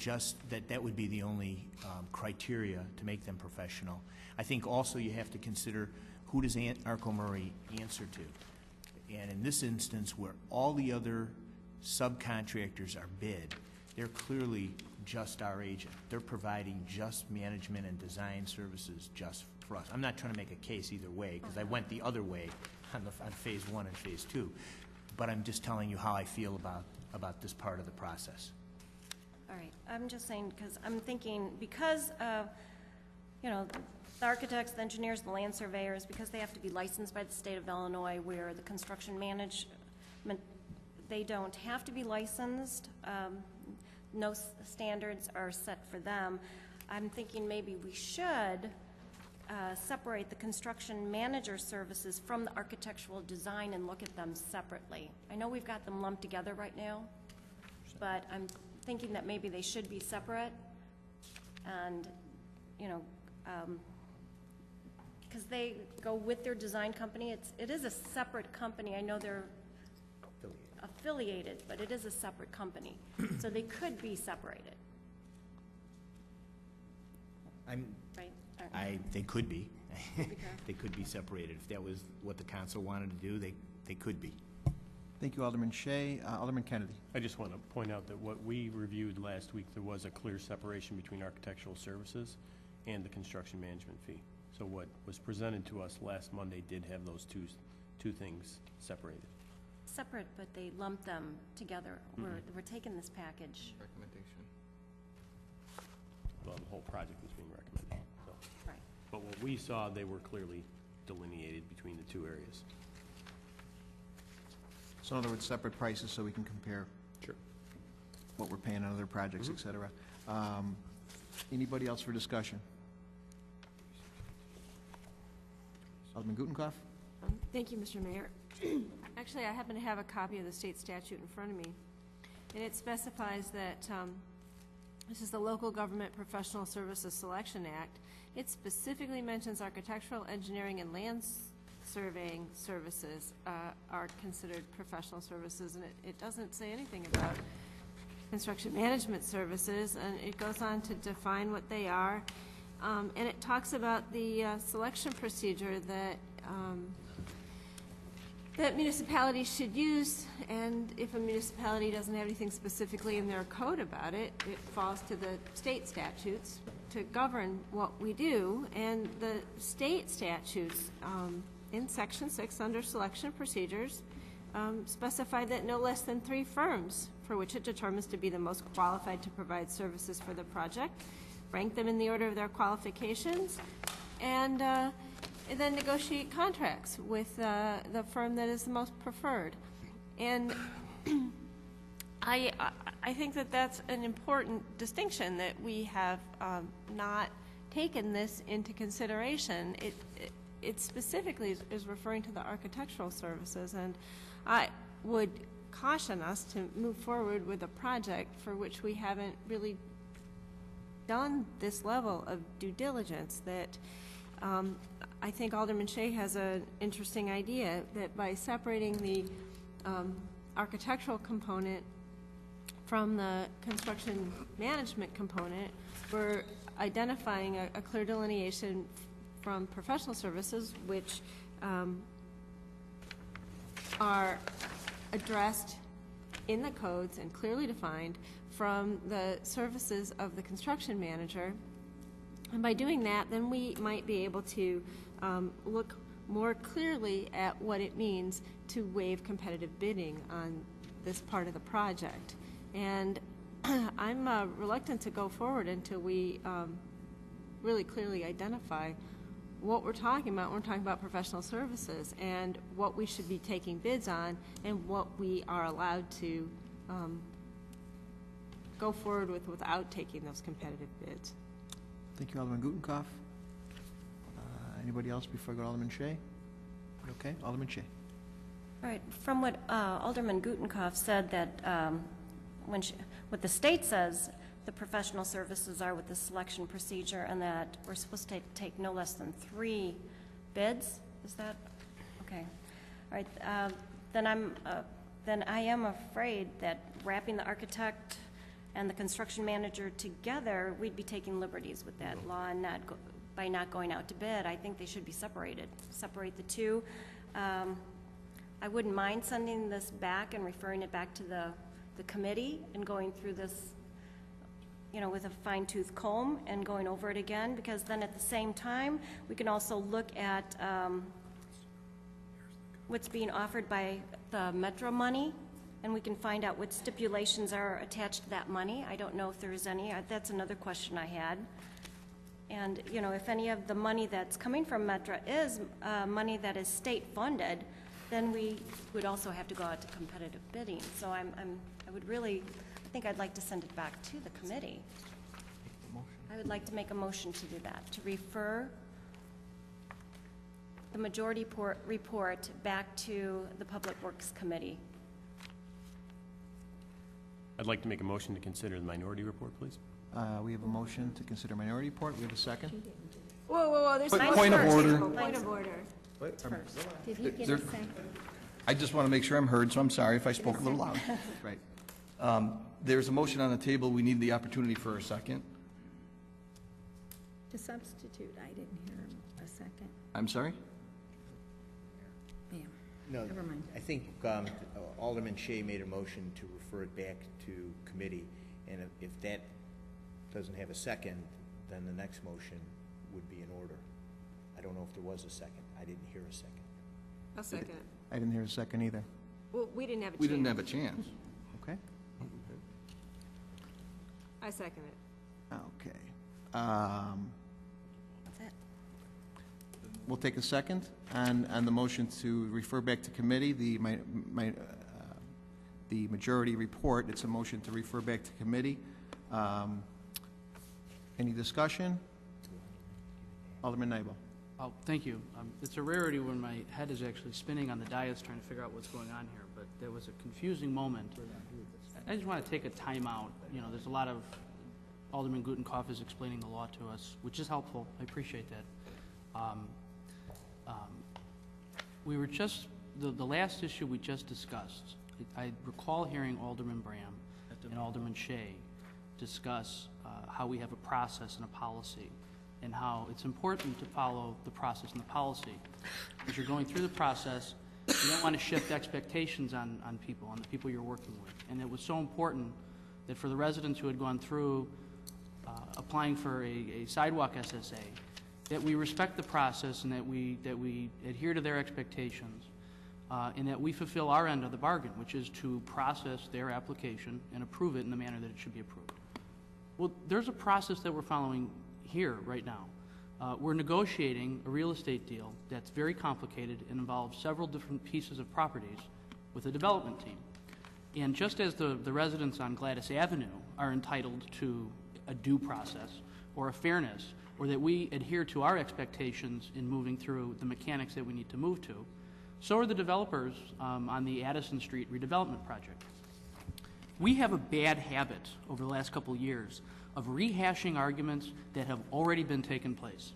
that would be the only criteria to make them professional. I think also you have to consider, who does Arco Murray answer to? And in this instance, where all the other subcontractors are bid, they're clearly just our agent. They're providing just management and design services just for us. I'm not trying to make a case either way, because I went the other way on phase 1 and phase 2, but I'm just telling you how I feel about this part of the process. All right, I'm just saying, because I'm thinking, because the architects, the engineers, the land surveyors, because they have to be licensed by the state of Illinois, where the construction management, they don't have to be licensed. No standards are set for them. I'm thinking maybe we should separate the construction manager services from the architectural design and look at them separately. I know we've got them lumped together right now, but I'm thinking that maybe they should be separate, and because they go with their design company. It is a separate company. I know they're affiliated, but it is a separate company, so they could be separated. They could be. They could be separated. If that was what the council wanted to do, they could be. Thank you, Alderman Shay. Alderman Kennedy. I just want to point out that what we reviewed last week, there was a clear separation between architectural services and the construction management fee. So what was presented to us last Monday did have those two things separated. Separate, but they lump them together. We're taking this package. Recommendation. Well, the whole project was being recommended, so. Right. But what we saw, they were clearly delineated between the two areas. So in other words, separate prices so we can compare Sure. what we're paying on other projects, et cetera. Anybody else for discussion? Alderman Gutenkopf? Thank you, Mr. Mayor. Actually, I happen to have a copy of the state statute in front of me, and it specifies that this is the Local Government Professional Services Selection Act. It specifically mentions architectural, engineering, and land surveying services are considered professional services, and it doesn't say anything about construction management services, and it goes on to define what they are. And it talks about the selection procedure that that municipalities should use, and if a municipality doesn't have anything specifically in their code about it, it falls to the state statutes to govern what we do. And the state statutes in Section 6 under selection procedures specify that no less than 3 firms for which it determines to be the most qualified to provide services for the project, rank them in the order of their qualifications, and then negotiate contracts with the firm that is the most preferred. And I think that that's an important distinction, that we have not taken this into consideration. It specifically is referring to the architectural services, and I would caution us to move forward with a project for which we haven't really done this level of due diligence. That I think Alderman Shea has an interesting idea, that by separating the architectural component from the construction management component, we're identifying a clear delineation from professional services, which are addressed in the codes and clearly defined, from the services of the construction manager. And by doing that, then we might be able to look more clearly at what it means to waive competitive bidding on this part of the project. And I'm reluctant to go forward until we really clearly identify what we're talking about when we're talking about professional services, and what we should be taking bids on, and what we are allowed to go forward with without taking those competitive bids. Thank you, Alderman Gutenkopf. Anybody else before I go to Alderman Shea? Okay, Alderman Shea. All right. From what Alderman Gutenkopf said, that what the state says, the professional services are with the selection procedure, and that we're supposed to take no less than 3 bids. Is that okay? All right. Then I am afraid that wrapping the architect and the construction manager together, we'd be taking liberties with that law and by not going out to bid. I think they should be separated. Separate the two. I wouldn't mind sending this back and referring it back to the committee and going through this, with a fine-tooth comb and going over it again, because then at the same time, we can also look at what's being offered by the Metro money, and we can find out what stipulations are attached to that money. I don't know if there is any. That's another question I had. And, if any of the money that's coming from Metro is money that is state-funded, then we would also have to go out to competitive bidding. So I think I'd like to send it back to the committee. I would like to make a motion to do that, to refer the majority report back to the Public Works Committee. I'd like to make a motion to consider the minority report, please. We have a motion to consider minority report. We have a second. Whoa, there's Point of order. Point of order. Did he get a second? I just want to make sure I'm heard, so I'm sorry if I spoke a little loud. Right. There's a motion on the table. We need the opportunity for a second. To substitute, I didn't hear a second. I'm sorry? Yeah. No, Never mind. I think Alderman Shea made a motion to refer it back to committee, and if that doesn't have a second, then the next motion would be in order. don't know if there was a second. I didn't hear a second. I'll second it. I didn't hear a second either. Well, we didn't have a chance. We didn't have a chance. Okay? I second it. Okay. That's it. We'll take a second, and the motion to refer back to committee, the majority report, it's a motion to refer back to committee. Any discussion? Alderman Nabel. Oh, thank you. It's a rarity when my head is actually spinning on the dais trying to figure out what's going on here, but there was a confusing moment. I just want to take a time out. You know, there's a lot of Alderman Gutenkopf is explaining the law to us, which is helpful. I appreciate that. We were just, the last issue we just discussed, I recall hearing Alderman Bram and Alderman Shea discuss how we have a process and a policy, and how it's important to follow the process and the policy. As you're going through the process, you don't want to shift expectations on people, on the people you're working with. And it was so important that for the residents who had gone through applying for a sidewalk SSA, that we respect the process and that we adhere to their expectations, and that we fulfill our end of the bargain, which is to process their application and approve it in the manner that it should be approved. Well, there's a process that we're following here right now. We're negotiating a real estate deal that's very complicated and involves several different pieces of properties with a development team. And just as the residents on Gladys Avenue are entitled to a due process or a fairness, or that we adhere to our expectations in moving through the mechanics that we need to move to, so are the developers on the Addison Street redevelopment project. We have a bad habit over the last couple of years of rehashing arguments that have already been taken place.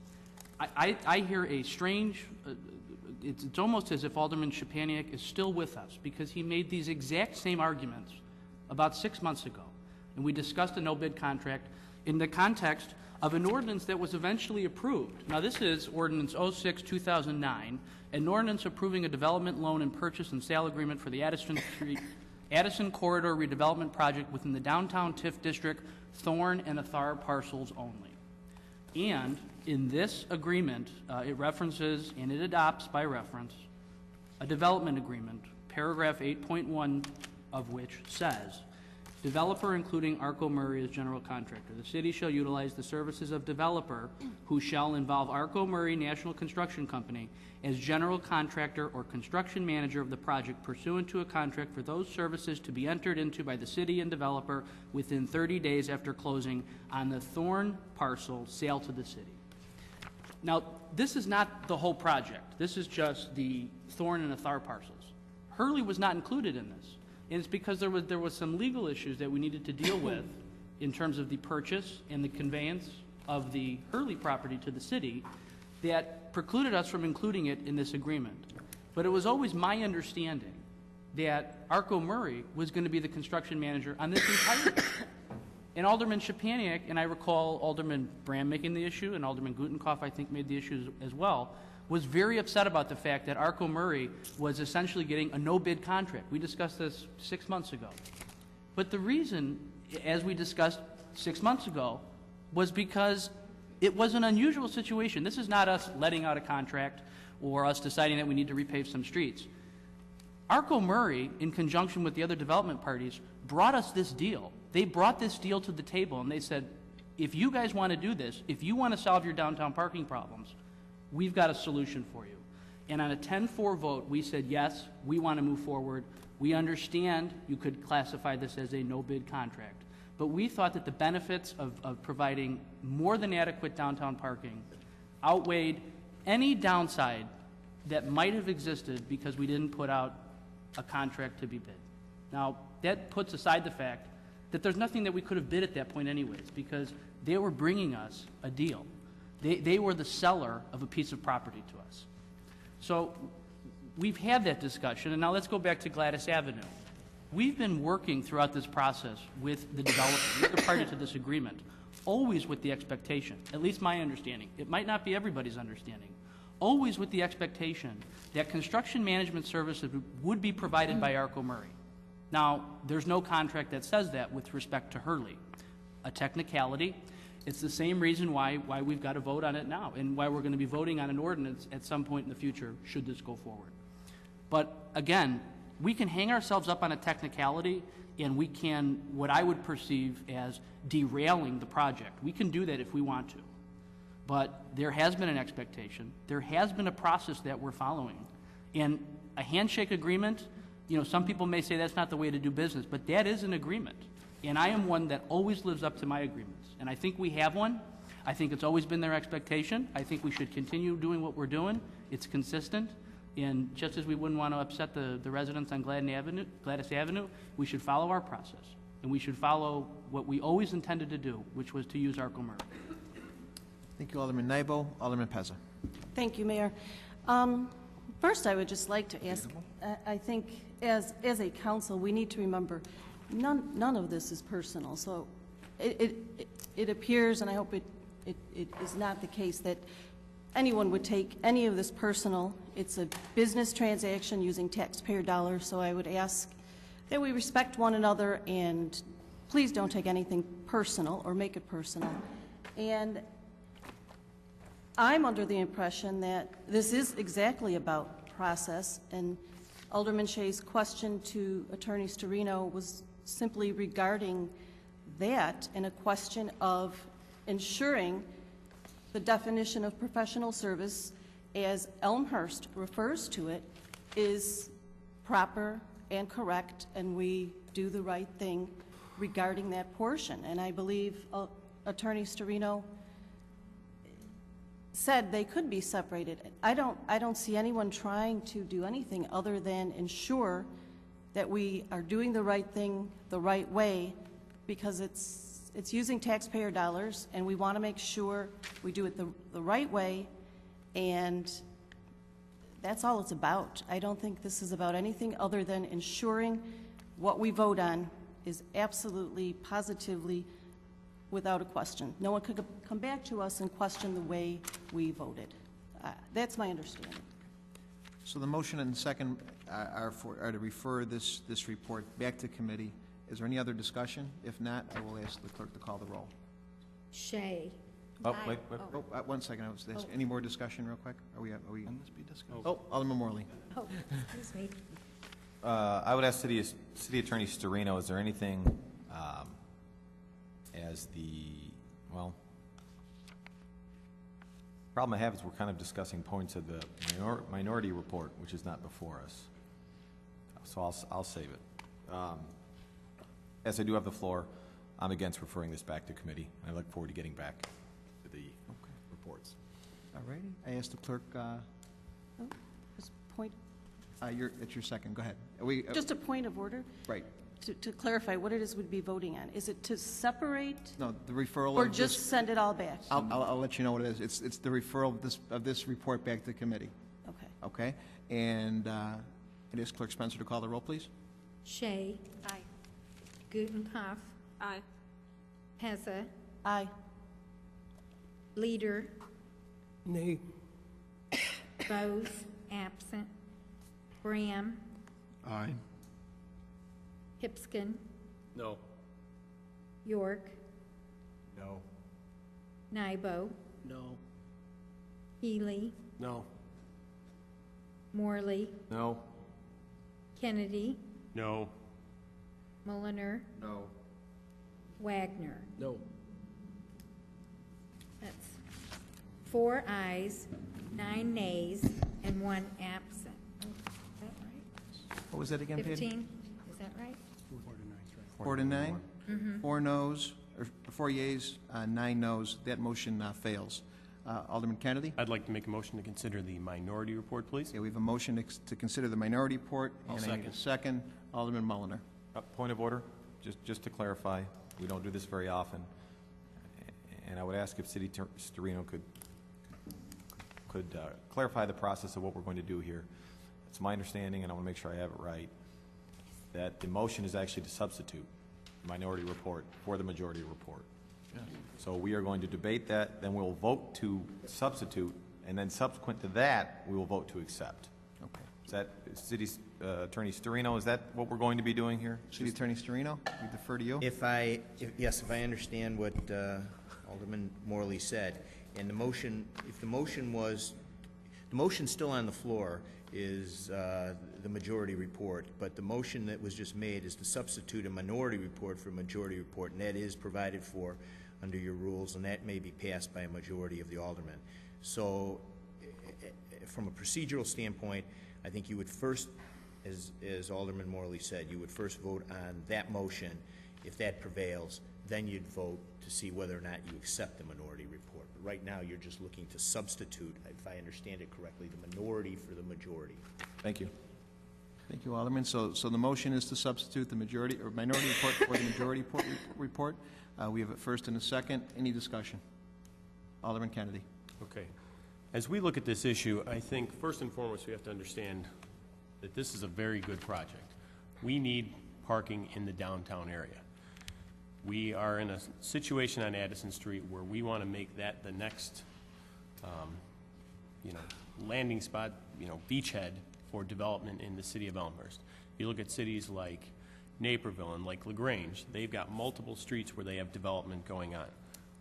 I hear a strange, it's almost as if Alderman Shepaniak is still with us, because he made these exact same arguments about 6 months ago, and we discussed a no-bid contract in the context of an ordinance that was eventually approved. Now, this is Ordinance 06-2009, an ordinance approving a development loan and purchase and sale agreement for the Addison Corridor redevelopment project within the downtown TIF district, Thorn and Athar parcels only. And in this agreement, it references and it adopts by reference a development agreement, paragraph 8.1 of which says, developer including Arco Murray as general contractor. The city shall utilize the services of developer who shall involve Arco Murray National Construction Company as general contractor or construction manager of the project pursuant to a contract for those services to be entered into by the city and developer within 30 days after closing on the Thorn parcel sale to the city. Now, this is not the whole project. This is just the Thorn and Athar parcels. Hurley was not included in this. And it's because there was some legal issues that we needed to deal with in terms of the purchase and the conveyance of the Hurley property to the city that precluded us from including it in this agreement. But it was always my understanding that Arco Murray was going to be the construction manager on this entire thing. And Alderman Shepaniak, and I recall Alderman Bram making the issue, and Alderman Gutenkopf, I think, made the issue as well, was very upset about the fact that Arco Murray was essentially getting a no-bid contract. We discussed this 6 months ago. But the reason, as we discussed 6 months ago, was because it was an unusual situation. This is not us letting out a contract or us deciding that we need to repave some streets. Arco Murray, in conjunction with the other development parties, brought us this deal. They brought this deal to the table, and they said, if you guys want to do this, if you want to solve your downtown parking problems, we've got a solution for you. And on a 10-4 vote, we said, yes, we want to move forward. We understand you could classify this as a no-bid contract. But we thought that the benefits of providing more than adequate downtown parking outweighed any downside that might have existed because we didn't put out a contract to be bid. Now, that puts aside the fact that there's nothing that we could have bid at that point anyways, because they were bringing us a deal. They were the seller of a piece of property to us. So we've had that discussion, and now let's go back to Gladys Avenue. We've been working throughout this process with the developer, with the party to this agreement, always with the expectation, at least my understanding, it might not be everybody's understanding, always with the expectation that construction management services would be provided by Arco Murray. Now, there's no contract that says that with respect to Hurley. A technicality It's the same reason why we've got to vote on it now, and why we're going to be voting on an ordinance at some point in the future, should this go forward. But again, we can hang ourselves up on a technicality, and we can, what I would perceive as derailing the project. We can do that if we want to. But there has been an expectation. There has been a process that we're following. And a handshake agreement, you know, some people may say that's not the way to do business, but that is an agreement. And I am one that always lives up to my agreements. And I think we have one. I think it's always been their expectation. I think we should continue doing what we're doing. It's consistent. And just as we wouldn't want to upset the residents on Gladys Avenue, we should follow our process. And we should follow what we always intended to do, which was to use Arco-Murray. Thank you, Alderman Nybo. Alderman Pezza. Thank you, Mayor. First, I would just like to ask, I think as a council, we need to remember none of this is personal. So it appears, and I hope it is not the case, that anyone would take any of this personal. It's a business transaction using taxpayer dollars, so I would ask that we respect one another and please don't take anything personal or make it personal. And I'm under the impression that this is exactly about process, and Alderman Shea's question to Attorney Storino was simply regarding that, and a question of ensuring the definition of professional service, as Elmhurst refers to it, is proper and correct, and we do the right thing regarding that portion. And I believe Attorney Storino said they could be separated. I don't see anyone trying to do anything other than ensure that we are doing the right thing the right way, because it's using taxpayer dollars, and we want to make sure we do it the right way, and that's all it's about. I don't think this is about anything other than ensuring what we vote on is absolutely, positively, without a question. No one could come back to us and question the way we voted. That's my understanding. So the motion and second are to refer this report back to committee. Is there any other discussion? If not, I will ask the clerk to call the roll. Shea. Oh, wait. Oh, 1 second. I was asking. Any more discussion real quick? Are we? Can this be discussed? Oh, Alderman Morley. Oh, excuse me. I would ask City Attorney Storino, is there anything as problem I have is we're kind of discussing points of the minority report, which is not before us. So I'll save it. As I do have the floor, I'm against referring this back to committee. I look forward to getting back to the reports. All righty. I asked the clerk. Just point. It's your second. Go ahead. Just a point of order. Right. To clarify what it is we'd be voting on. Is it to separate? No, the referral. Or just send it all back? I'll let you know what it is. It's the referral of this report back to committee. Okay. Okay. And it is Clerk Spencer to call the roll, please. Shea. Aye. Gutenkopf. Aye. Pezza. Aye. Leader. Nay. Bose. Absent. Graham. Aye. Hipskin. No. York. No. Nybo. No. Healy. No. Morley. No. Kennedy. No. Mulliner. No. Wagner. No. That's 4 ayes, 9 nays, and 1 absent. Is that right? What was that again, Patty? 15, is that right? 4 to 9. Mhm. 4 noes, or 4 yeas, 9 noes. That motion fails. Alderman Kennedy? I'd like to make a motion to consider the minority report, please. Okay, we have a motion to consider the minority report. I'll and I need a second. Alderman Mulliner. Point of order, just to clarify, we don't do this very often, and I would ask if City Storino could clarify the process of what we're going to do here. It's my understanding, and I want to make sure I have it right, that the motion is actually to substitute the minority report for the majority report. Yes. So we are going to debate that, then we'll vote to substitute, and then subsequent to that, we will vote to accept. Okay. Is that City Attorney Storino, is that what we're going to be doing here? City Attorney Storino, we defer to you. If I understand what Alderman Morley said. And the motion, if the motion was, the motion still on the floor is the majority report, but the motion that was just made is to substitute a minority report for a majority report, and that is provided for under your rules, and that may be passed by a majority of the aldermen. So from a procedural standpoint, I think you would first, as Alderman Morley said, you would first vote on that motion. If that prevails, then you'd vote to see whether or not you accept the minority report. But right now, you're just looking to substitute, if I understand it correctly, the minority for the majority. Thank you. Thank you, Alderman. So the motion is to substitute the majority or minority report for the majority report. We have a first and a second. Any discussion? Alderman Kennedy. Okay. As we look at this issue, I think first and foremost we have to understand that this is a very good project. We need parking in the downtown area. We are in a situation on Addison Street where we want to make that the next, landing spot, beachhead for development in the city of Elmhurst. If you look at cities like Naperville and like LaGrange, they've got multiple streets where they have development going on.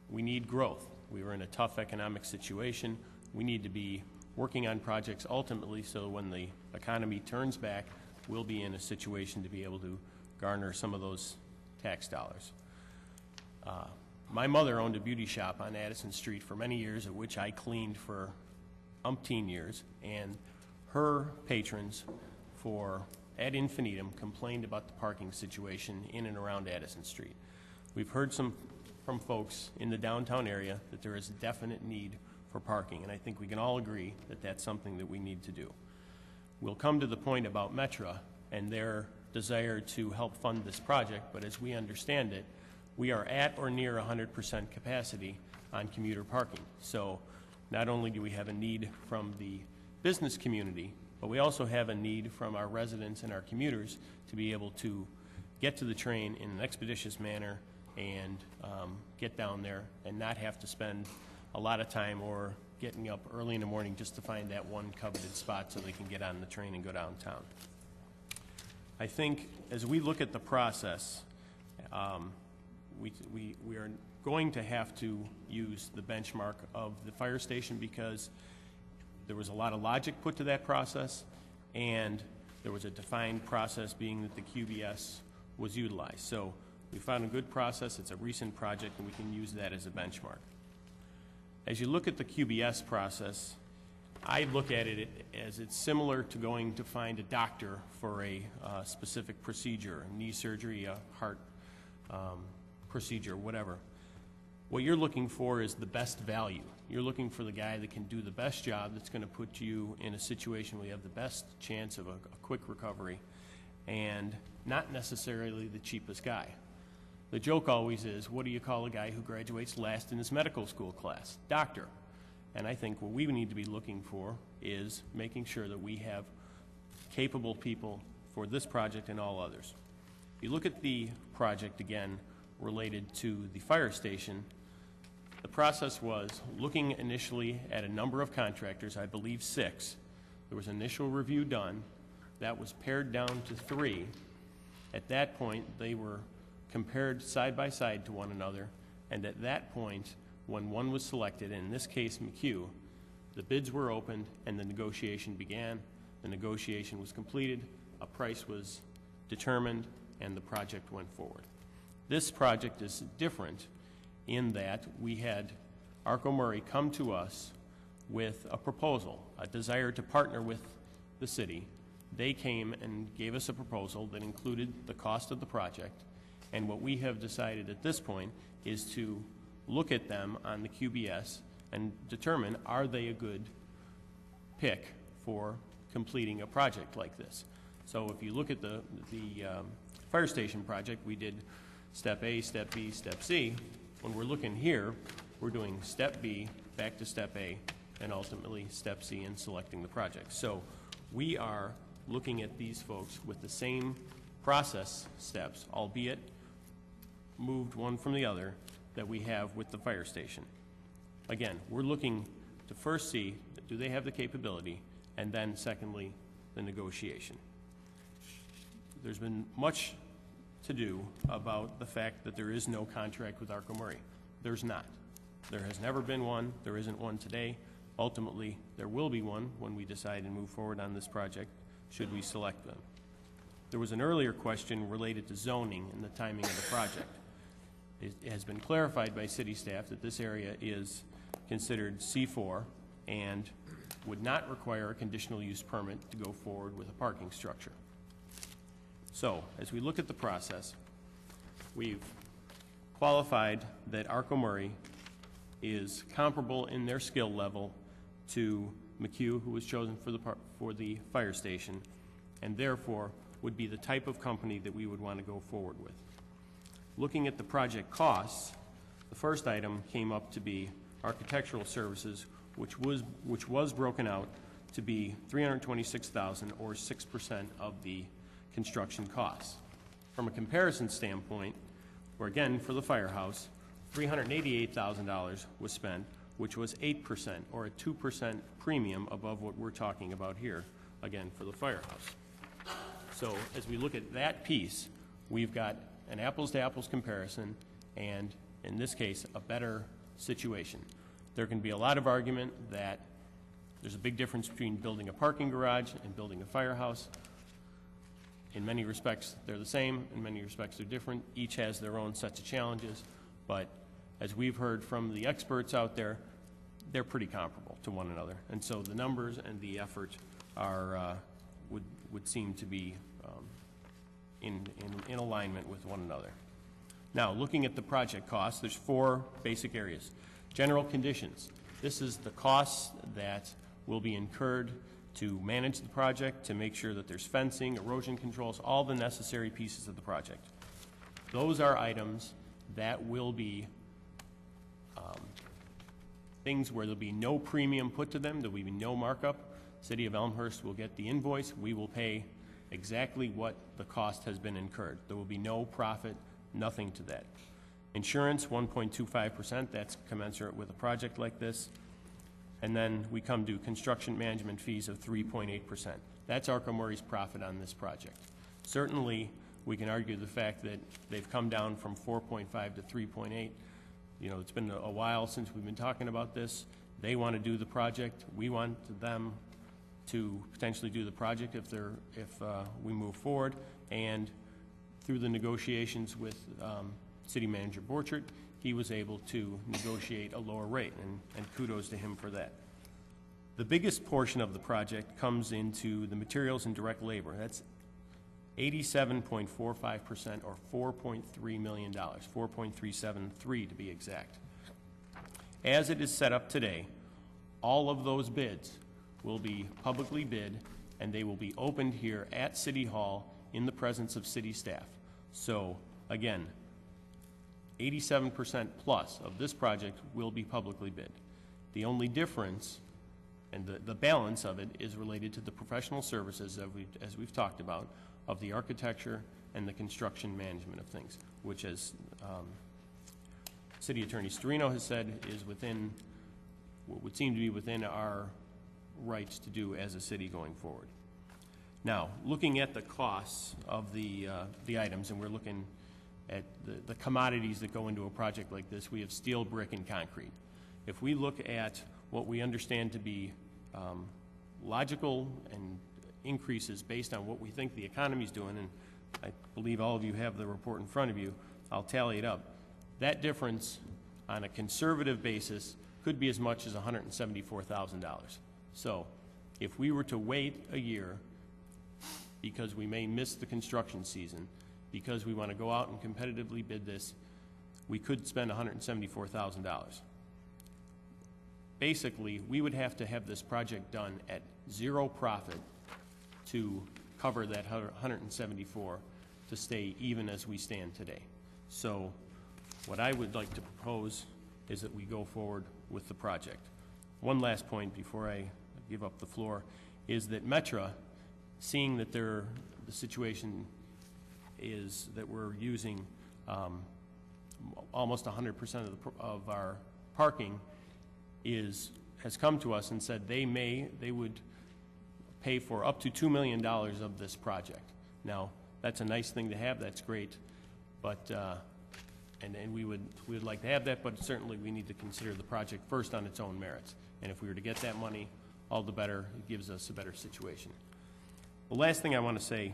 We need growth. We were in a tough economic situation. We need to be working on projects ultimately so when the economy turns back, we'll be in a situation to be able to garner some of those tax dollars. My mother owned a beauty shop on Addison Street for many years, at which I cleaned for umpteen years, and her patrons ad infinitum complained about the parking situation in and around Addison Street. We've heard from folks in the downtown area that there is a definite need for parking, and I think we can all agree that that's something that we need to do. We'll come to the point about Metra and their desire to help fund this project, but as we understand it, we are at or near 100% capacity on commuter parking. So not only do we have a need from the business community, but we also have a need from our residents and our commuters to be able to get to the train in an expeditious manner and get down there and not have to spend a lot of time or getting up early in the morning just to find that one coveted spot so they can get on the train and go downtown. I think as we look at the process, we are going to have to use the benchmark of the fire station because there was a lot of logic put to that process, and there was a defined process being that the QBS was utilized. So we found a good process. It's a recent project, and we can use that as a benchmark. As you look at the QBS process, I look at it as it's similar to going to find a doctor for a specific procedure, a knee surgery, a heart procedure, whatever. What you're looking for is the best value. You're looking for the guy that can do the best job that's going to put you in a situation where you have the best chance of a quick recovery and not necessarily the cheapest guy. The joke always is, what do you call a guy who graduates last in his medical school class? Doctor. And I think what we need to be looking for is making sure that we have capable people for this project and all others. If you look at the project again related to the fire station, the process was looking initially at a number of contractors, I believe 6. There was initial review done. That was pared down to 3. At that point, they were compared side by side to one another, and at that point, when one was selected, in this case McHugh, the bids were opened and the negotiation began. The negotiation was completed, a price was determined, and the project went forward. This project is different in that we had Arco Murray come to us with a proposal, a desire to partner with the city. They came and gave us a proposal that included the cost of the project, and what we have decided at this point is to look at them on the QBS and determine, are they a good pick for completing a project like this? So if you look at the fire station project, we did step A, step B, step C. When we're looking here, we're doing step B, back to step A, and ultimately step C in selecting the project. So we are looking at these folks with the same process steps, albeit moved one from the other, that we have with the fire station. Again, we're looking to first see, do they have the capability, and then secondly, the negotiation. There's been much to do about the fact that there is no contract with Arco Murray. There's not. There has never been one. There isn't one today. Ultimately, there will be one when we decide and move forward on this project, should we select them. There was an earlier question related to zoning and the timing of the project. It has been clarified by city staff that this area is considered C4 and would not require a conditional use permit to go forward with a parking structure. So, as we look at the process, we've qualified that Arco Murray is comparable in their skill level to McHugh, who was chosen for the fire station, and therefore would be the type of company that we would want to go forward with. Looking at the project costs, the first item came up to be architectural services, which was broken out to be $326,000 or 6% of the construction costs. From a comparison standpoint, where again for the firehouse, $388,000 was spent, which was 8% or a 2% premium above what we're talking about here, again for the firehouse. So as we look at that piece, we've got an apples-to-apples comparison, and in this case, a better situation. There can be a lot of argument that there's a big difference between building a parking garage and building a firehouse. In many respects, they're the same. In many respects, they're different. Each has their own sets of challenges, but as we've heard from the experts out there, they're pretty comparable to one another. And so the numbers and the effort are, would seem to be in alignment with one another. Now, looking at the project costs, there's 4 basic areas. General conditions. This is the costs that will be incurred to manage the project, to make sure that there's fencing, erosion controls, all the necessary pieces of the project. Those are items that will be things where there'll be no premium put to them, there will be no markup. City of Elmhurst will get the invoice. We will pay exactly what the cost has been incurred. There will be no profit, nothing to that. Insurance, 1.25%, that's commensurate with a project like this. And then we come to construction management fees of 3.8%. That's Arco Murray's profit on this project. Certainly, we can argue the fact that they've come down from 4.5 to 3.8. You know, it's been a while since we've been talking about this. They want to do the project. We want them to potentially do the project if we move forward. And through the negotiations with City Manager Borchert, he was able to negotiate a lower rate, and kudos to him for that. The biggest portion of the project comes into the materials and direct labor. That's 87.45% or $4.3 million, 4.373 to be exact. As it is set up today, all of those bids will be publicly bid, and they will be opened here at City Hall in the presence of city staff. So, again, 87% plus of this project will be publicly bid. The only difference, and the balance of it, is related to the professional services, as we've talked about, of the architecture and the construction management of things, which, as City Attorney Storino has said, is within what would seem to be within our rights to do as a city going forward. Now, looking at the costs of the items, and we're looking at the commodities that go into a project like this, we have steel, brick, and concrete. If we look at what we understand to be logical and increases based on what we think the economy's doing, and I believe all of you have the report in front of you, I'll tally it up. That difference on a conservative basis could be as much as $174,000. So if we were to wait a year because we may miss the construction season, because we want to go out and competitively bid this, we could spend $174,000. Basically, we would have to have this project done at zero profit to cover that 174 to stay even as we stand today. So what I would like to propose is that we go forward with the project. One last point before I give up the floor is that Metra, seeing that the situation is that we're using almost 100% of our parking, has come to us and said they would pay for up to $2 million of this project. Now, that's a nice thing to have, that's great, but And we would like to have that, but certainly we need to consider the project first on its own merits. And if we were to get that money, all the better. It gives us a better situation. The last thing I want to say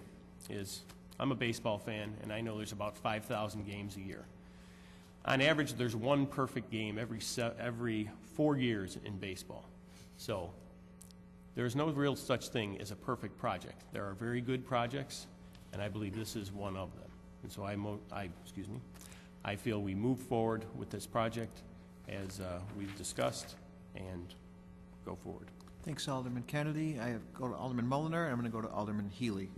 is I'm a baseball fan, and I know there's about 5,000 games a year. On average, there's one perfect game every 4 years in baseball. So there's no real such thing as a perfect project. There are very good projects, and I believe this is one of them. And so I feel we move forward with this project as we've discussed and go forward. Thanks, Alderman Kennedy. Go to Alderman Mulliner, and I'm going to go to Alderman Healy.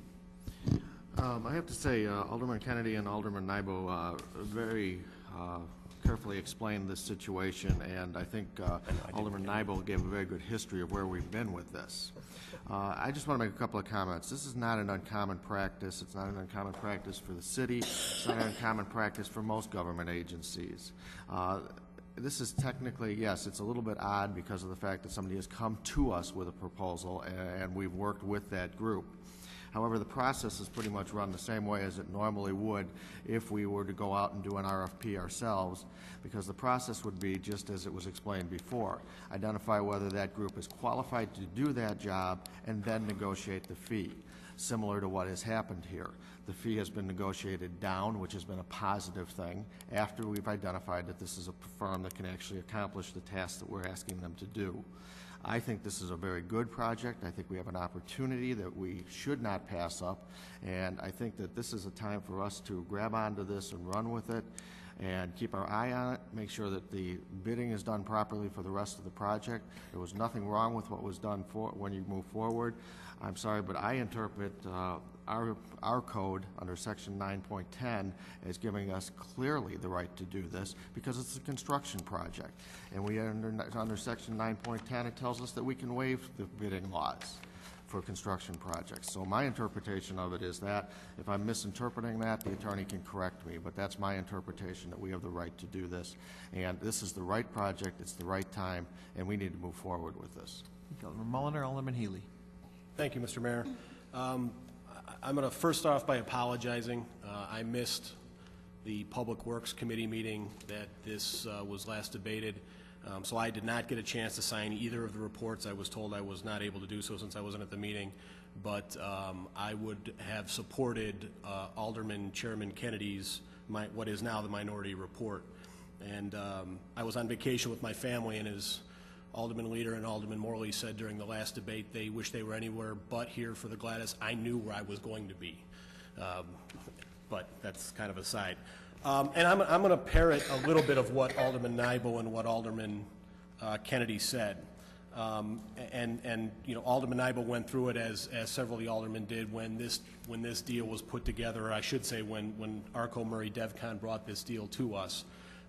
I have to say, Alderman Kennedy and Alderman Nybo very carefully explained this situation, and I think Alderman Nybo gave a very good history of where we've been with this. I just want to make a couple of comments. This is not an uncommon practice. It's not an uncommon practice for the city. It's not an uncommon practice for most government agencies. This is technically, yes, it's a little bit odd because of the fact that somebody has come to us with a proposal and we've worked with that group. However, the process is pretty much run the same way as it normally would if we were to go out and do an RFP ourselves, because the process would be just as it was explained before. Identify whether that group is qualified to do that job and then negotiate the fee, similar to what has happened here. The fee has been negotiated down, which has been a positive thing, after we've identified that this is a firm that can actually accomplish the task that we're asking them to do. I think this is a very good project. I think we have an opportunity that we should not pass up, and I think that this is a time for us to grab onto this and run with it and keep our eye on it, make sure that the bidding is done properly for the rest of the project. There was nothing wrong with what was done when you move forward. I'm sorry, but I interpret our code under Section 9.10 as giving us clearly the right to do this because it's a construction project. And we under Section 9.10, it tells us that we can waive the bidding laws for construction projects. So my interpretation of it is that if I'm misinterpreting that, the attorney can correct me, but that's my interpretation, that we have the right to do this. And this is the right project, it's the right time, and we need to move forward with this. Alderman Mulliner, Alderman Healy. Thank you, Mr. Mayor. I'm going to first off by apologizing. I missed the Public Works Committee meeting that this was last debated, so I did not get a chance to sign either of the reports. I was told I was not able to do so since I wasn't at the meeting, but I would have supported Alderman Chairman Kennedy's, what is now the minority report. And I was on vacation with my family, and as Alderman Leader and Alderman Morley said during the last debate, they wish they were anywhere but here for the Gladys. I knew where I was going to be, but that's kind of aside. And I'm going to parrot a little bit of what Alderman Nybo and what Alderman Kennedy said. And you know, Alderman Nybo went through it as several of the aldermen did when this deal was put together. Or I should say when Arco Murray DevCon brought this deal to us.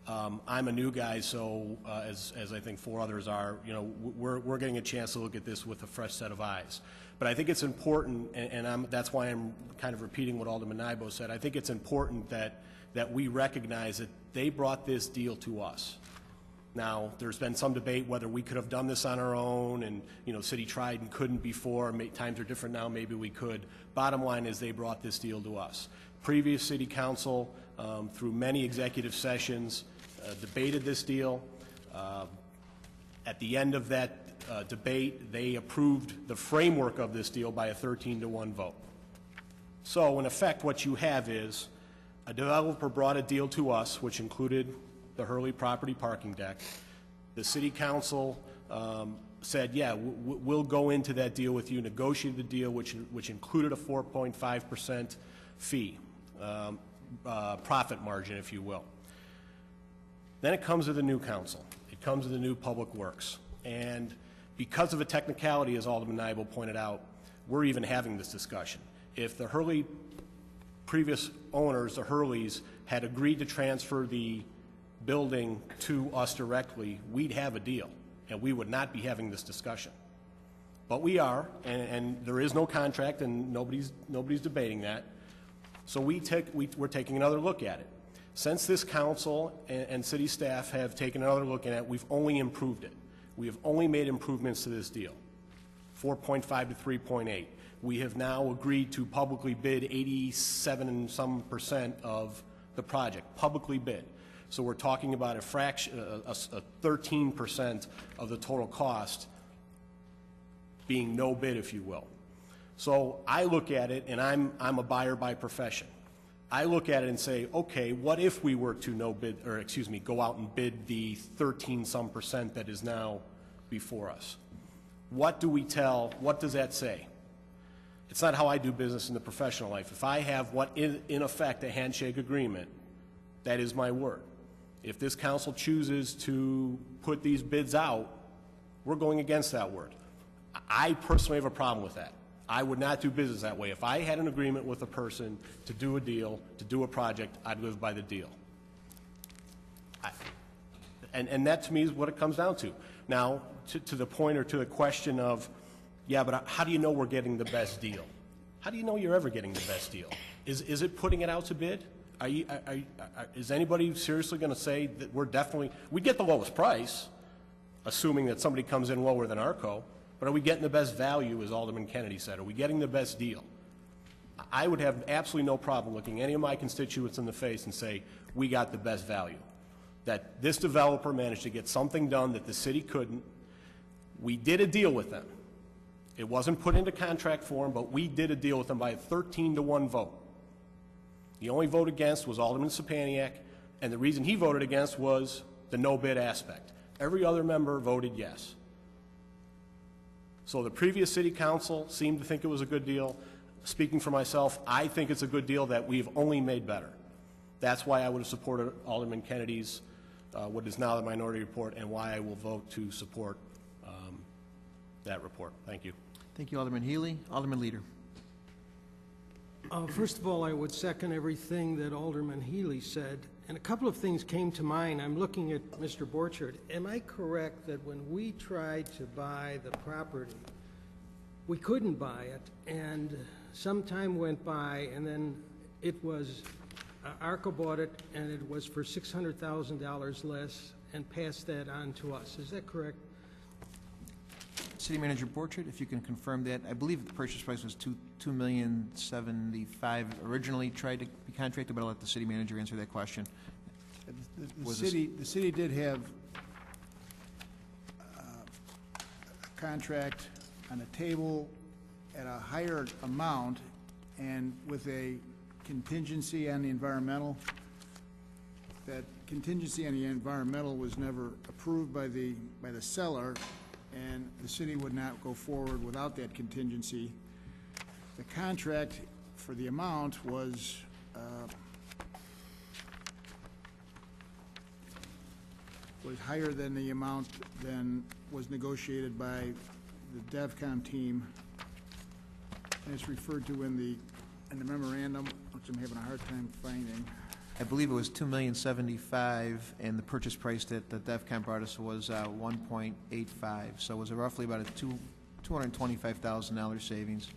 I'm a new guy, so as I think four others are, you know, we're getting a chance to look at this with a fresh set of eyes. But I think it's important, and that's why I'm kind of repeating what Alderman Nybo said. I think it's important that we recognize that they brought this deal to us. Now, there's been some debate whether we could have done this on our own, and you know, city tried and couldn't before. Times are different now. Maybe we could. Bottom line is they brought this deal to us. Previous city council, through many executive sessions, debated this deal. At the end of that debate, they approved the framework of this deal by a 13-to-1 vote. So, in effect, what you have is a developer brought a deal to us, which included the Hurley property parking deck. The city council said, yeah, we'll go into that deal with you, negotiated the deal, which included a 4.5% fee, profit margin, if you will. Then it comes to the new council. It comes to the new Public Works. And because of a technicality, as Alderman Nybo pointed out, we're even having this discussion. If the Hurley previous owners, the Hurleys, had agreed to transfer the building to us directly, we'd have a deal, and we would not be having this discussion. But we are, and there is no contract, and nobody's debating that. So we're taking another look at it. Since this council and city staff have taken another look at it, we've only improved it. We have only made improvements to this deal, 4.5 to 3.8. We have now agreed to publicly bid 87% and some of the project, publicly bid. So we're talking about a fraction, a 13% of the total cost being no bid, if you will. So I look at it, and I'm a buyer by profession. I look at it and say, okay, what if we were to go out and bid the 13-some% that is now before us? What does that say? It's not how I do business in the professional life. If I have what is in effect a handshake agreement, that is my word. If this council chooses to put these bids out, we're going against that word. I personally have a problem with that. I would not do business that way. If I had an agreement with a person to do a deal, to do a project, I'd live by the deal. And that to me is what it comes down to. Now, to the point or to the question of, yeah, but how do you know we're getting the best deal? How do you know you're ever getting the best deal? Is it putting it out to bid? Is anybody seriously going to say that we get the lowest price, assuming that somebody comes in lower than ARCO, but are we getting the best value, as Alderman Kennedy said? Are we getting the best deal? I would have absolutely no problem looking any of my constituents in the face and say, we got the best value. That this developer managed to get something done that the city couldn't. We did a deal with them. It wasn't put into contract form, but we did a deal with them by a 13-to-1 vote. The only vote against was Alderman Sapaniak, and the reason he voted against was the no-bid aspect. Every other member voted yes. So the previous city council seemed to think it was a good deal. Speaking for myself, I think it's a good deal that we've only made better. That's why I would have supported Alderman Kennedy's, what is now the minority report, and why I will vote to support that report. Thank you. Thank you, Alderman Healy. Alderman Leader. First of all, I would second everything that Alderman Healy said, and a couple of things came to mind. I'm looking at Mr. Borchard. Am I correct that when we tried to buy the property, we couldn't buy it, and some time went by, and then it was, ARCO bought it, and it was for $600,000 less, and passed that on to us. Is that correct? City Manager Borchard, if you can confirm that. I believe the purchase price was $2,075,000 originally tried to be contracted, but I'll let the city manager answer that question. The city did have a contract on the table at a higher amount and with a contingency on the environmental. That contingency on the environmental was never approved by the seller, and the city would not go forward without that contingency. The contract for the amount was higher than the amount than was negotiated by the DevCon team, and it's referred to in the memorandum, which I'm having a hard time finding. I believe it was $2,075,000, and the purchase price that the DevCon brought us was $1.85. So it was roughly about a $225,000 savings.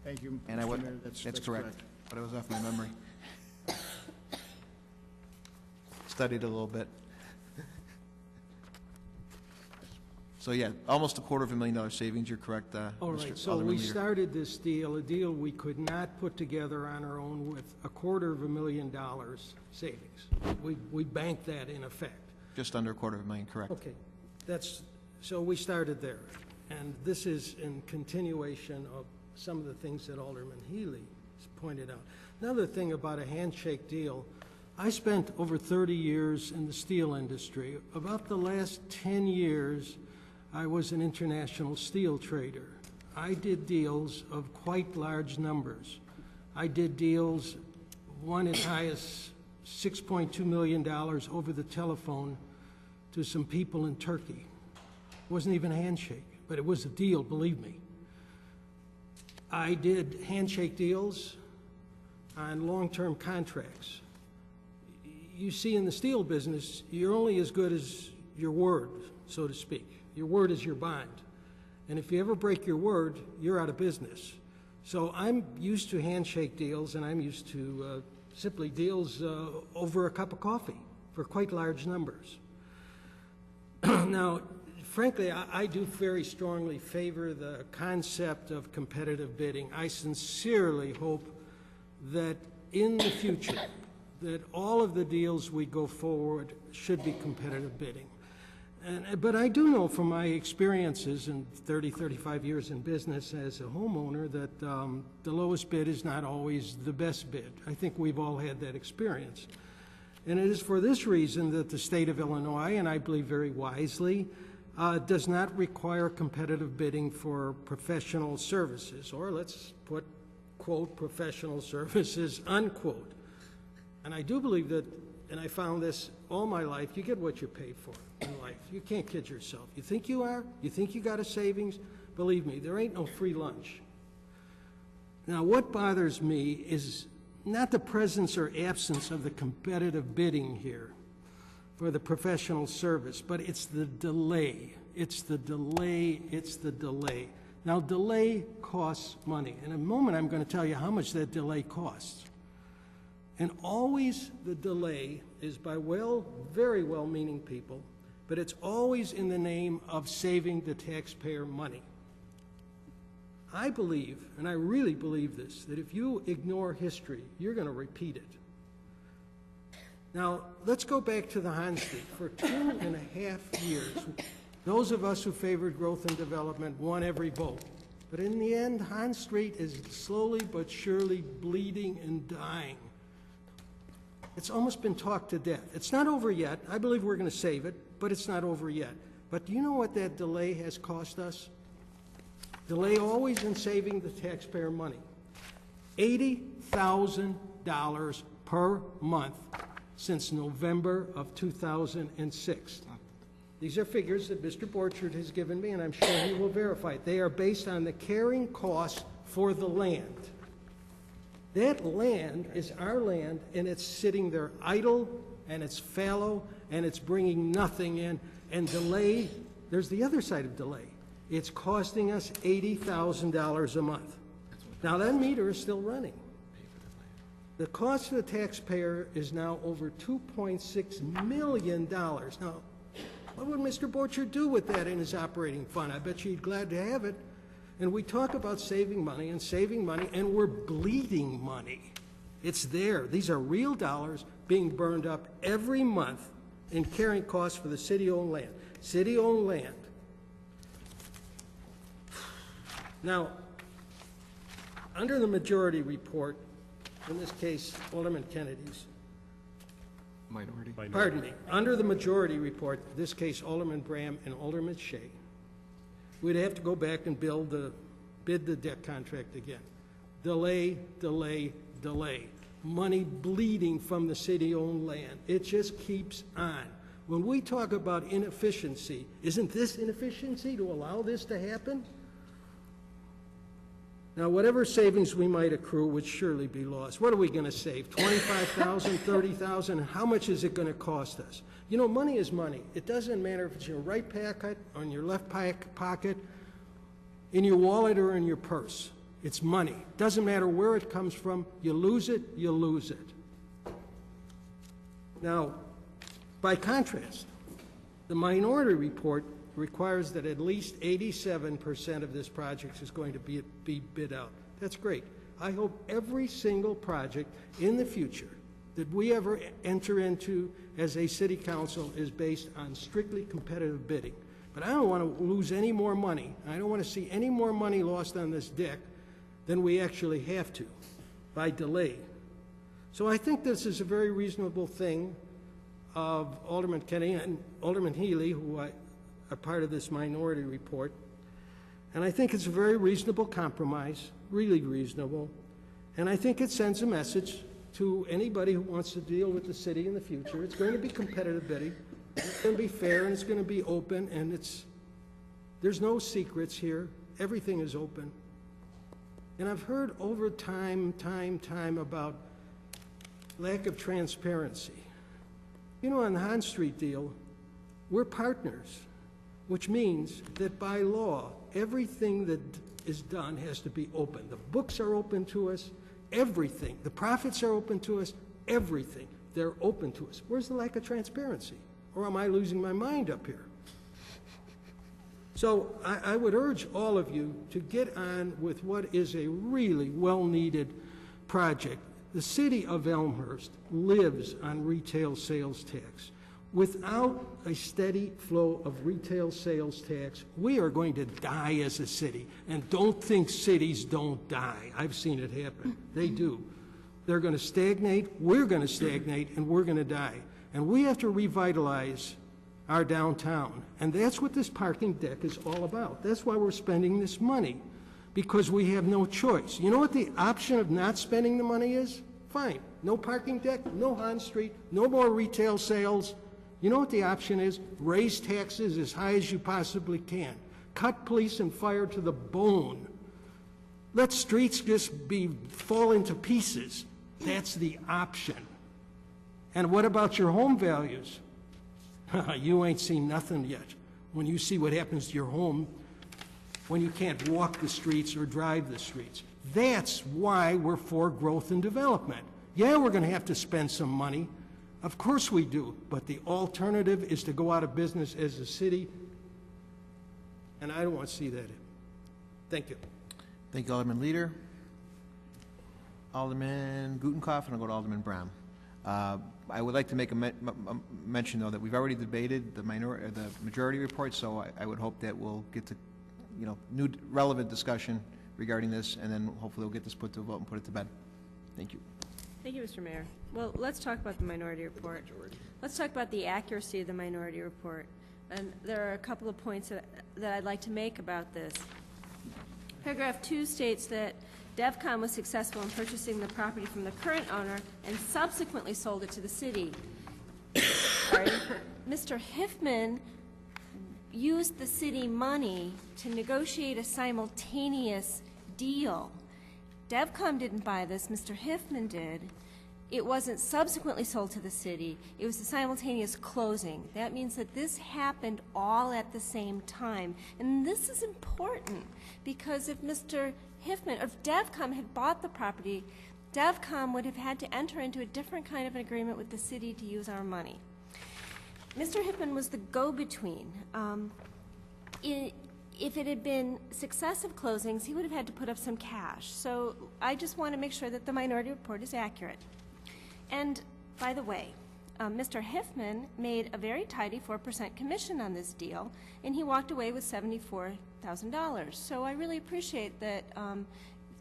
Thank you, and Mr. Mayor. That's correct. But it was off my memory. Studied a little bit. So yeah, almost $250,000 savings. You're correct, All right. So we started this deal, a deal we could not put together on our own, with $250,000 savings. We banked that in effect. Just under $250,000, correct? Okay, so we started there, and this is in continuation of some of the things that Alderman Healy has pointed out. Another thing about a handshake deal. I spent over 30 years in the steel industry. About the last 10 years, I was an international steel trader. I did deals of quite large numbers. I did deals, one as high as $6.2 million over the telephone to some people in Turkey. It wasn't even a handshake, but it was a deal, believe me. I did handshake deals on long-term contracts. You see, in the steel business, you're only as good as your word, so to speak. Your word is your bond. And if you ever break your word, you're out of business. So I'm used to handshake deals, and I'm used to simply deals over a cup of coffee for quite large numbers. Now, frankly, I do very strongly favor the concept of competitive bidding. I sincerely hope that in the future, that all of the deals we go forward should be competitive bidding. But I do know from my experiences in 30, 35 years in business as a homeowner that the lowest bid is not always the best bid. I think we've all had that experience. And it is for this reason that the state of Illinois, and I believe very wisely, does not require competitive bidding for professional services, or let's put, quote, professional services, unquote. And I do believe that, and I found this all my life, you get what you pay for in life. You can't kid yourself. You think you are? You think you got a savings? Believe me, there ain't no free lunch. Now, what bothers me is not the presence or absence of the competitive bidding here for the professional service, but it's the delay. It's the delay. It's the delay. Now, delay costs money. In a moment, I'm going to tell you how much that delay costs. And always the delay is by very well-meaning people, but it's always in the name of saving the taxpayer money. I believe, and I really believe this, that if you ignore history, you're going to repeat it. Now, let's go back to the Hahn Street. For 2.5 years, those of us who favored growth and development won every vote. But in the end, Hahn Street is slowly but surely bleeding and dying. It's almost been talked to death. It's not over yet. I believe we're going to save it, but it's not over yet. But do you know what that delay has cost us? Delay always in saving the taxpayer money. $80,000 per month since November of 2006. These are figures that Mr. Borchard has given me, and I'm sure he will verify it. They are based on the carrying costs for the land. That land is our land, and it's sitting there idle, and it's fallow, and it's bringing nothing in. And delay, there's the other side of delay. It's costing us $80,000 a month. Now, that meter is still running. The cost to the taxpayer is now over $2.6 million. Now, what would Mr. Borchard do with that in his operating fund? I bet you he'd glad to have it. And we talk about saving money, and we're bleeding money. It's there. These are real dollars being burned up every month in carrying costs for the city-owned land. City-owned land. Now, under the majority report, in this case, Alderman Kennedy's. Minority. Pardon me. Under the majority report, in this case, Alderman Bram and Alderman Shea, we'd have to go back and bid the debt contract again. Delay, delay, delay. Money bleeding from the city-owned land. It just keeps on. When we talk about inefficiency, isn't this inefficiency to allow this to happen? Now, whatever savings we might accrue would surely be lost. What are we going to save? $25,000, $30,000? How much is it going to cost us? You know, money is money. It doesn't matter if it's in your right pocket, or in your left pocket, in your wallet, or in your purse. It's money. Doesn't matter where it comes from. You lose it, you lose it. Now, by contrast, the minority report requires that at least 87% of this project is going to be bid out. That's great. I hope every single project in the future that we ever enter into as a city council is based on strictly competitive bidding. But I don't want to lose any more money. I don't want to see any more money lost on this deck than we actually have to by delay. So I think this is a very reasonable thing of Alderman Kennedy and Alderman Healy, who are part of this minority report. And I think it's a very reasonable compromise, really reasonable. And I think it sends a message to anybody who wants to deal with the city in the future. It's going to be competitive bidding. It's going to be fair, and it's going to be open, and there's no secrets here. Everything is open. And I've heard over time about lack of transparency. You know, on the Hahn Street deal, we're partners, which means that by law, everything that is done has to be open. The books are open to us, everything. The profits are open to us, everything. They're open to us. Where's the lack of transparency? Or am I losing my mind up here? So I would urge all of you to get on with what is a really well-needed project. The city of Elmhurst lives on retail sales tax. Without a steady flow of retail sales tax, we are going to die as a city. And don't think cities don't die. I've seen it happen. They do. They're going to stagnate, we're going to stagnate, and we're going to die. And we have to revitalize our downtown. And that's what this parking deck is all about. That's why we're spending this money, because we have no choice. You know what the option of not spending the money is? Fine. No parking deck, no Hahn Street, no more retail sales. You know what the option is? Raise taxes as high as you possibly can. Cut police and fire to the bone. Let streets just fall into pieces. That's the option. And what about your home values? You ain't seen nothing yet. When you see what happens to your home when you can't walk the streets or drive the streets. That's why we're for growth and development. Yeah, we're going to have to spend some money. Of course we do. But the alternative is to go out of business as a city. And I don't want to see that. Thank you. Thank you, Alderman Leader. Alderman Gutenkopf, and I'll go to Alderman Brown. I would like to make a mention, though, that we've already debated the majority report, so I would hope that we'll get to, new relevant discussion regarding this, and then hopefully we'll get this put to a vote and put it to bed. Thank you. Thank you, Mr. Mayor. Well, let's talk about the minority report. Let's talk about the accuracy of the minority report. And there are a couple of points that I'd like to make about this. Paragraph 2 states that DevCom was successful in purchasing the property from the current owner and subsequently sold it to the city. Sorry. Mr. Hiffman used the city money to negotiate a simultaneous deal. DevCom didn't buy this, Mr. Hiffman did. It wasn't subsequently sold to the city. It was a simultaneous closing. That means that this happened all at the same time. And this is important because if Mr. Hiffman, if DevCom had bought the property, DevCom would have had to enter into a different kind of an agreement with the city to use our money. Mr. Hiffman was the go-between. If it had been successive closings, he would have had to put up some cash. So I just want to make sure that the minority report is accurate. And by the way, Mr. Hiffman made a very tidy 4% commission on this deal, and he walked away with $74,000. So I really appreciate that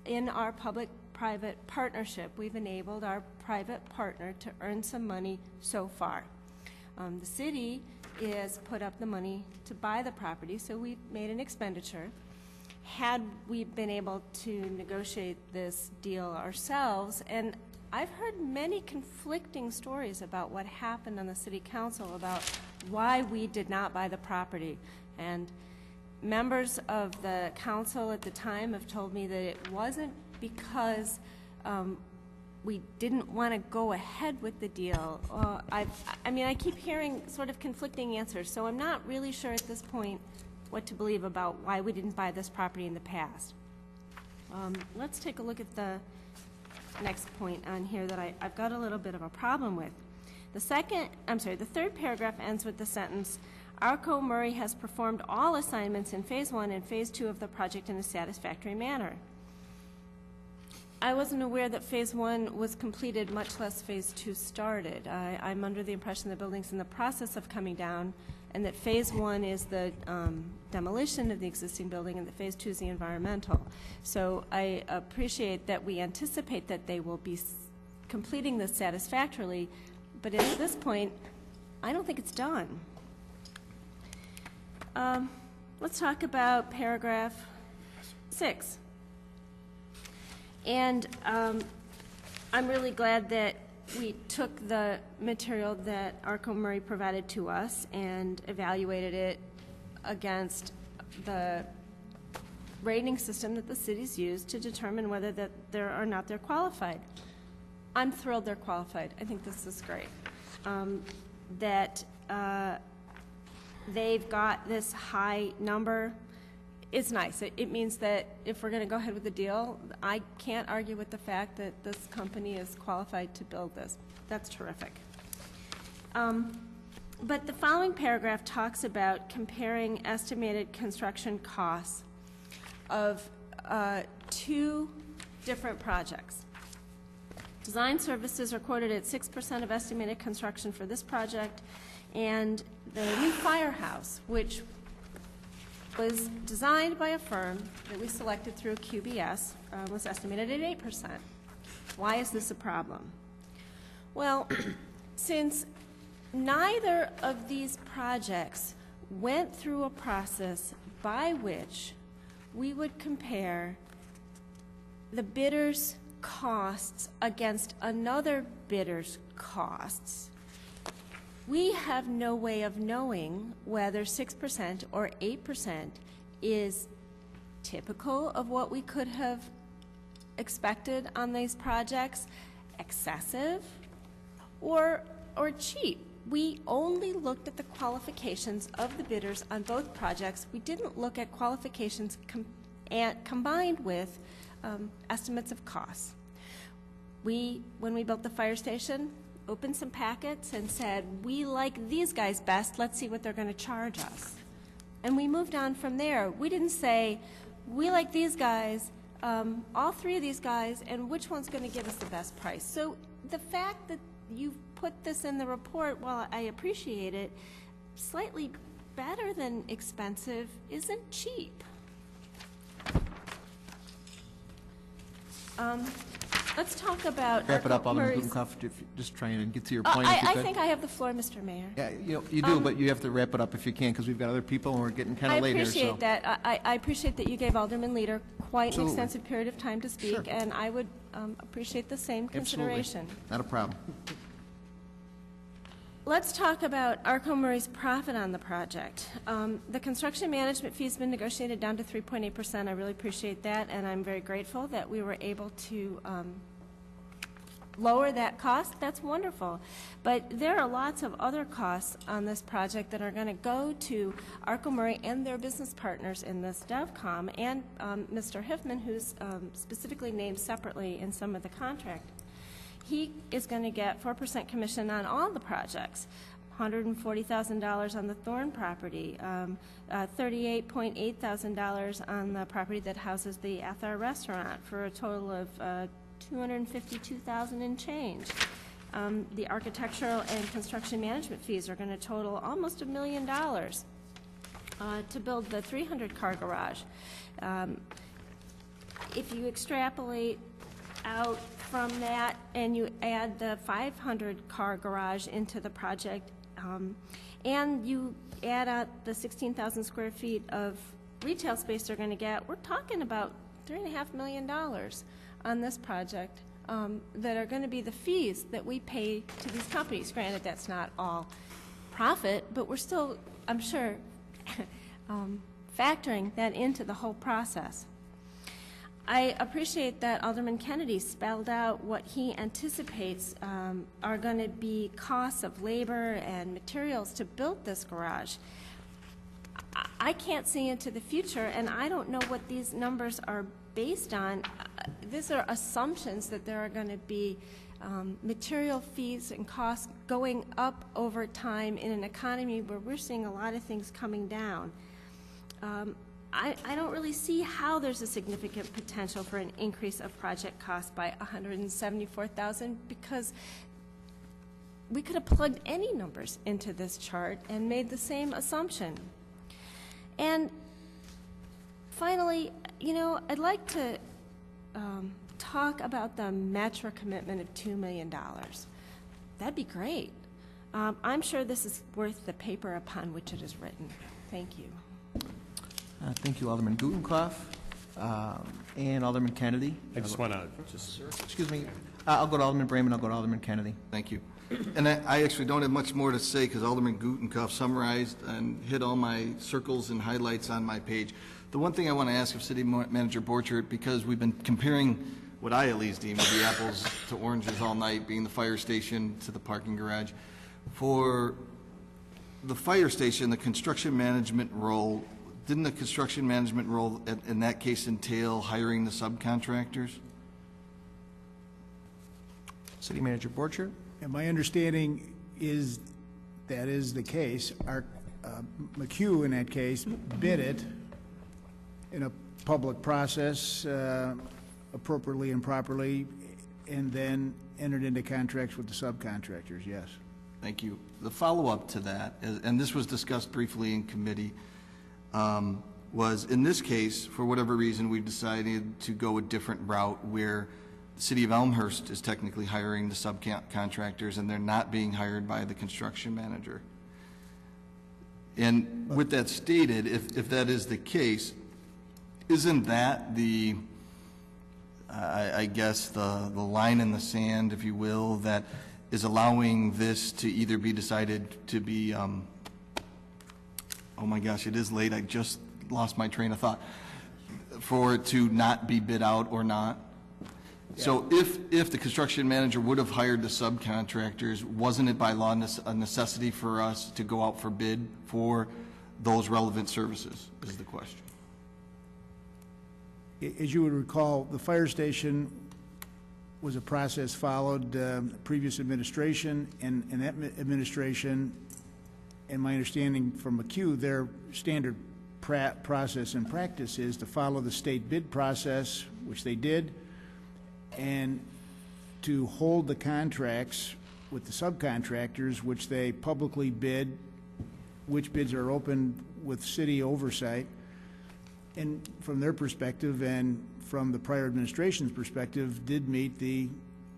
in our public-private partnership, we've enabled our private partner to earn some money so far. The city is put up the money to buy the property, so we've made an expenditure. Had we been able to negotiate this deal ourselves, and I've heard many conflicting stories about what happened on the city council about why we did not buy the property. And members of the council at the time have told me that it wasn't because we didn't want to go ahead with the deal. I keep hearing sort of conflicting answers, so I'm not really sure at this point what to believe about why we didn't buy this property in the past. Let's take a look at the next point on here that I've got a little bit of a problem with. The third paragraph ends with the sentence, Arco Murray has performed all assignments in Phase 1 and Phase 2 of the project in a satisfactory manner. I wasn't aware that Phase 1 was completed, much less Phase 2 started. I'm under the impression the building's in the process of coming down, and that Phase 1 is the demolition of the existing building, and that Phase 2 is the environmental. So I appreciate that we anticipate that they will be completing this satisfactorily, but at this point, I don't think it's done. Let's talk about paragraph 6. And I'm really glad that we took the material that Arco Murray provided to us and evaluated it against the rating system that the cities use to determine whether that they're or not they're qualified. I'm thrilled they're qualified. I think this is great. That they've got this high number. It's nice. It means that if we're going to go ahead with the deal, I can't argue with the fact that this company is qualified to build this. That's terrific. But the following paragraph talks about comparing estimated construction costs of 2 different projects. Design services are quoted at 6% of estimated construction for this project, and the new firehouse, which was designed by a firm that we selected through QBS, was estimated at 8%. Why is this a problem? Well, since neither of these projects went through a process by which we would compare the bidder's costs against another bidder's costs, we have no way of knowing whether 6% or 8% is typical of what we could have expected on these projects, excessive, or cheap. We only looked at the qualifications of the bidders on both projects. We didn't look at qualifications combined with estimates of costs. When we built the fire station, opened some packets and said, we like these guys best, let's see what they're going to charge us. And we moved on from there. We didn't say, we like these guys, all three of these guys, and which one's going to give us the best price. So the fact that you've put this in the report, while I appreciate it, slightly better than expensive isn't cheap. Let's talk about Wrap it up, Alderman Murray's- Gutenkopf, just trying to get to your point. if you I could. think I have the floor, Mr. Mayor. Yeah, you do, but you have to wrap it up if you can, because we've got other people and we're getting kind of late here, so. I appreciate that. I appreciate that you gave Alderman Leader quite an Absolutely. extensive period of time to speak, Sure. and I would appreciate the same consideration. Absolutely. Not a problem. Let's talk about Arco Murray's profit on the project. The construction management fee's been negotiated down to 3.8%. I really appreciate that, and I'm very grateful that we were able to lower that cost. That's wonderful. But there are lots of other costs on this project that are going to go to Arco Murray and their business partners in this DevCom, and Mr. Hiffman, who's specifically named separately in some of the contract. He is going to get 4% commission on all the projects, $140,000 on the Thorne property, $38.8 thousand on the property that houses the Athar restaurant, for a total of $252,000 and change. The architectural and construction management fees are going to total almost $1 million to build the 300-car garage. If you extrapolate out from that and you add the 500-car garage into the project, and you add up the 16,000 square feet of retail space they're going to get, we're talking about $3.5 million on this project that are going to be the fees that we pay to these companies. Granted, that's not all profit, but we're still, I'm sure, factoring that into the whole process. I appreciate that Alderman Kennedy spelled out what he anticipates are going to be costs of labor and materials to build this garage. I can't see into the future, and I don't know what these numbers are based on. These are assumptions that there are going to be material fees and costs going up over time in an economy where we're seeing a lot of things coming down. I don't really see how there's a significant potential for an increase of project cost by $174,000, because we could have plugged any numbers into this chart and made the same assumption. And finally, I'd like to talk about the Metra commitment of $2 million. That'd be great. I'm sure this is worth the paper upon which it is written. Thank you. Thank you, Alderman Gutenkopf, and Alderman Kennedy. I just want to Excuse me. I'll go to Alderman Bremen, I'll go to Alderman Kennedy. Thank you. And I actually don't have much more to say because Alderman Gutenkopf summarized and hit all my circles and highlights on my page. The one thing I want to ask of City Manager Borchert, because we've been comparing what I at least deem to be apples to oranges all night, being the fire station to the parking garage. For the fire station, the construction management role, didn't the construction management role in that case entail hiring the subcontractors? City Manager Borchert? And my understanding is that is the case. Our McHugh, in that case, bid it in a public process, appropriately and properly, and then entered into contracts with the subcontractors, yes. Thank you. The follow-up to that, and this was discussed briefly in committee, was in this case, for whatever reason, we've decided to go a different route where the city of Elmhurst is technically hiring the subcontractors and they're not being hired by the construction manager. And with that stated, if that is the case, isn't that the, I guess, the line in the sand, if you will, that is allowing this to either be decided to be, oh my gosh, it is late, I just lost my train of thought, for it to not be bid out or not? Yeah. So if the construction manager would have hired the subcontractors, wasn't it by law a necessity for us to go out for bid for those relevant services, is the question. As you would recall, the fire station was a process followed previous administration, and that administration, and my understanding from McHugh, their standard process and practice is to follow the state bid process, which they did, and to hold the contracts with the subcontractors, which they publicly bid, which bids are open with city oversight. And from their perspective and from the prior administration's perspective, did meet the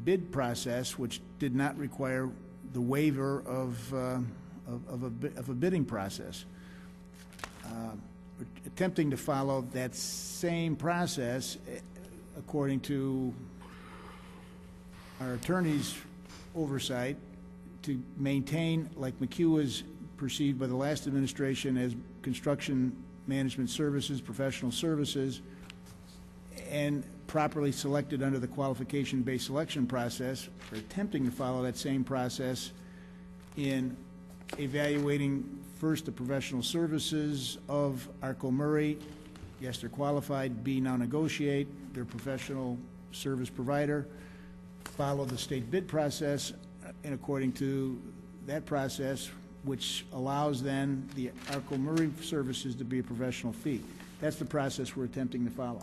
bid process, which did not require the waiver of a bidding process. We're attempting to follow that same process according to our attorney's oversight to maintain, like McHugh was perceived by the last administration as construction management services, professional services, and properly selected under the qualification-based selection process. We're attempting to follow that same process in evaluating first the professional services of Arco Murray. Yes, they're qualified. B, now negotiate. They're professional service provider. Follow the state bid process, and according to that process, which allows then the Arco Murray services to be a professional fee. That's the process we're attempting to follow.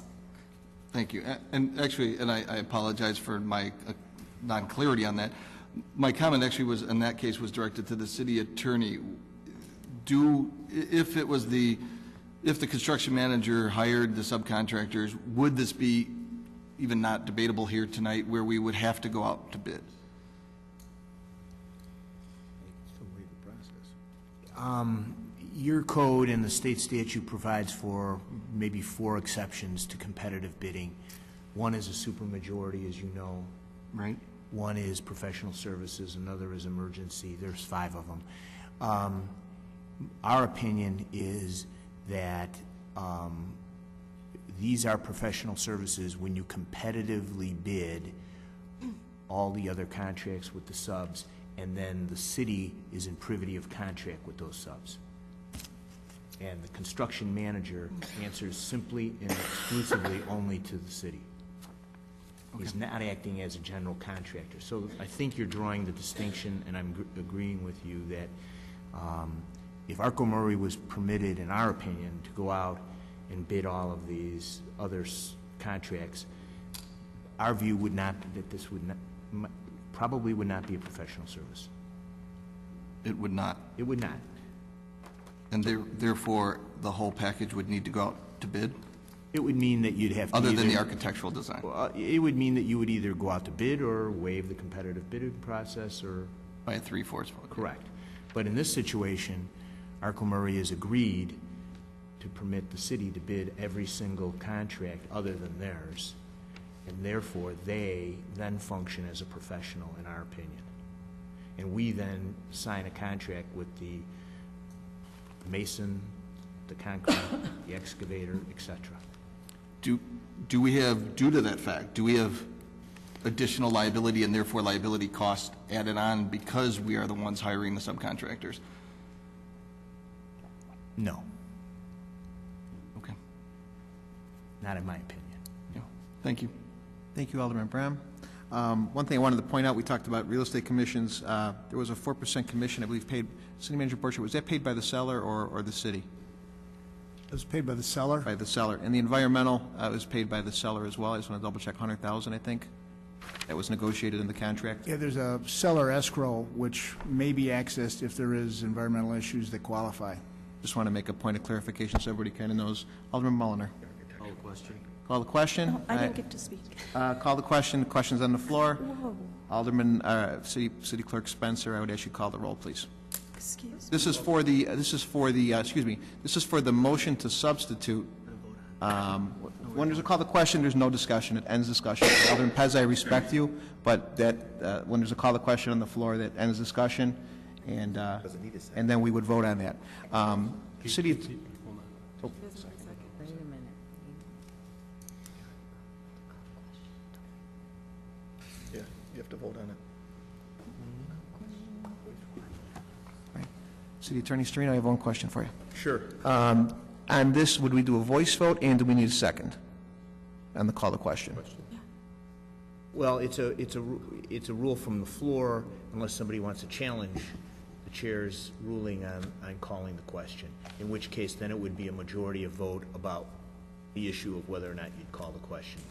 Thank you. And actually, and I apologize for my non-clarity on that. My comment actually was, in that case, was directed to the city attorney. If the construction manager hired the subcontractors, would this be even not debatable here tonight where we would have to go out to bid? Your code and the state statute provides for maybe 4 exceptions to competitive bidding. One is a supermajority, as you know. Right. One is professional services, another is emergency. There's 5 of them. Our opinion is that these are professional services when you competitively bid all the other contracts with the subs, and then the city is in privity of contract with those subs. And the construction manager answers simply and exclusively only to the city. Okay. He's not acting as a general contractor. So I think you're drawing the distinction, and I'm agreeing with you that if Arco Murray was permitted, in our opinion, to go out and bid all of these other contracts, our view would not, that this would not, probably would not be a professional service. It would not? It would not. And therefore, the whole package would need to go out to bid? It would mean that you'd have to other than the architectural design? Well, it would mean that you would either go out to bid or waive the competitive bidding process or... By a 3/4 vote. Correct. But in this situation, Arco Murray has agreed to permit the city to bid every single contract other than theirs, and therefore they then function as a professional, in our opinion. And we then sign a contract with the mason, the concrete, the excavator, etc. Do we have, due to that fact, do we have additional liability and therefore liability cost added on because we are the ones hiring the subcontractors? No. Okay. Not in my opinion. Yeah. Thank you. Thank you, Alderman Bram. One thing I wanted to point out, we talked about real estate commissions. There was a 4% commission, I believe, paid. City Manager Borchert, was that paid by the seller or the city? It was paid by the seller. By the seller. And the environmental was paid by the seller as well. I just want to double check, 100,000, I think. that was negotiated in the contract? Yeah, there's a seller escrow, which may be accessed if there is environmental issues that qualify. Just want to make a point of clarification so everybody kind of knows. Alderman Mulliner. Call the question. Call the question. Oh, I didn't get to speak. Call the question. The question's on the floor. Whoa. Alderman, City Clerk Spencer, I would ask you to call the roll, please. Excuse me. This is for the, excuse me, this is for the motion to substitute. When there's a call to question, there's no discussion. It ends discussion. Alderman Pez, I respect you, but that, when there's a call to question on the floor, that ends discussion, and then we would vote on that. City. Oh, sorry. Yeah, you have to vote on it. City Attorney Serino, I have one question for you. Sure. On this, would we do a voice vote, and do we need a second on the call to question? Well, it's a rule from the floor unless somebody wants to challenge the chair's ruling on calling the question, in which case then it would be a majority of vote about the issue of whether or not you'd call the question.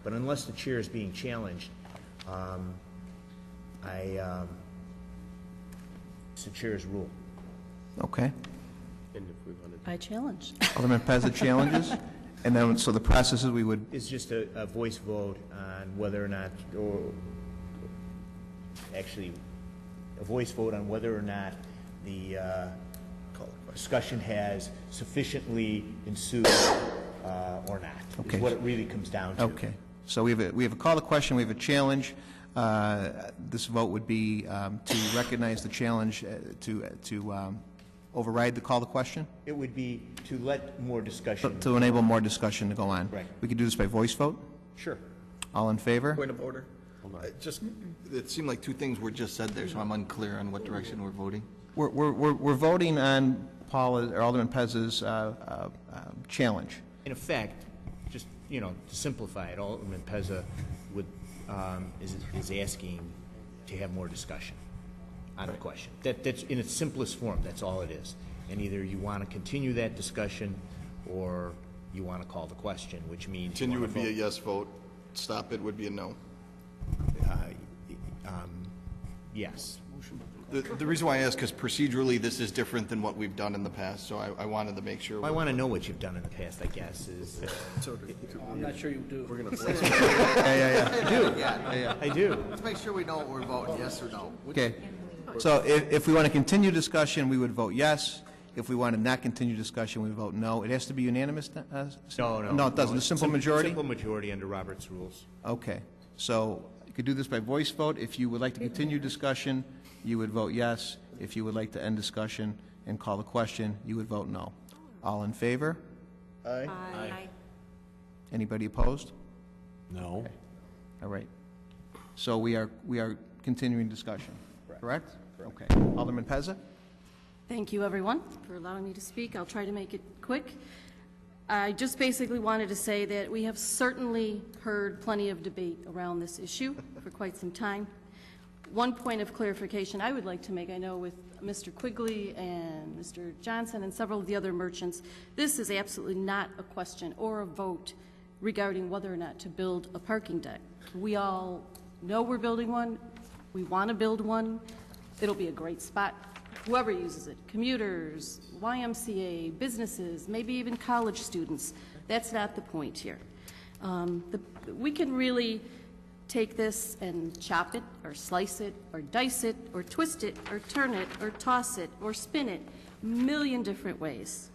But unless the chair is being challenged, it's the chair's rule. Okay. I challenge. Alderman Pez challenges, and then, so the process is we would... It's just a voice vote on whether or not, or actually, a voice vote on whether or not the discussion has sufficiently ensued or not, Okay. is what it really comes down to. Okay. So we have a call to question, we have a challenge. This vote would be to recognize the challenge, to override the call to question? It would be to let more discussion. To enable more discussion to go on. Right. We could do this by voice vote? Sure. All in favor? Point of order. Just, it seemed like two things were just said there, so I'm unclear on what direction we're voting. We're voting on Paul, or Alderman Pez's challenge. In effect, just, to simplify it, Alderman Pezza is asking to have more discussion on the question. That's in its simplest form, that's all it is. And either you want to continue that discussion or you want to call the question, which means... Continue would be a yes vote, stop it would be a no. Yes. The reason why I ask is procedurally this is different than what we've done in the past, so I wanted to make sure. I want to know what you've done in the past, I guess, is... I'm not sure you do. We're going to I do. Let's make sure we know what we're voting, yes or no. Okay. So if we want to continue discussion, we would vote yes. If we want to not continue discussion, we vote no. It has to be unanimous? No. No, it doesn't. A simple majority? Simple majority under Robert's rules. Okay. So you could do this by voice vote. If you would like to continue discussion, you would vote yes. If you would like to end discussion and call the question, you would vote no. All in favor? Aye. Aye. Anybody opposed? No. Okay. All right. So we are continuing discussion, correct? Okay. Alderman Pezza? Thank you, everyone, for allowing me to speak. I'll try to make it quick. I just basically wanted to say that we have certainly heard plenty of debate around this issue for quite some time. One point of clarification I would like to make, I know with Mr. Quigley and Mr. Johnson and several of the other merchants, this is absolutely not a question or a vote regarding whether or not to build a parking deck. We all know we're building one. We want to build one. It'll be a great spot. Whoever uses it, commuters, YMCA, businesses, maybe even college students. That's not the point here. We can really take this and chop it, or slice it, or dice it, or twist it, or turn it, or toss it, or spin it, a million different ways.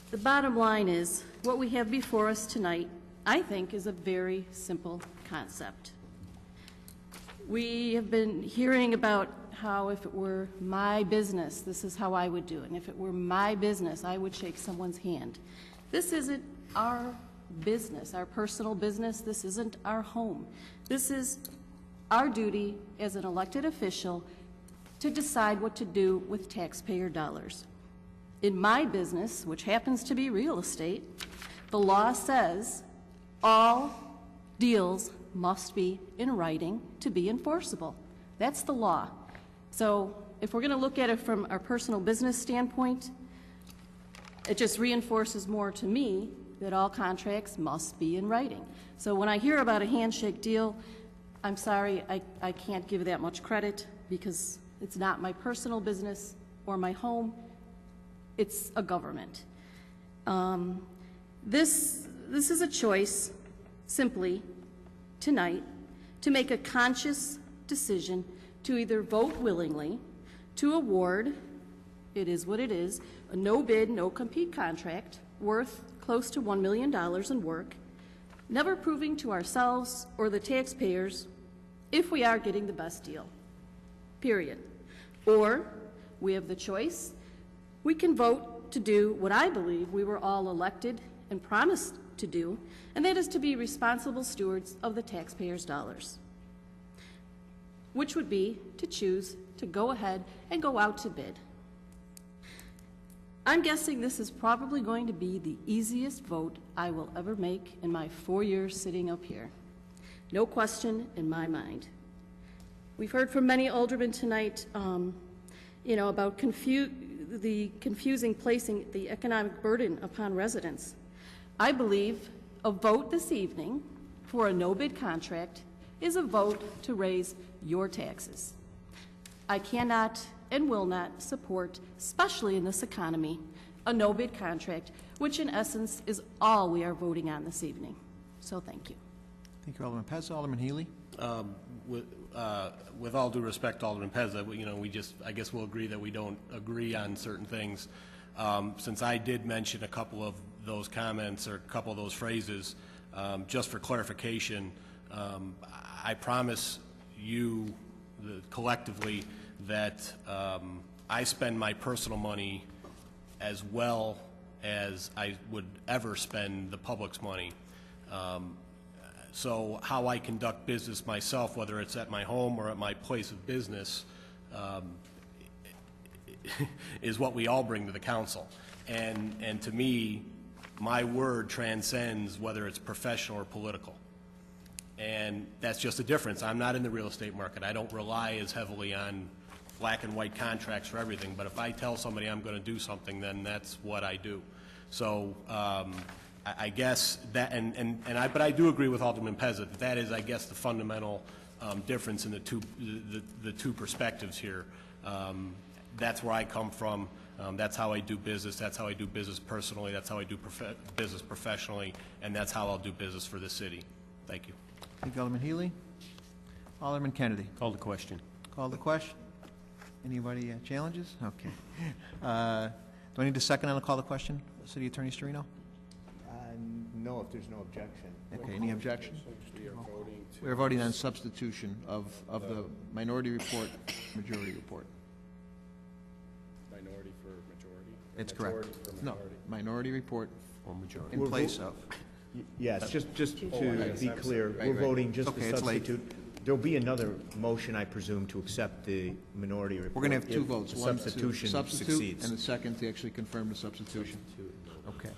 The bottom line is, what we have before us tonight, I think, is a very simple concept. We have been hearing about how if it were my business, this is how I would do it. And if it were my business, I would shake someone's hand. This isn't our business, our personal business. This isn't our home. This is our duty as an elected official to decide what to do with taxpayer dollars. In my business, which happens to be real estate, the law says all deals must be in writing to be enforceable. That's the law. So if we're going to look at it from our personal business standpoint, it just reinforces more to me that all contracts must be in writing. So when I hear about a handshake deal, I'm sorry, I can't give that much credit because it's not my personal business or my home. It's a government. This is a choice, simply, tonight, to make a conscious decision to either vote willingly to award, it is what it is, a no-bid, no-compete contract worth close to $1 million in work, never proving to ourselves or the taxpayers if we are getting the best deal, period. Or we have the choice, we can vote to do what I believe we were all elected and promised to do, and that is to be responsible stewards of the taxpayers' dollars, which would be to choose to go ahead and go out to bid. I'm guessing this is probably going to be the easiest vote I will ever make in my 4 years sitting up here. No question in my mind. We've heard from many aldermen tonight, about the confusing placing the economic burden upon residents. I believe a vote this evening for a no-bid contract is a vote to raise your taxes. I cannot and will not support, especially in this economy, a no-bid contract, which in essence is all we are voting on this evening. So thank you. Thank you, Alderman Pez. Alderman Healy? With all due respect, Alderman Pez, I guess we'll agree that we don't agree on certain things. Since I did mention a couple of those comments or a couple of those phrases, just for clarification, I promise you collectively that I spend my personal money as well as I would ever spend the public's money. So how I conduct business myself, whether it's at my home or at my place of business, is what we all bring to the council. And to me, my word transcends whether it's professional or political. And that's just a difference. I'm not in the real estate market. I don't rely as heavily on black and white contracts for everything. But if I tell somebody I'm going to do something, then that's what I do. So I guess that, but I do agree with Alderman Pez that is, I guess, the fundamental difference in the two perspectives here. That's where I come from. That's how I do business. That's how I do business personally. That's how I do business professionally. And that's how I'll do business for the city. Thank you. Thank you, Alderman Healy. Alderman Kennedy. Call the question. Call the question. Anybody challenges? Okay. Do I need a second on the call the question? City Attorney Storino? No, if there's no objection. Okay, any objection? We are voting on substitution of the minority report, majority report. Minority for majority? It's correct. No, minority report or majority. In place of. Yes, just to be clear, we're voting just to substitute. There'll be another motion, I presume, to accept the minority report. We're going to have two votes. The One to substitution substitute, succeeds. and the second to actually confirm the substitution. Okay.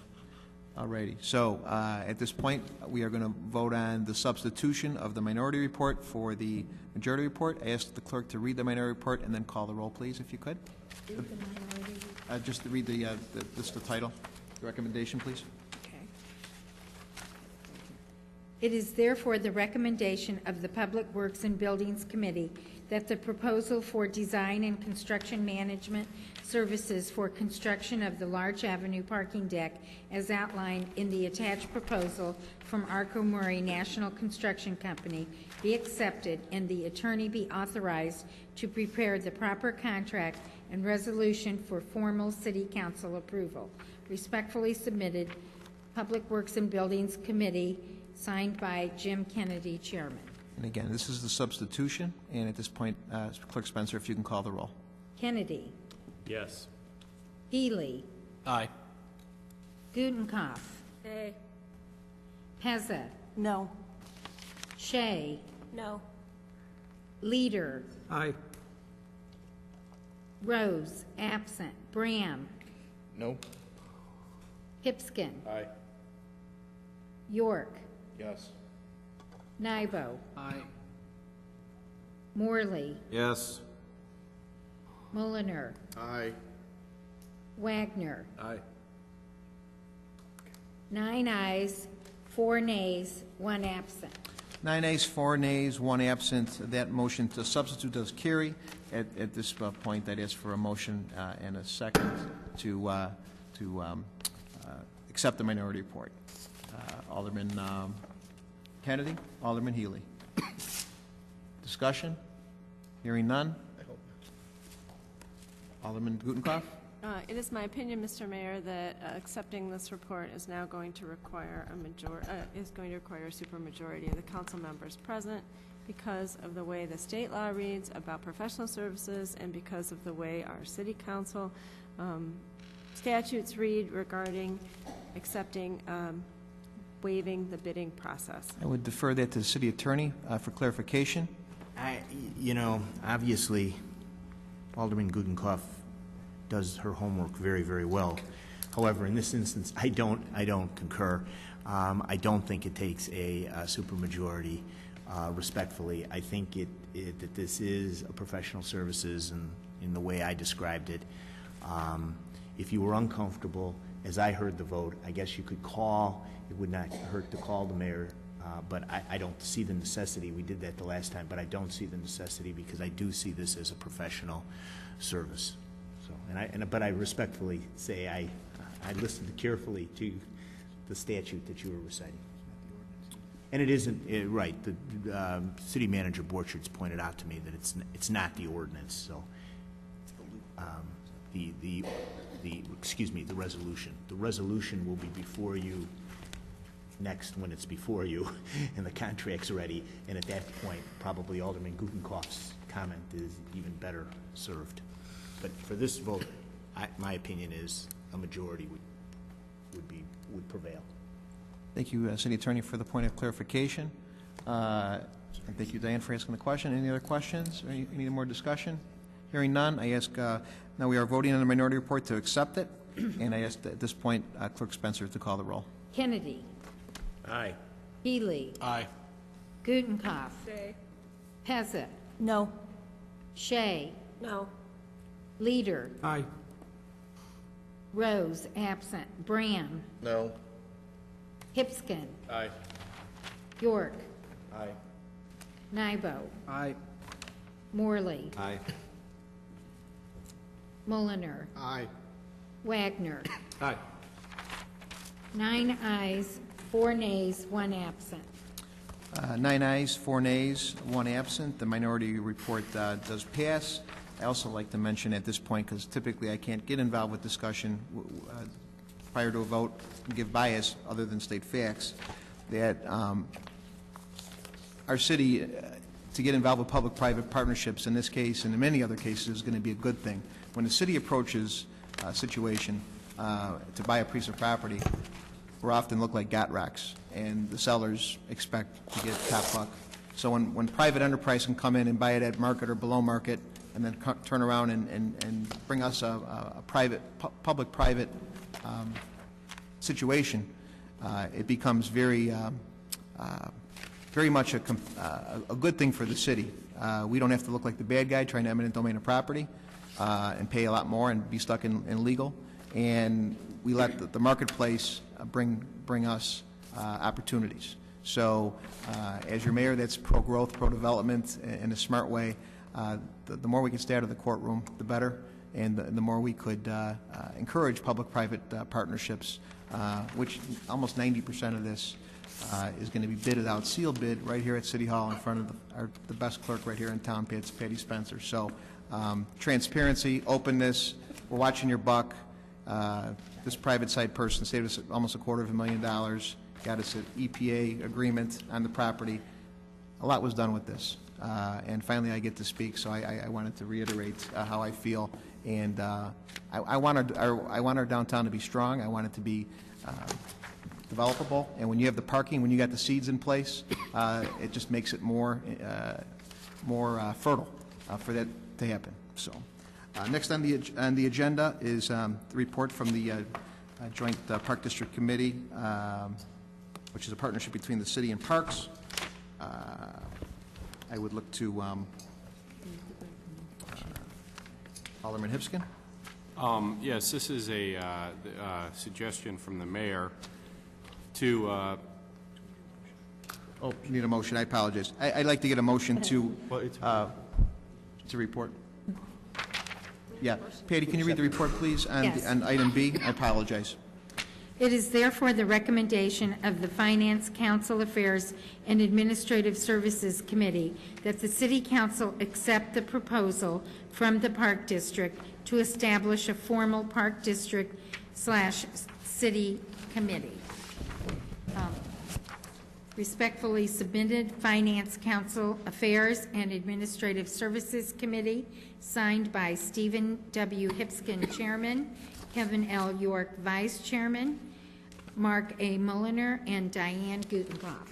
All righty. So at this point, we are going to vote on the substitution of the minority report for the majority report. I ask the clerk to read the minority report and then call the roll, please, if you could. Read the minority. Just to read the title, the recommendation, please. It is therefore the recommendation of the Public Works and Buildings Committee that the proposal for design and construction management services for construction of the Larch Avenue parking deck as outlined in the attached proposal from Arco Murray National Construction Company be accepted and the attorney be authorized to prepare the proper contract and resolution for formal City Council approval. Respectfully submitted, Public Works and Buildings Committee, signed by Jim Kennedy, Chairman. And again, this is the substitution, and at this point, Clerk Spencer, if you can call the roll. Kennedy. Yes. Healy. Aye. Gutenkopf. Aye. Pezza. No. Shea. No. Leader. Aye. Rose, absent. Bram. No. Hipskin. Aye. York. Yes. Nybo. Aye. Morley. Yes. Mulliner. Aye. Wagner. Aye. 9 ayes, 4 nays, 1 absent. 9 ayes, 4 nays, 1 absent. That motion to substitute does carry. At this point, I'd ask for a motion and a second to accept the minority report. Alderman Kennedy, Alderman Healy. Discussion? Hearing none? Alderman Gutenkopf? It is my opinion, Mr. Mayor, that accepting this report is now going to require a supermajority of the council members present because of the way the state law reads about professional services and because of the way our city council statutes read regarding accepting, waiving the bidding process. I would defer that to the city attorney for clarification. Obviously, Alderman Gutenkopf does her homework very, very well. However, in this instance, I don't concur. I don't think it takes a supermajority. Respectfully, I think that this is a professional services in the way I described it. If you were uncomfortable, as I heard the vote, I guess you could call. It would not hurt to call the mayor, but I don't see the necessity. We did that the last time, but I don't see the necessity because I do see this as a professional service. So, but I respectfully say I listened carefully to the statute that you were reciting. And it isn't right. The city manager Borchard's pointed out to me that it's not the ordinance. So the resolution. The resolution will be before you next when it's before you, and the contract's ready. And at that point, probably Alderman Gutenkopf's comment is even better served. But for this vote, my opinion is a majority would prevail. Thank you, City Attorney, for the point of clarification. And thank you, Diane, for asking the question. Any other questions? Or any more discussion? Hearing none, I ask, now we are voting on the minority report to accept it, and I ask at this point Clerk Spencer to call the roll. Kennedy. Aye. Healy. Aye. Gutenkopf. Shea. Pezzett. No. Shea. No. Leader. Aye. Rose, absent. Brand. No. Hipskin. Aye. York. Aye. Nybo. Aye. Morley. Aye. Mulliner. Aye. Wagner. Aye. 9 ayes, 4 nays, 1 absent. 9 ayes, 4 nays, 1 absent. The minority report does pass. I also like to mention at this point, because typically I can't get involved with discussion prior to a vote and give bias other than state facts, that our city, to get involved with public-private partnerships in this case and in many other cases, is going to be a good thing. When the city approaches a situation to buy a piece of property, we often look like gat rocks, and the sellers expect to get top buck. So when private enterprise can come in and buy it at market or below market, and then turn around and bring us a public-private situation, it becomes very much a good thing for the city. We don't have to look like the bad guy trying to eminent domain a property and pay a lot more and be stuck in legal. And we let the marketplace bring us opportunities. So as your mayor, that's pro-growth, pro-development in a smart way. The more we can stay out of the courtroom, the better, and the more we could encourage public-private partnerships, which almost 90% of this is going to be bidded out, sealed bid, right here at City Hall in front of the best clerk right here in town, Patty Spencer. So transparency, openness, we're watching your buck. This private side person saved us almost $250,000, got us an EPA agreement on the property. A lot was done with this. And finally I get to speak, so I wanted to reiterate how I feel. And I want our downtown to be strong. I want it to be developable. And when you have the parking, when you got the seeds in place, it just makes it more fertile for that to happen. So next on the agenda is the report from the Joint Park District Committee, which is a partnership between the city and parks. I would look to Alderman Hipskin. Yes, this is a suggestion from the mayor Oh, need a motion, I apologize. I'd like to get a motion to report. Yeah, Patty, can you read the report, please, on, Yes. on item B? I apologize. It is therefore the recommendation of the Finance, Council Affairs, and Administrative Services Committee that the City Council accept the proposal from the Park District to establish a formal Park District/City Committee. Respectfully submitted, Finance, Council Affairs, and Administrative Services Committee, signed by Stephen W. Hipskin, Chairman, Kevin L. York, Vice Chairman, Mark A. Mulliner, and Diane Gutenhoff.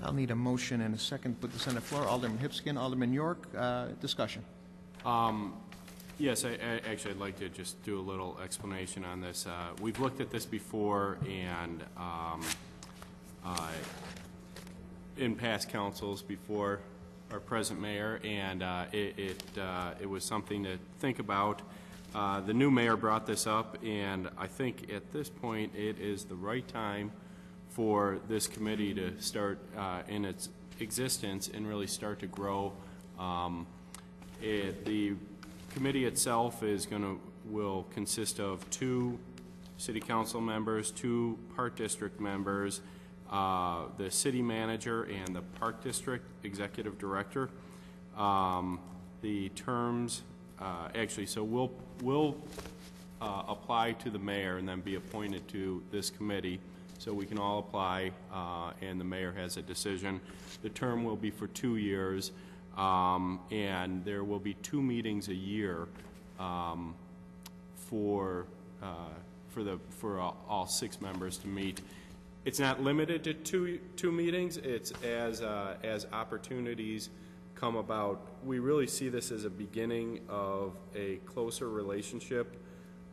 I'll need a motion and a second. Put this on the floor. Alderman Hipskin, Alderman York, discussion. Yes, actually, I'd like to just do a little explanation on this. We've looked at this before, and in past councils before our present mayor, and it was something to think about. The new mayor brought this up, and I think at this point it is the right time for this committee to start in its existence and really start to grow. The committee itself will consist of 2 city council members, 2 park district members, the city manager, and the park district executive director. The terms, actually, so we'll apply to the mayor and then be appointed to this committee, so we can all apply, and the mayor has a decision. The term will be for 2 years, and there will be 2 meetings a year for all 6 members to meet. It's not limited to two meetings. It's as opportunities come about. We really see this as a beginning of a closer relationship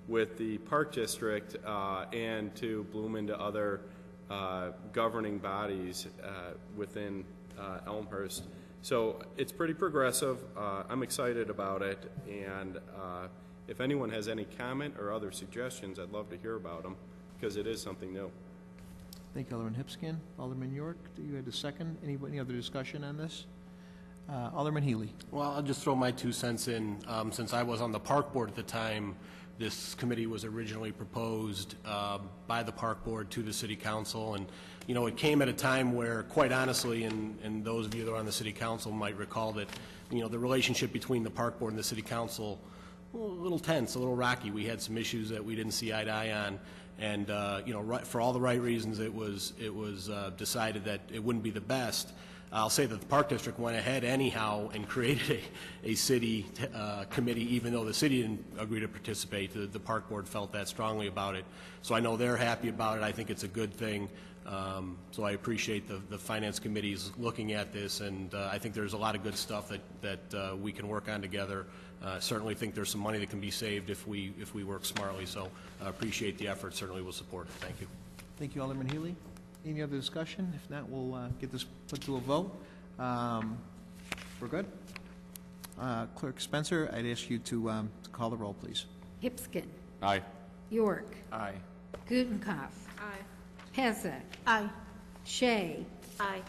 with the Park District and to bloom into other governing bodies within Elmhurst. So it's pretty progressive. I'm excited about it, and if anyone has any comment or other suggestions, I'd love to hear about them, because it is something new. Thank you, Alderman Hipskin. Alderman York, do you have a second? Any other discussion on this? Alderman Healy. Well, I'll just throw my 2 cents in. Since I was on the park board at the time, this committee was originally proposed by the park board to the city council, and you know, it came at a time where, quite honestly, and those of you that are on the city council might recall that, you know, the relationship between the park board and the city council, well, a little tense, a little rocky. We had some issues that we didn't see eye to eye on, and you know, for all the right reasons, it was decided that it wouldn't be the best. I'll say that the Park District went ahead anyhow and created a city committee, even though the city didn't agree to participate. The Park Board felt that strongly about it. So I know they're happy about it. I think it's a good thing. So I appreciate the Finance Committee's looking at this, and I think there's a lot of good stuff that we can work on together. Certainly think there's some money that can be saved if we work smartly. So I appreciate the effort. Certainly will support it. Thank you. Thank you, Alderman Healy. Any other discussion? If not, we'll get this put to a vote. We're good? Clerk Spencer, I'd ask you to call the roll, please. Hipskin. Aye. York. Aye. Gutenhoff. Aye. Pezza. Aye. Shea. Aye.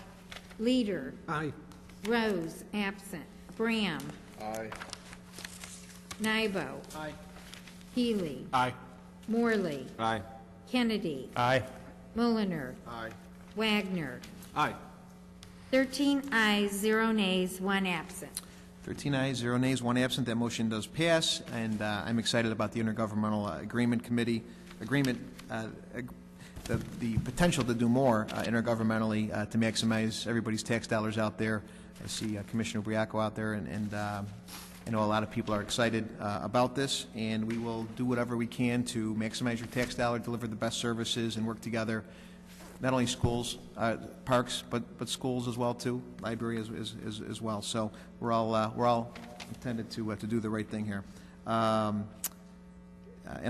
Leader. Aye. Rose, absent. Bram. Aye. Nybo. Aye. Healy. Aye. Morley. Aye. Kennedy. Aye. Mulliner. Aye. Wagner. Aye. 13 ayes, 0 nays, 1 absent. 13 ayes, 0 nays, 1 absent. That motion does pass, and I'm excited about the Intergovernmental Agreement Committee the potential to do more intergovernmentally to maximize everybody's tax dollars out there. I see Commissioner Briaco out there, and I know a lot of people are excited about this, and we will do whatever we can to maximize your tax dollar, deliver the best services, and work together. Not only schools, parks, but schools as well too, library as well. So we're all intended to do the right thing here, and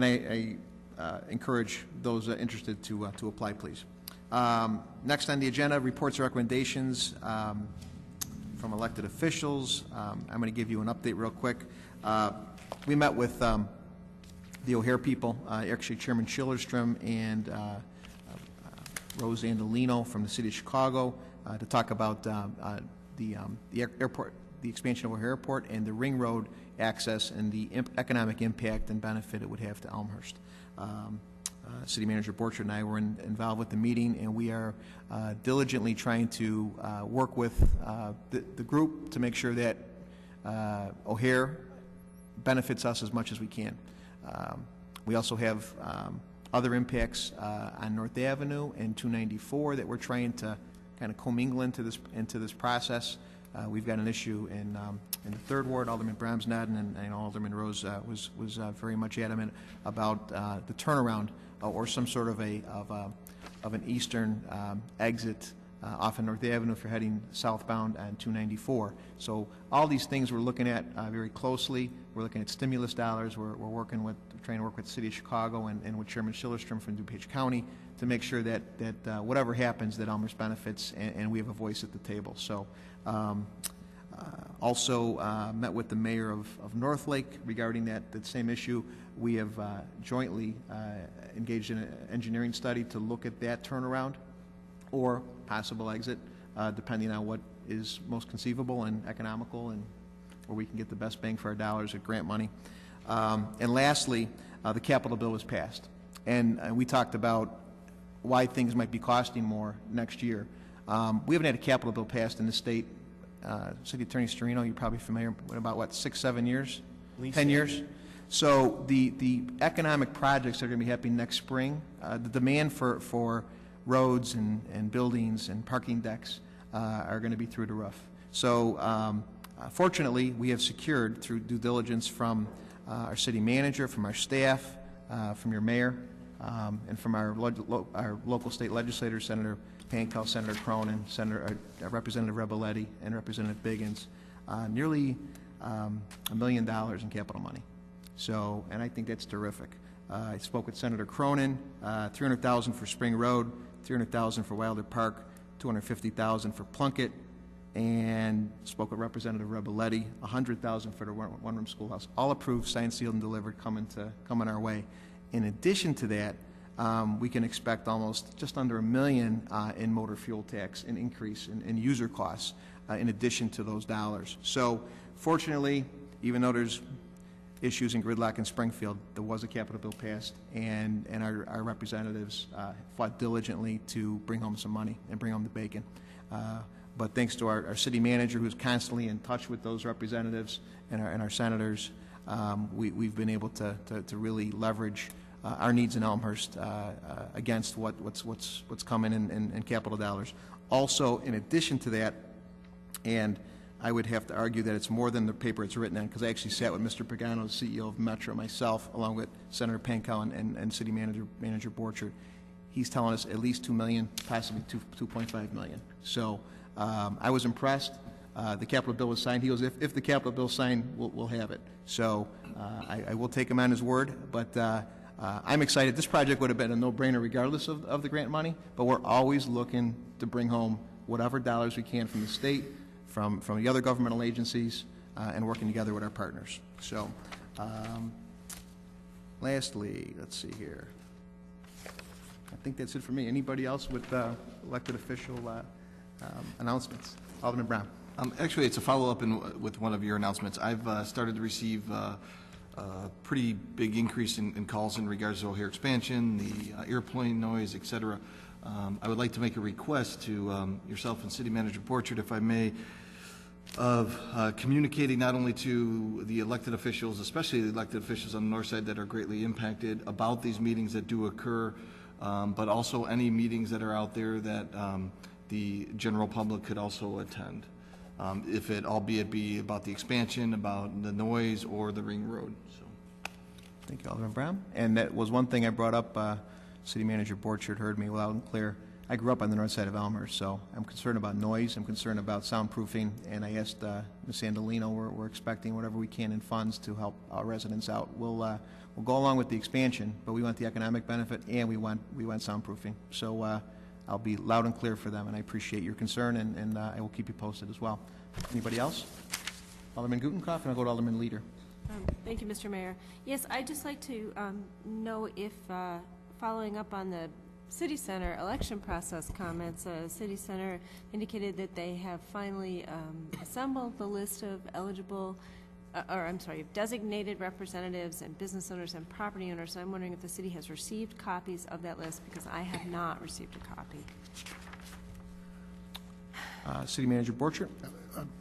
I encourage those interested to apply, please. Next on the agenda, reports and recommendations from elected officials. I'm going to give you an update real quick. We met with the O'Hare people, actually Chairman Schillerstrom and Rose Andolino from the City of Chicago to talk about the airport, the expansion of our airport, and the ring road access and the economic impact and benefit it would have to Elmhurst. City Manager Borchert and I were involved with the meeting, and we are diligently trying to work with the group to make sure that O'Hare benefits us as much as we can. We also have other impacts on North Avenue and 294 that we're trying to kind of commingle into this process. We've got an issue in the Third Ward. Alderman Brahms nodding, and Alderman Rose was very much adamant about the turnaround or some sort of an eastern exit off of North Avenue if you're heading southbound on 294. So all these things we're looking at very closely. We're looking at stimulus dollars. We're trying to work with the City of Chicago and with Chairman Schillerstrom from DuPage County to make sure that whatever happens, that Elmhurst benefits and we have a voice at the table. So also met with the mayor of Northlake regarding that same issue. We have jointly engaged in an engineering study to look at that turnaround or possible exit, depending on what is most conceivable and economical and where we can get the best bang for our dollars at grant money. And lastly, the capital bill was passed. And we talked about why things might be costing more next year. We haven't had a capital bill passed in the state. City Attorney Storino, you're probably familiar with about, what, 6, 7 years? 10 years? So the economic projects that are going to be happening next spring, the demand for roads and buildings and parking decks are going to be through the roof. So fortunately, we have secured through due diligence from our city manager, from our staff, from your mayor, and from our local state legislators, Senator Pankow, Senator Cronin, Representative Rebelletti, and Representative Biggins, nearly $1 million in capital money. So, and I think that's terrific. I spoke with Senator Cronin, $300,000 for Spring Road, $300,000 for Wilder Park, $250,000 for Plunkett, and spoke with Representative Rebelletti, $100,000 for the one-room schoolhouse. All approved, signed, sealed, and delivered, coming our way. In addition to that, we can expect almost just under $1 million in motor fuel tax, an increase in user costs, in addition to those dollars. So, fortunately, even though there's issues in gridlock in Springfield, there was a capital bill passed, and our representatives fought diligently to bring home some money and bring home the bacon. But thanks to our city manager, who's constantly in touch with those representatives and our senators, we've been able to really leverage our needs in Elmhurst against what's coming in capital dollars. Also, in addition to that, and I would have to argue that it's more than the paper it's written on, because I actually sat with Mr. Pagano, the CEO of Metro, myself, along with Senator Pankow and City Manager Borchert. He's telling us at least $2 million, possibly $2.5 million. So I was impressed. The capital bill was signed. He goes, if the capital bill is signed, we'll have it. So I will take him on his word, but I'm excited. This project would have been a no-brainer regardless of the grant money, but we're always looking to bring home whatever dollars we can from the state, from the other governmental agencies, and working together with our partners. So lastly, let's see here. I think that's it for me. Anybody else with elected official announcements? Alderman Brown. Actually, it's a follow-up with one of your announcements. I've started to receive a pretty big increase in calls in regards to O'Hare expansion, the airplane noise, et cetera. I would like to make a request to yourself and City Manager Borchert, if I may, of communicating not only to the elected officials, especially the elected officials on the north side that are greatly impacted, about these meetings that do occur, but also any meetings that are out there that the general public could also attend, if it albeit be about the expansion, about the noise, or the ring road. So, thank you, Alderman Brown. And that was one thing I brought up. City Manager Borchert heard me loud and clear. I grew up on the north side of Elmhurst, so I'm concerned about noise. I'm concerned about soundproofing, and I asked Ms. Andolino, we're expecting whatever we can in funds to help our residents out. We'll go along with the expansion, but we want the economic benefit, and we want soundproofing. So I'll be loud and clear for them, and I appreciate your concern, and I will keep you posted as well. Anybody else? Alderman Gutenkopf, and I'll go to Alderman Leader. Thank you, Mr. Mayor. Yes, I'd just like to know if, following up on the City Center election process comments. City Center indicated that they have finally assembled the list of eligible, designated representatives and business owners and property owners. I'm wondering if the city has received copies of that list, because I have not received a copy. City Manager Borchert?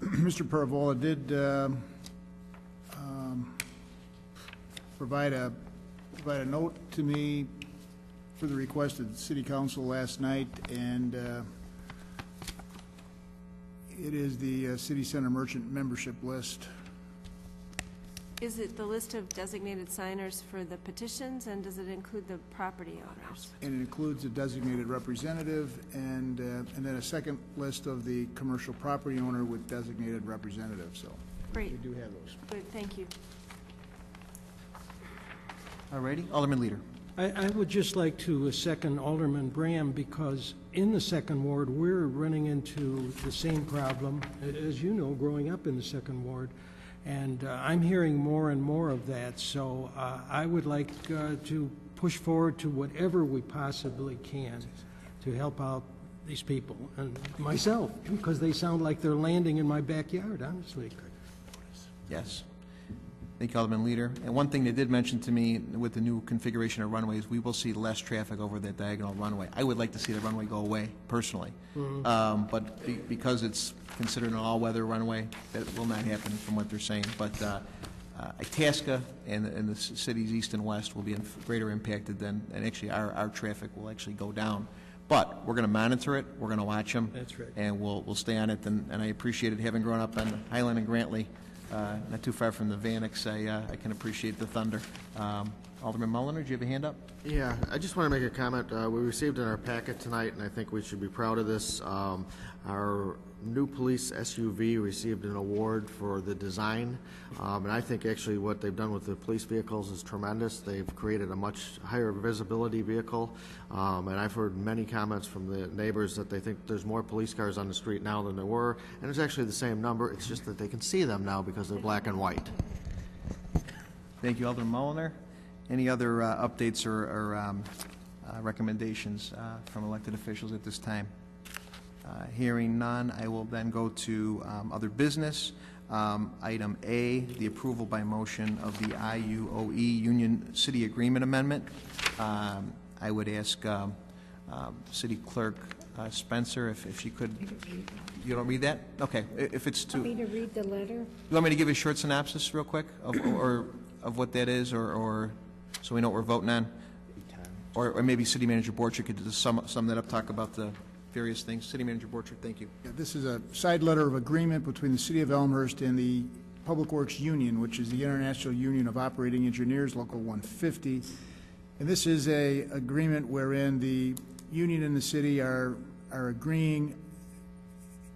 Mr. Paravola did provide a note to me for the request of the City Council last night, and it is the City Center Merchant Membership List. Is it the list of designated signers for the petitions, and does it include the property owners? And it includes a designated representative and then a second list of the commercial property owner with designated representative, so Great. we do have those. Good, thank you. All righty. Alderman Leader. I would just like to second Alderman Graham, because in the second ward, we're running into the same problem, as you know, growing up in the second ward. And I'm hearing more and more of that, so I would like to push forward to whatever we possibly can to help out these people, and myself, because they sound like they're landing in my backyard, honestly. Yes. Thank you, Alderman Leader. And one thing they did mention to me, with the new configuration of runways, we will see less traffic over that diagonal runway. I would like to see the runway go away, personally. But because it's considered an all-weather runway, that will not happen from what they're saying. But Itasca and the cities east and west will be greater impacted than, and actually our traffic will actually go down. But we're going to monitor it, we're going to watch them. That's right. And we'll stay on it. And I appreciate it, having grown up on Highland and Grantley, not too far from the Vanix. I can appreciate the thunder. Alderman Mulliner, do you have a hand up? Yeah, I just want to make a comment. We received in our packet tonight, and I think we should be proud of this. Our new police SUV received an award for the design, and I think actually what they've done with the police vehicles is tremendous. They've created a much higher visibility vehicle, and I've heard many comments from the neighbors that they think there's more police cars on the street now than there were, and it's actually the same number. It's just that they can see them now because they're black and white. Thank you, Alderman Mulliner. Any other updates or recommendations from elected officials at this time? Hearing none, I will then go to other business. Item A, the approval by motion of the IUOE Union City Agreement Amendment. I would ask City Clerk Spencer if she could. You don't read that? Okay. If it's too. Want me to read the letter? You want me to give a short synopsis real quick of what that is, or so we know what we're voting on? Or maybe City Manager Borchert could just sum that up, talk about the various things. City Manager Borchert, thank you. Yeah, this is a side letter of agreement between the City of Elmhurst and the Public Works Union, which is the International Union of Operating Engineers, Local 150. And this is a agreement wherein the union and the city are agreeing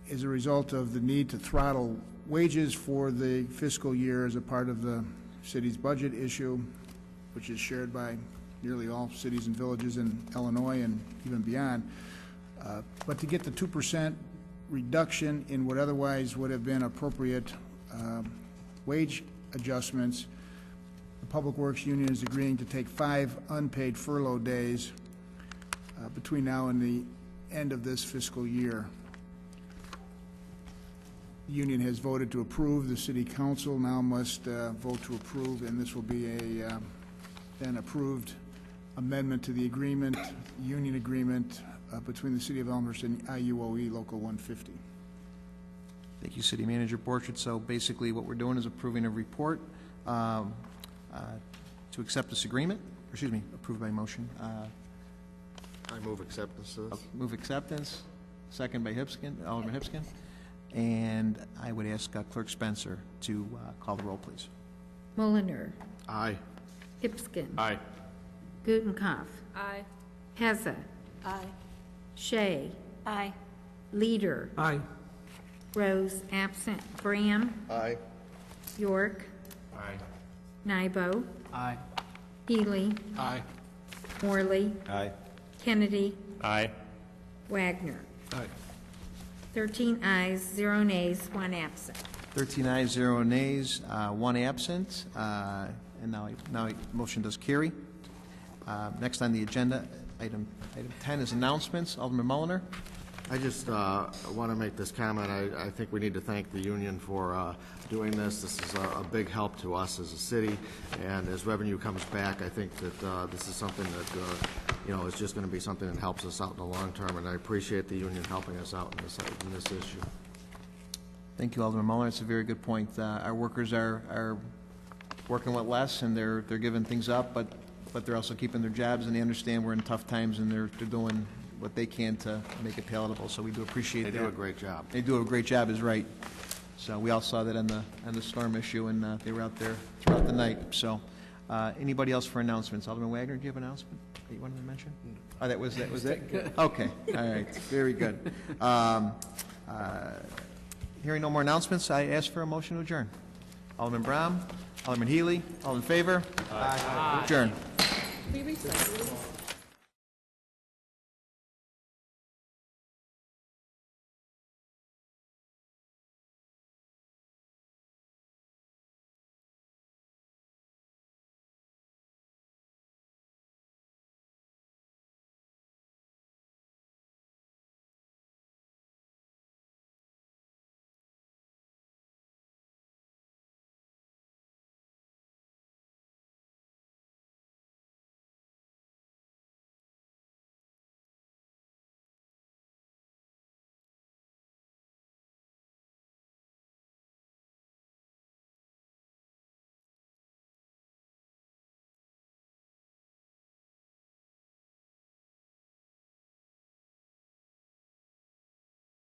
as a result of the need to throttle wages for the fiscal year as a part of the city's budget issue, which is shared by nearly all cities and villages in Illinois and even beyond. But to get the 2% reduction in what otherwise would have been appropriate wage adjustments, the Public Works Union is agreeing to take 5 unpaid furlough days between now and the end of this fiscal year. The union has voted to approve. The City Council now must vote to approve, and this will be a then approved amendment to the agreement, union agreement between the City of Elmhurst and IUOE Local 150. Thank you, City Manager Borchert. So basically what we're doing is approving a report to accept this agreement, or excuse me, approved by motion. I move acceptance of this. Move acceptance, second by Alderman Hipskin. And I would ask Clerk Spencer to call the roll, please. Mulliner. Aye. Hipskin. Aye. Gutenkopf. Aye. Hezza. Aye. Shea. Aye. Leader. Aye. Rose absent. Graham. Aye. York. Aye. Nybo. Aye. Healy. Aye. Morley. Aye. Kennedy. Aye. Wagner. Aye. 13 ayes, 0 nays, 1 absent. 13 ayes, 0 nays, 1 absent. And now motion does carry. Next on the agenda, Item 10 is announcements. Alderman Mulliner. I just want to make this comment. I think we need to thank the union for doing this. This is a big help to us as a city, and as revenue comes back, I think that this is something that is just going to be something that helps us out in the long term, and I appreciate the union helping us out in this issue. Thank you, Alderman Mulliner. It's a very good point. Our workers are working with less, and they're giving things up, but they're also keeping their jobs, and they understand we're in tough times, and they're doing what they can to make it palatable. So we do appreciate that. They do a great job. They do a great job, is right. So we all saw that on the storm issue, and they were out there throughout the night. So anybody else for announcements? Alderman Wagner, do you have an announcement that you wanted to mention? Oh, that was it? Okay, all right, very good. Hearing no more announcements, I ask for a motion to adjourn. Alderman Brown, Alderman Healy, all in favor? Aye. Adjourn. We recess.